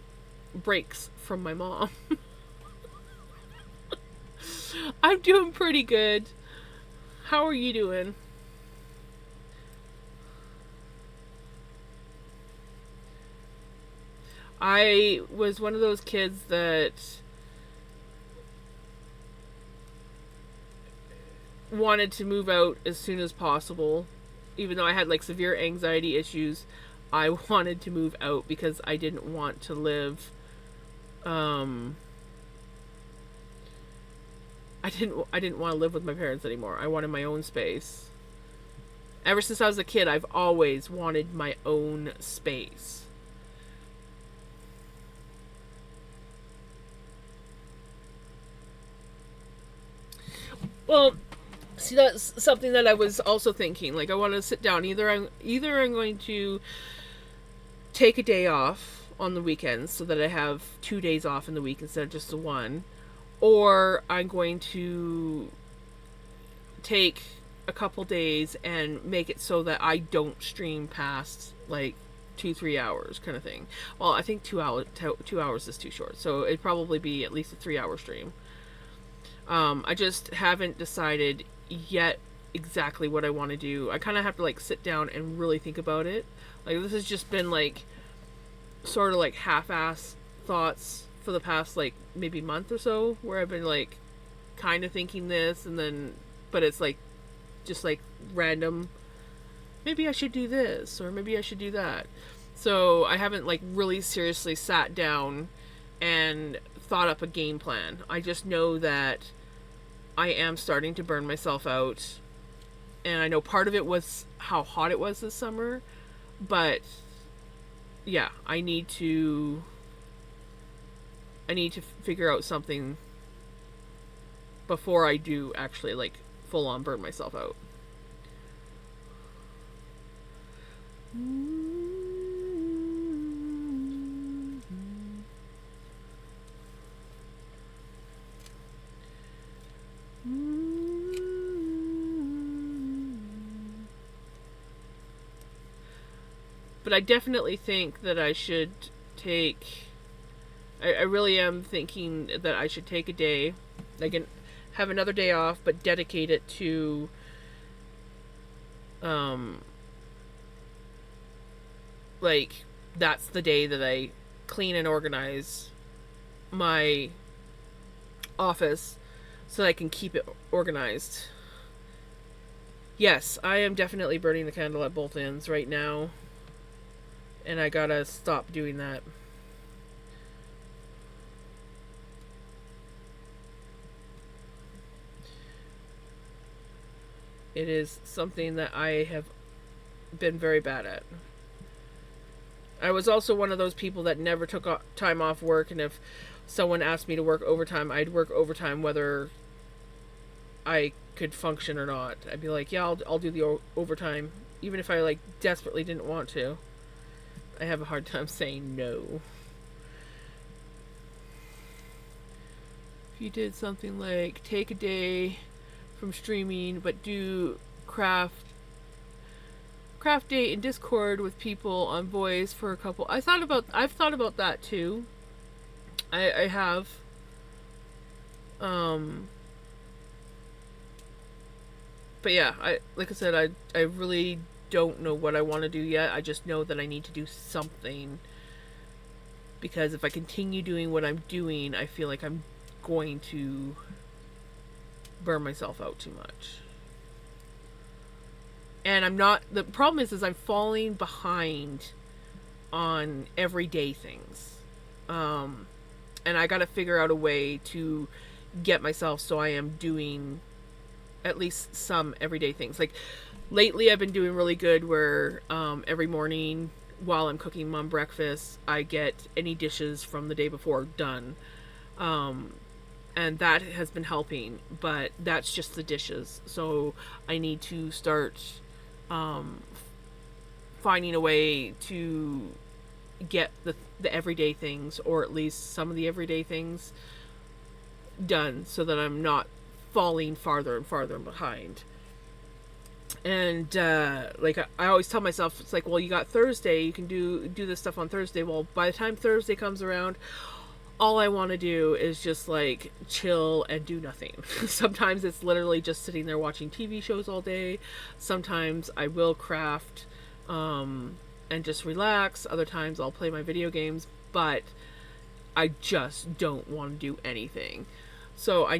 breaks from my mom. I'm doing pretty good. How are you doing? I was one of those kids that wanted to move out as soon as possible. Even though I had, like, severe anxiety issues, I wanted to move out because I didn't want to live, I didn't want to live with my parents anymore. I wanted my own space. Ever since I was a kid, I've always wanted my own space. Well, see, that's something that I was also thinking. Like, I want to sit down. Either I'm going to take a day off on the weekends so that I have 2 days off in the week instead of just the one, or I'm going to take a couple days and make it so that I don't stream past, like, 2-3 hours kind of thing. Well, I think 2 hours is too short, so it'd probably be at least a 3-hour stream. I just haven't decided yet exactly what I want to do. I kind of have to like sit down and really think about it. Like this has just been like sort of like half-ass thoughts for the past like maybe month or so, where I've been like kind of thinking this and then, but it's like just like random. Maybe I should do this or maybe I should do that. So I haven't like really seriously sat down and thought up a game plan. I just know that I am starting to burn myself out. And I know part of it was how hot it was this summer. But yeah, I need to figure out something before I do actually like full on burn myself out. But I definitely think that I should take... I really am thinking that I should take a day, like have another day off, but dedicate it to like that's the day that I clean and organize my office so that I can keep it organized. Yes, I am definitely burning the candle at both ends right now, and I gotta stop doing that. It is something that I have been very bad at. I was also one of those people that never took time off work, and if someone asked me to work overtime, I'd work overtime whether I could function or not. I'd be like, yeah, I'll do the overtime, even if I like desperately didn't want to. I have a hard time saying no. If you did something like take a day from streaming, but do craft day in Discord with people on voice for a couple. I've thought about that too. I have. But yeah, like I said, I really don't know what I want to do yet. I just know that I need to do something, because if I continue doing what I'm doing, I feel like I'm going to burn myself out too much. And the problem is I'm falling behind on everyday things. And I gotta figure out a way to get myself so I am doing at least some everyday things. Like lately I've been doing really good where every morning while I'm cooking Mom breakfast, I get any dishes from the day before done. And that has been helping, but that's just the dishes. So I need to start finding a way to get the everyday things, or at least some of the everyday things done, so that I'm not falling farther and farther behind. And like I always tell myself, it's like, well, you got Thursday, you can do this stuff on Thursday. Well, by the time Thursday comes around, all I want to do is just like chill and do nothing. Sometimes it's literally just sitting there watching TV shows all day. Sometimes I will craft and just relax. Other times I'll play my video games, but I just don't want to do anything. So I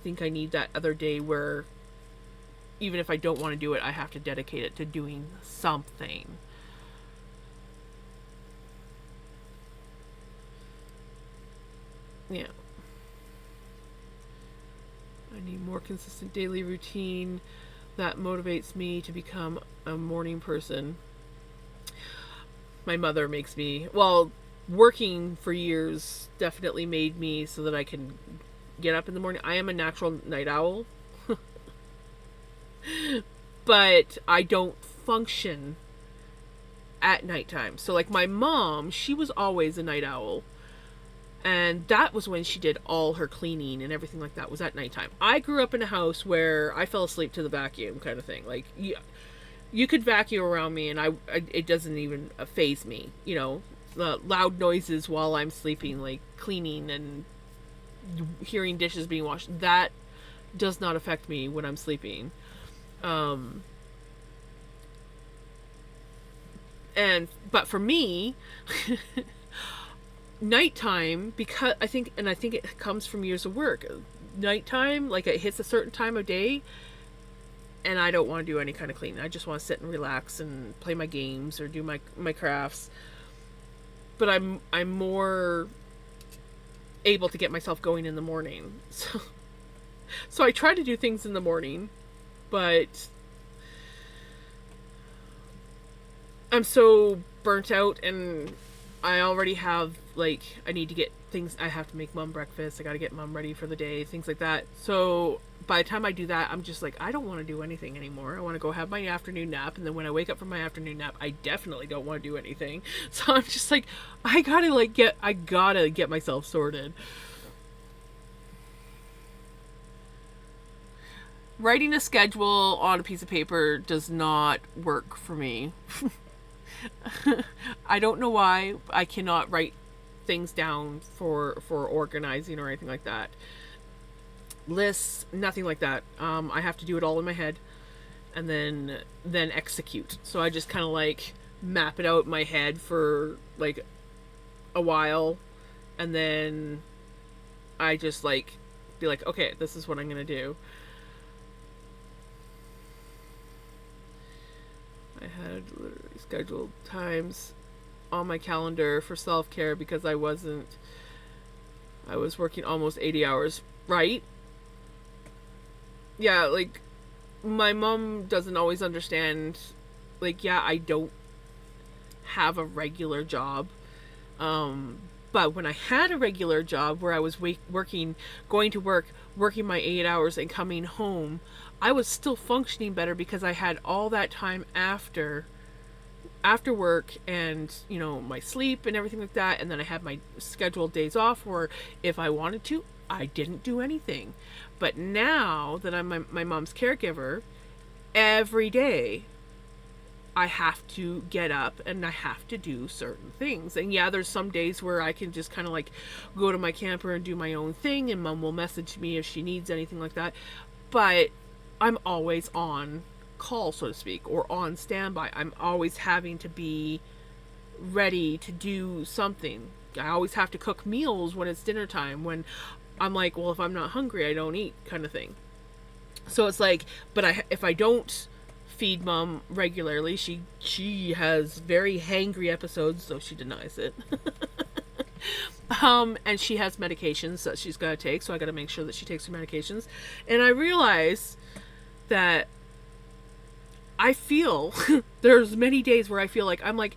think I need that other day where even if I don't want to do it, I have to dedicate it to doing something. Yeah. I need more consistent daily routine that motivates me to become a morning person. My mother makes me, well, working for years definitely made me so that I can get up in the morning. I am a natural night owl. But I don't function at nighttime. So like my mom, she was always a night owl. And that was when she did all her cleaning and everything like that was at nighttime. I grew up in a house where I fell asleep to the vacuum kind of thing. Like, yeah, You could vacuum around me, and it doesn't even faze me. You know, the loud noises while I'm sleeping, like cleaning and hearing dishes being washed, that does not affect me when I'm sleeping. Um, but for me, nighttime, because I think it comes from years of work. Nighttime, like it hits a certain time of day, and I don't want to do any kind of cleaning. I just want to sit and relax and play my games or do my crafts. But I'm more able to get myself going in the morning. So I try to do things in the morning, but I'm so burnt out, and I already have, like, I need to get things. I have to make mom breakfast. I got to get mom ready for the day, things like that. So by the time I do that, I'm just like, I don't want to do anything anymore. I want to go have my afternoon nap, and then when I wake up from my afternoon nap, I definitely don't want to do anything. So I'm just like, I gotta get myself sorted. Writing a schedule on a piece of paper does not work for me. I don't know why I cannot write things down for organizing or anything like that. Lists, nothing like that. I have to do it all in my head, and then execute. So I just kind of like map it out in my head for like a while, and then I just like be like, okay, this is what I'm gonna do. I had literally scheduled times on my calendar for self-care because I was working almost 80 hours, right? Yeah, like my mom doesn't always understand, like, yeah, I don't have a regular job. But when I had a regular job where I was working, going to work, working my 8 hours and coming home, I was still functioning better because I had all that time after work, and my sleep and everything like that, and then I had my scheduled days off where if I wanted to, I didn't do anything. But now that I'm my mom's caregiver, every day I have to get up and I have to do certain things. And yeah, there's some days where I can just kind of like go to my camper and do my own thing, and mom will message me if she needs anything like that. But I'm always on call, so to speak, or on standby. I'm always having to be ready to do something. I always have to cook meals when it's dinner time, when I'm like, well, if I'm not hungry, I don't eat, kind of thing. So it's like, but if I don't feed mom regularly, she has very hangry episodes, though she denies it. And she has medications that she's got to take, so I got to make sure that she takes her medications. And I realize that I feel there's many days where I feel like I'm like,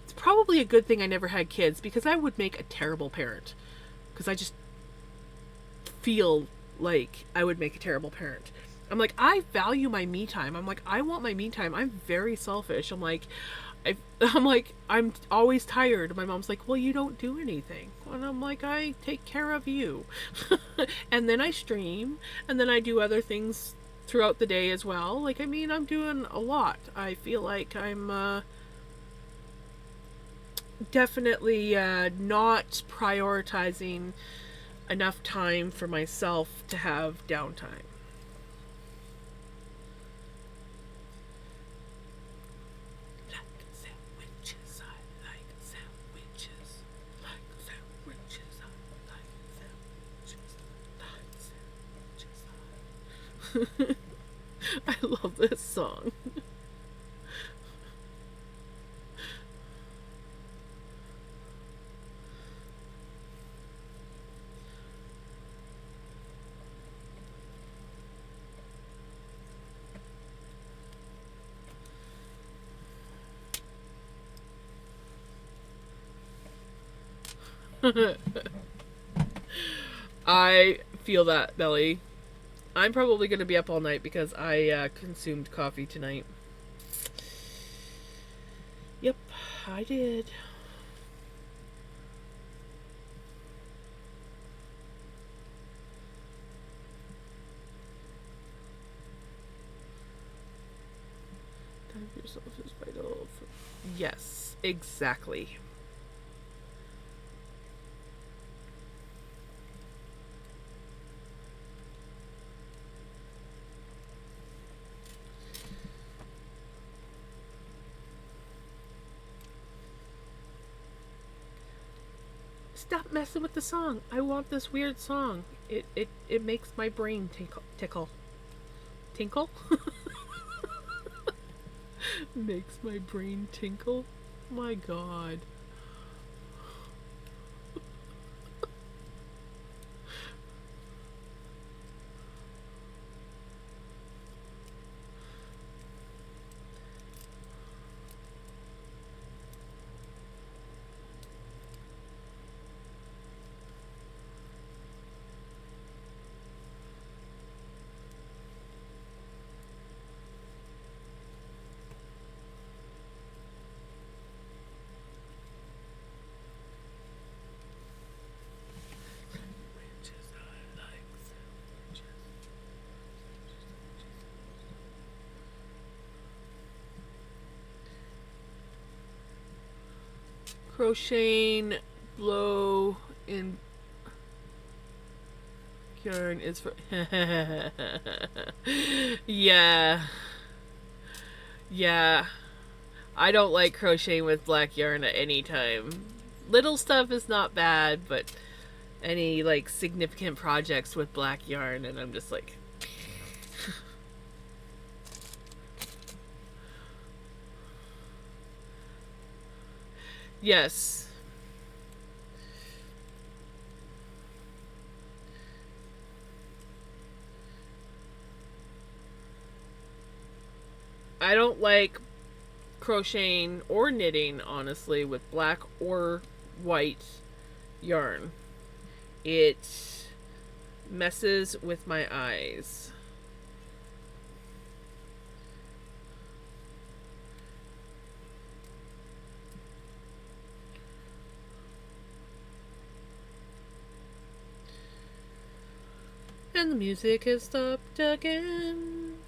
it's probably a good thing I never had kids, because I would make a terrible parent. Because I just feel like I would make a terrible parent. I'm like, I value my me time. I'm like, I want my me time. I'm very selfish. I'm always tired. My mom's like, well, you don't do anything. And I'm like, I take care of you. And then I stream, and then I do other things throughout the day as well. Like, I mean, I'm doing a lot. I feel like I'm definitely not prioritizing enough time for myself to have downtime. I love this song. I feel that, Belly. I'm probably going to be up all night because I consumed coffee tonight. Yep, I did. Time for yourself is vital. Yes, exactly. Stop messing with the song. I want this weird song. It makes my brain tickle. Tinkle? Makes my brain tinkle? My god. Crocheting, blow in yarn is for. Yeah. Yeah. I don't like crocheting with black yarn at any time. Little stuff is not bad, but any like significant projects with black yarn, and I'm just like. Yes. I don't like crocheting or knitting, honestly, with black or white yarn. It messes with my eyes. And the music has stopped again.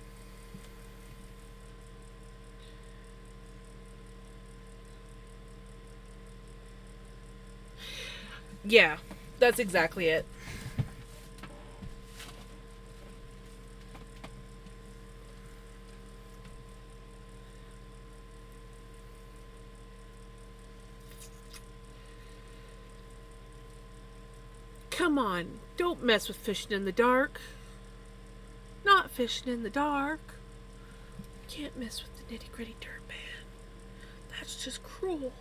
Yeah, that's exactly it. Come on, don't mess with fishing in the dark. Not fishing in the dark. Can't mess with the nitty gritty dirt man. That's just cruel.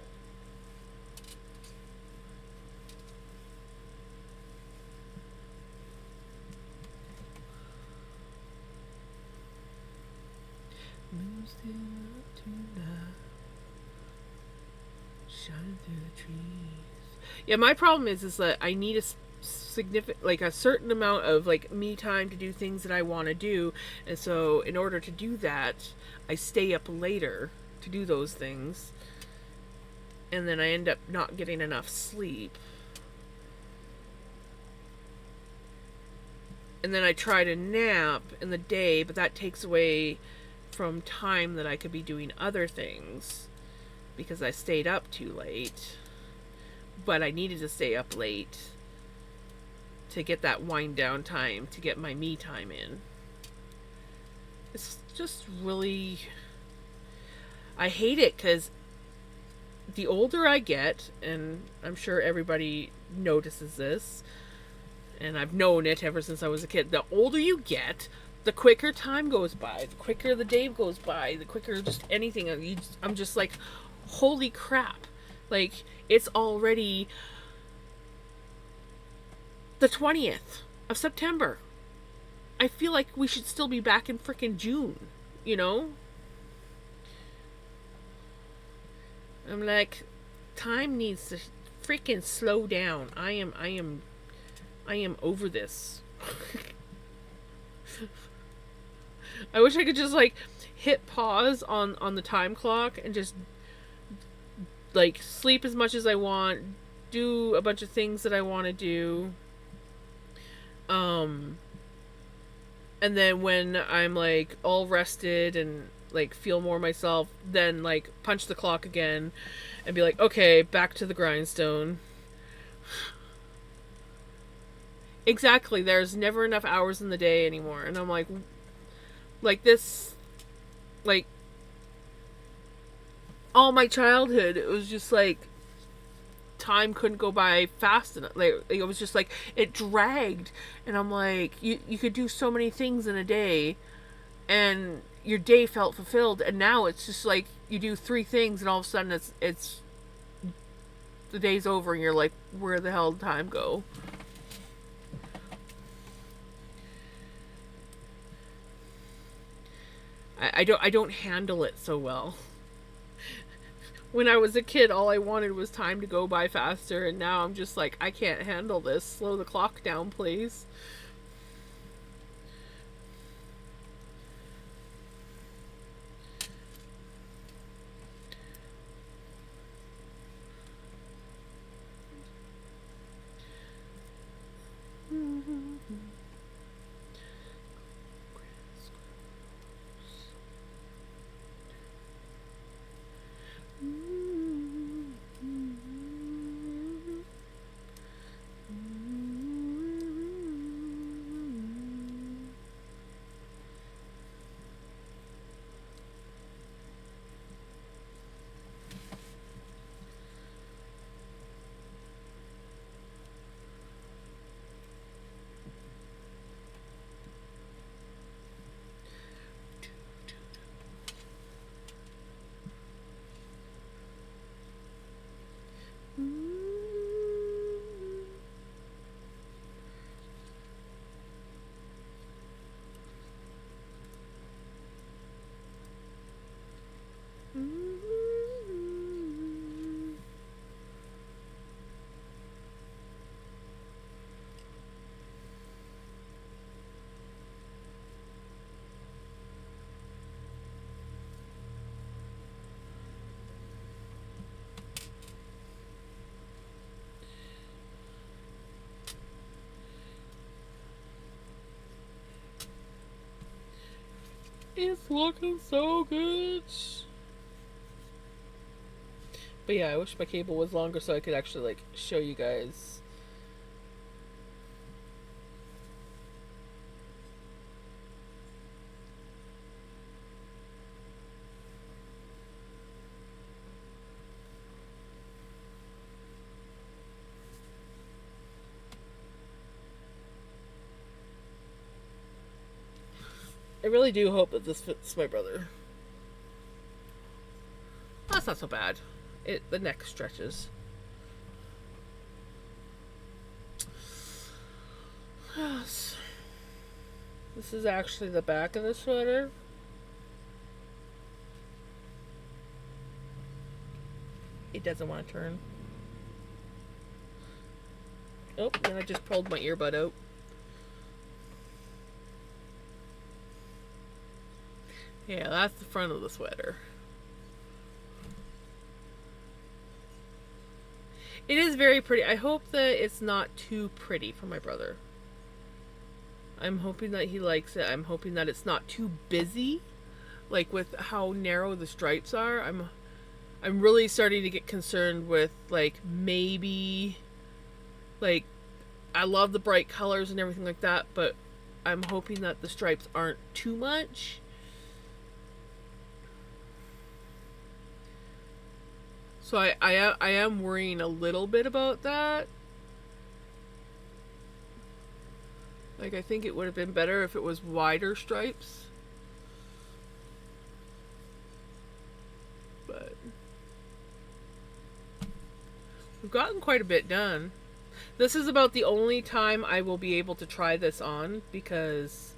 Moon still up tonight, shining through the trees. Yeah, my problem is that I need a significant, like a certain amount of like me time to do things that I want to do, and so in order to do that, I stay up later to do those things, and then I end up not getting enough sleep. And then I try to nap in the day, but that takes away from time that I could be doing other things because I stayed up too late. But I needed to stay up late to get that wind down time, to get my me time in. It's just really. I hate it because the older I get, and I'm sure everybody notices this, and I've known it ever since I was a kid, the older you get, the quicker time goes by, the quicker the day goes by, the quicker just anything. I'm just like, holy crap. Like, it's already the 20th of September. I feel like we should still be back in frickin' June, you know? I'm like, time needs to freaking slow down. I am over this. I wish I could just like hit pause on the time clock and just like sleep as much as I want, do a bunch of things that I want to do. And then when I'm like all rested and like feel more myself, then like punch the clock again and be like, okay, back to the grindstone. Exactly, there's never enough hours in the day anymore. And I'm like this, like, all my childhood, it was just like, time couldn't go by fast enough. Like, it was just like, it dragged. And I'm like, you could do so many things in a day, and your day felt fulfilled. And now it's just like, you do 3 things, and all of a sudden it's the day's over, and you're like, where the hell did time go? I don't handle it so well. When I was a kid, all I wanted was time to go by faster, and now I'm just like, I can't handle this. Slow the clock down, please. It's looking so good. But yeah, I wish my cable was longer so I could actually like show you guys. I really do hope that this fits my brother. That's not so bad. The neck stretches. Yes. This is actually the back of the sweater. It doesn't want to turn. Oh, and I just pulled my earbud out. Yeah, that's the front of the sweater. It is very pretty. I hope that it's not too pretty for my brother. I'm hoping that he likes it. I'm hoping that it's not too busy, like with how narrow the stripes are. I'm really starting to get concerned with like maybe like I love the bright colors and everything like that, but I'm hoping that the stripes aren't too much. So I am worrying a little bit about that. Like, I think it would have been better if it was wider stripes. But we've gotten quite a bit done. This is about the only time I will be able to try this on because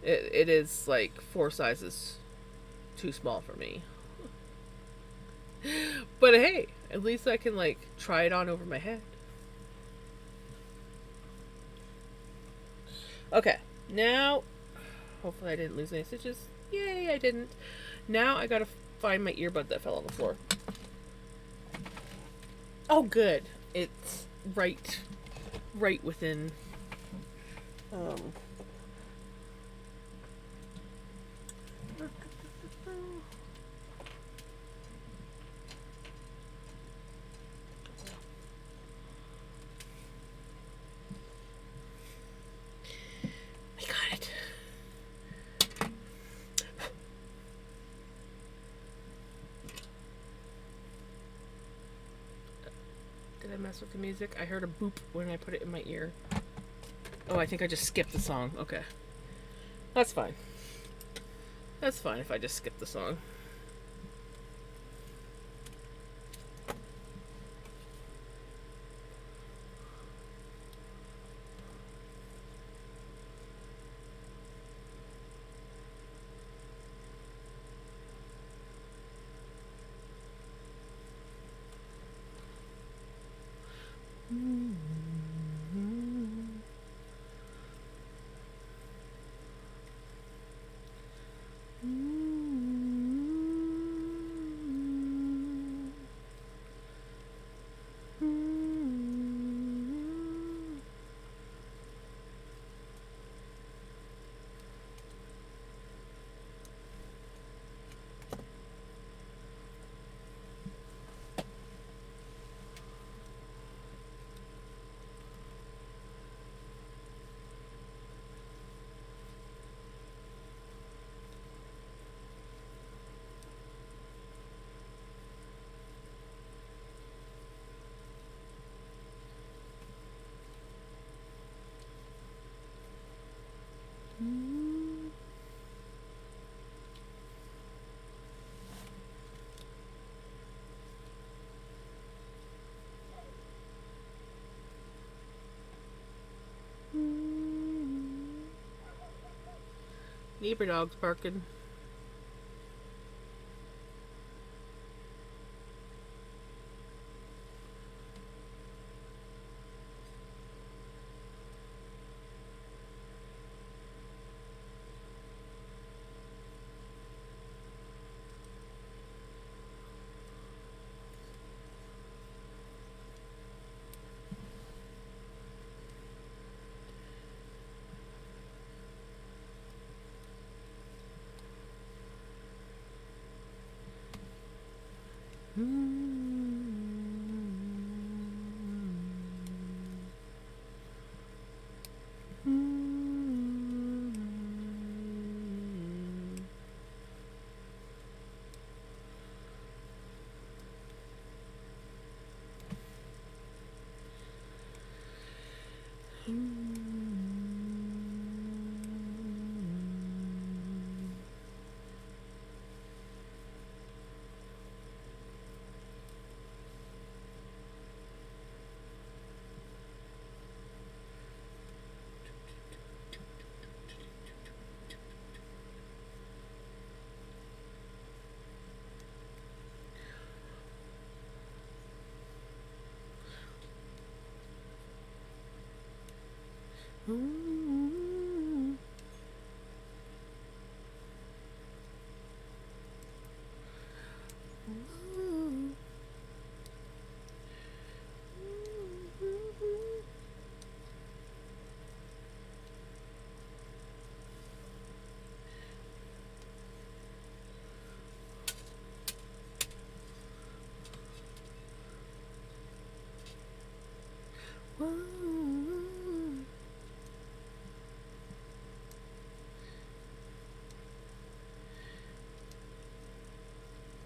it is like 4 sizes too small for me. But hey, at least I can like try it on over my head. Okay, now hopefully I didn't lose any stitches. Yay, I didn't. Now I gotta find my earbud that fell on the floor. Oh good, it's right within Did I mess with the music? I heard a boop when I put it in my ear. Oh, I think I just skipped the song. Okay. That's fine. That's fine if I just skip the song. Neighbor dog's barking.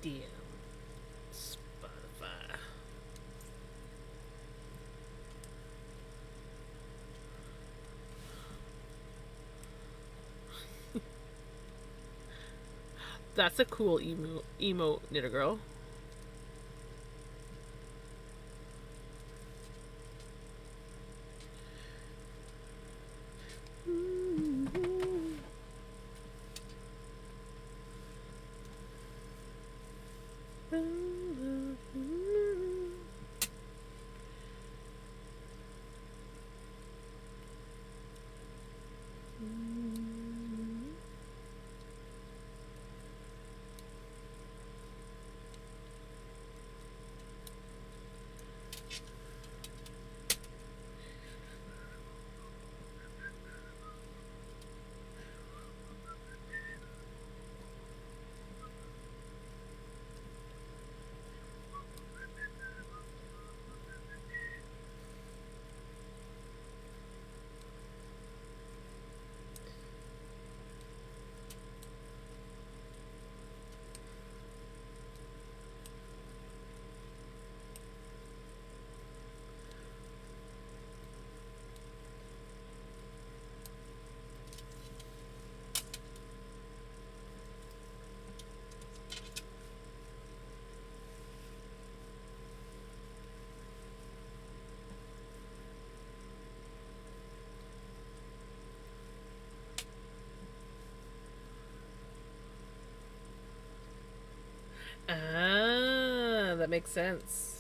Damn. Spotify. That's a cool emo knitter girl. Ah, that makes sense.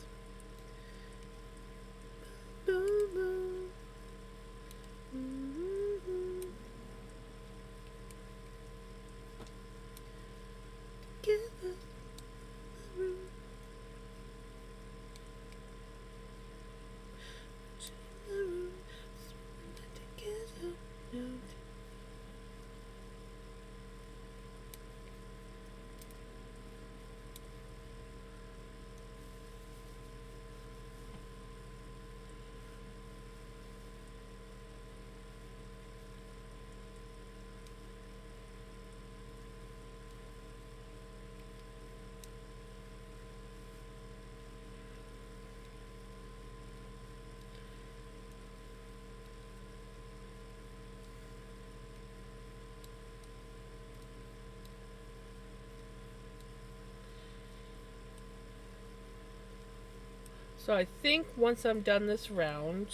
So I think once I'm done this round,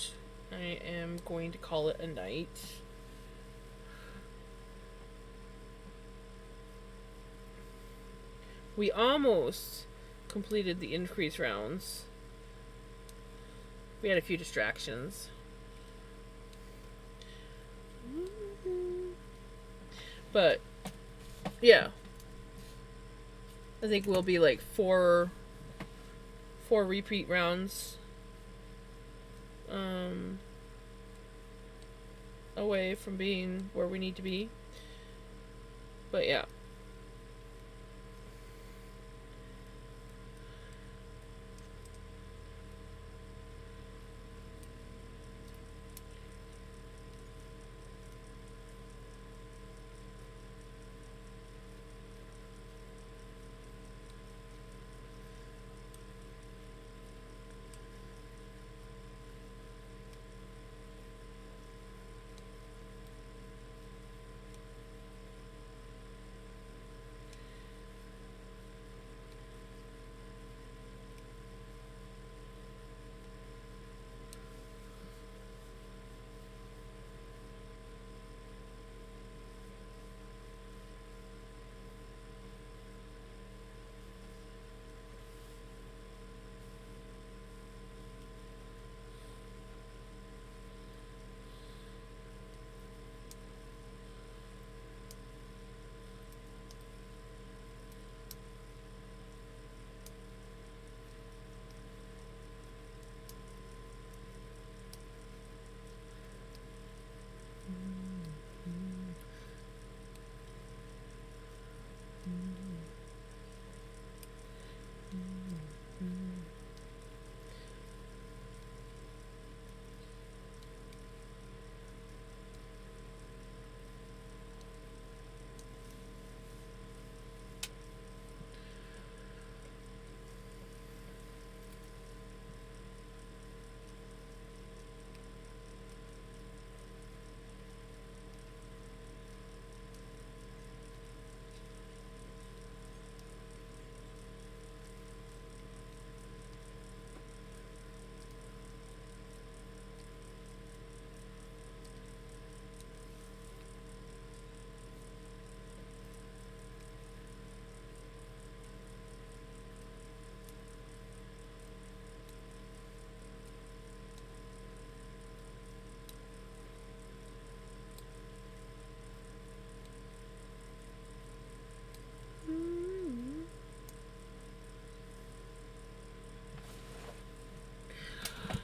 I am going to call it a night. We almost completed the increase rounds. We had a few distractions. But, yeah. I think we'll be like four repeat rounds away from being where we need to be. But yeah.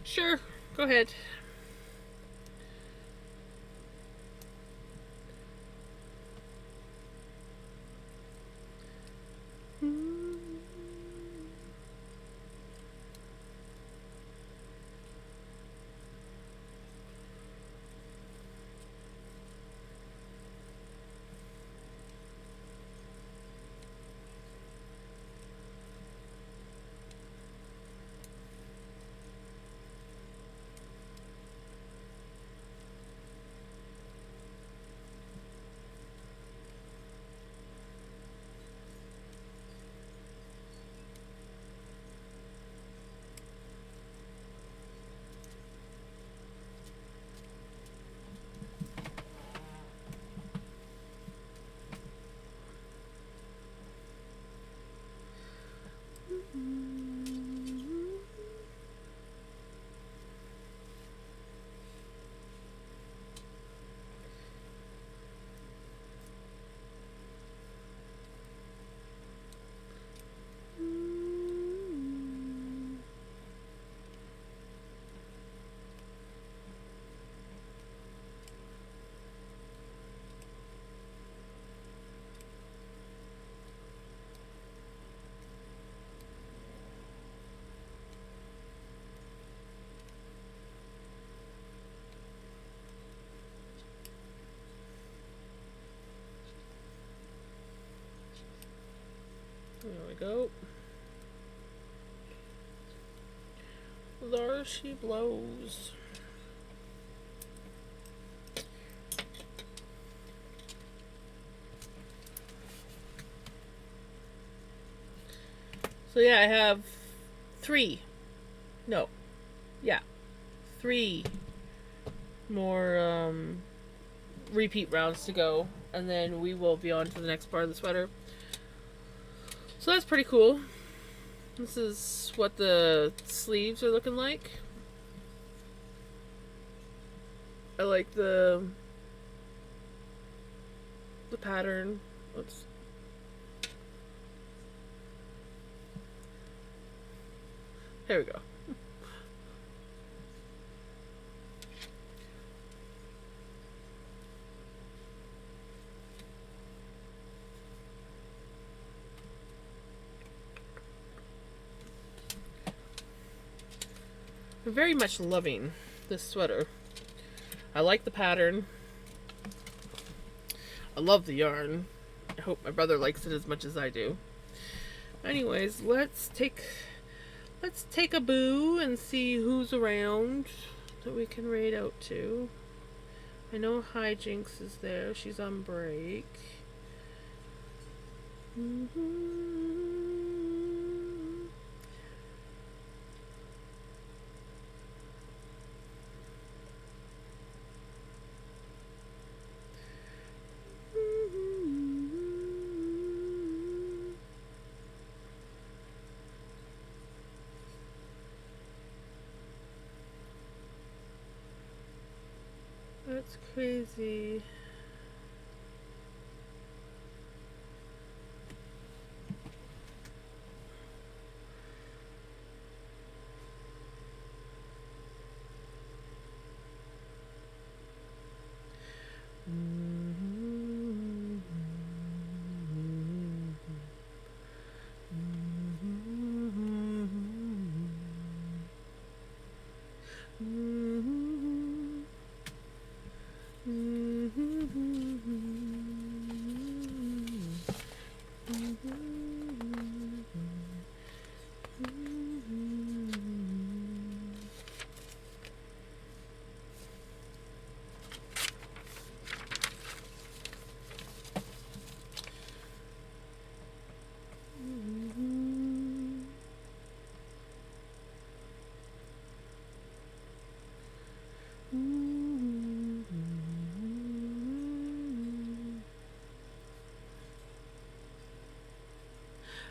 Sure, go ahead. we go. There she blows. So yeah, I have 3. No. Yeah. 3 more repeat rounds to go. And then we will be on to the next part of the sweater. So that's pretty cool. This is what the sleeves are looking like. I like the pattern. Oops. There we go. I'm very much loving this sweater. I like the pattern. I love the yarn. I hope my brother likes it as much as I do. Anyways, let's take a boo and see who's around that we can raid out to. I know Hijinks is there. She's on break. That's crazy.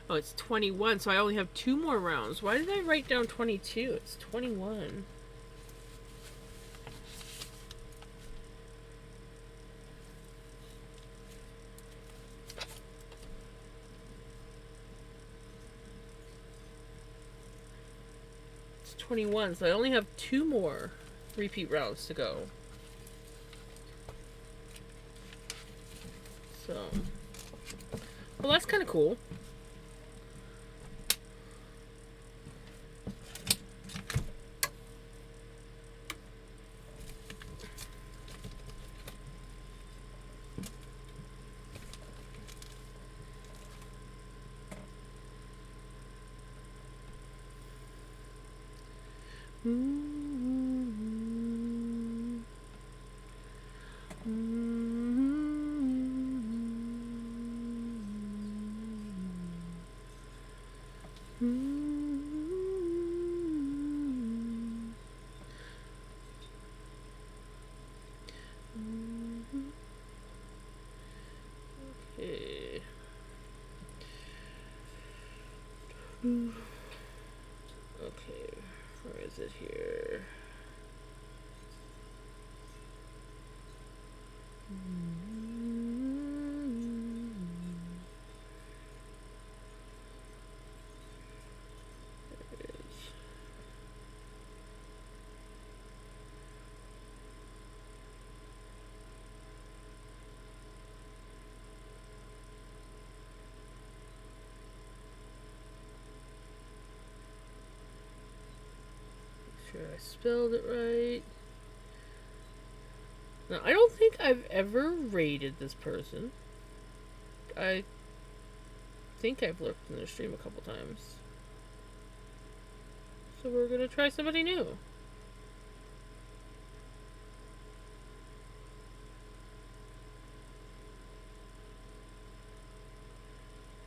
Oh, it's 21, so I only have 2 more rounds. Why did I write down 22? It's 21. It's 21, so I only have 2 more repeat rounds to go. So, well, that's kind of cool. Okay. Okay, where is it here? There it is. Make sure I spelled it right. Now, I don't think I've ever rated this person. I think I've lurked in the stream a couple times. So we're gonna try somebody new.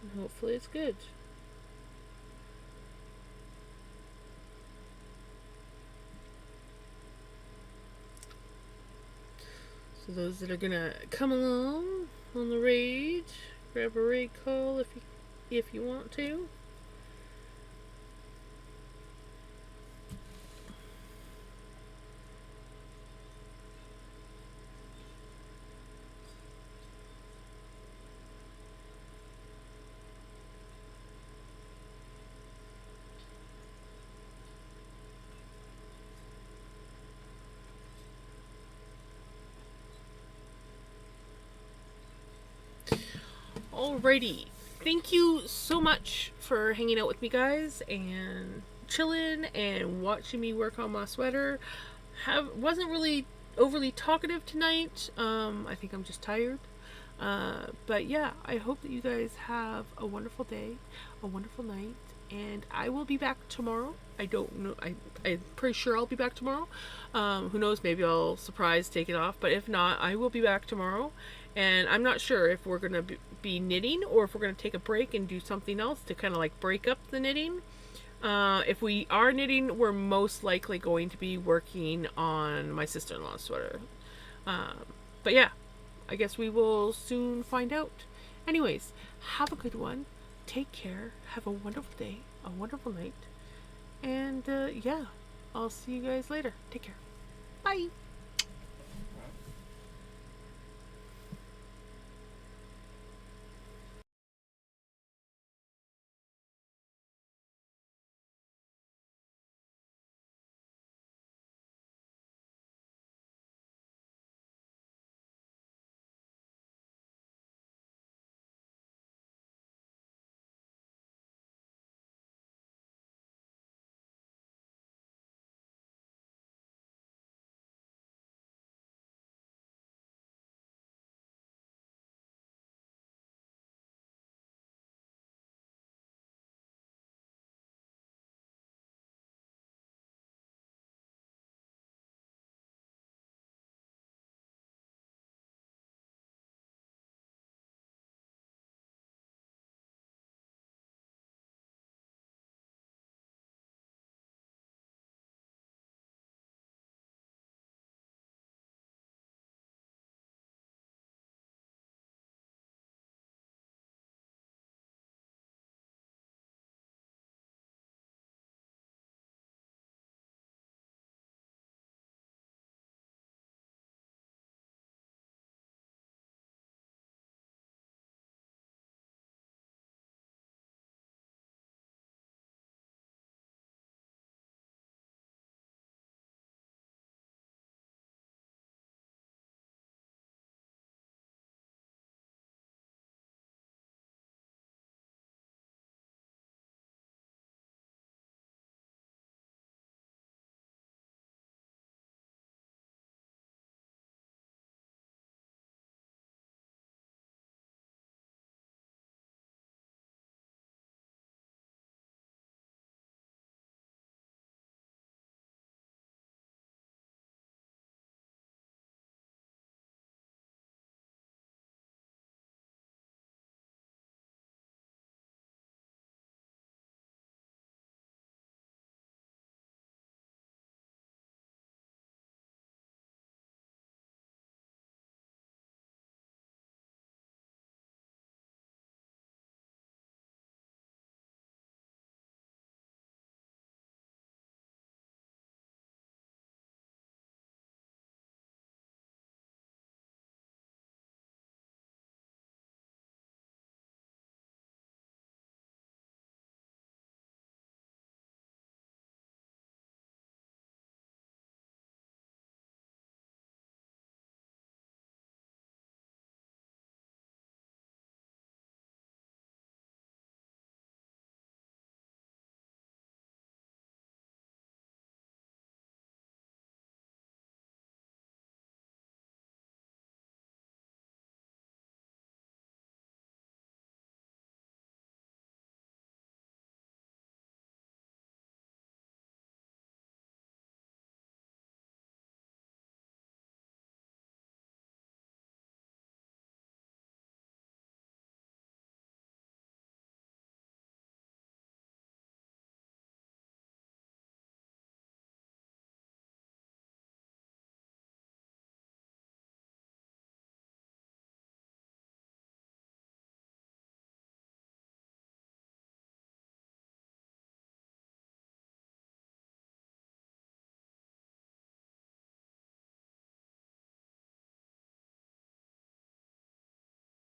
And hopefully it's good. So those that are gonna come along on the raid, grab a raid call if you want to. Alrighty. Thank you so much for hanging out with me, guys, and chilling and watching me work on my sweater. Wasn't really overly talkative tonight. I think I'm just tired. But yeah, I hope that you guys have a wonderful day, a wonderful night, and I will be back tomorrow. I don't know. I'm pretty sure I'll be back tomorrow. Who knows? Maybe I'll surprise take it off. But if not, I will be back tomorrow. And I'm not sure if we're going to be knitting or if we're going to take a break and do something else to kind of like break up the knitting. If we are knitting, we're most likely going to be working on my sister-in-law's sweater. But yeah, I guess we will soon find out. Anyways, have a good one. Take care. Have a wonderful day, a wonderful night. And yeah, I'll see you guys later. Take care. Bye.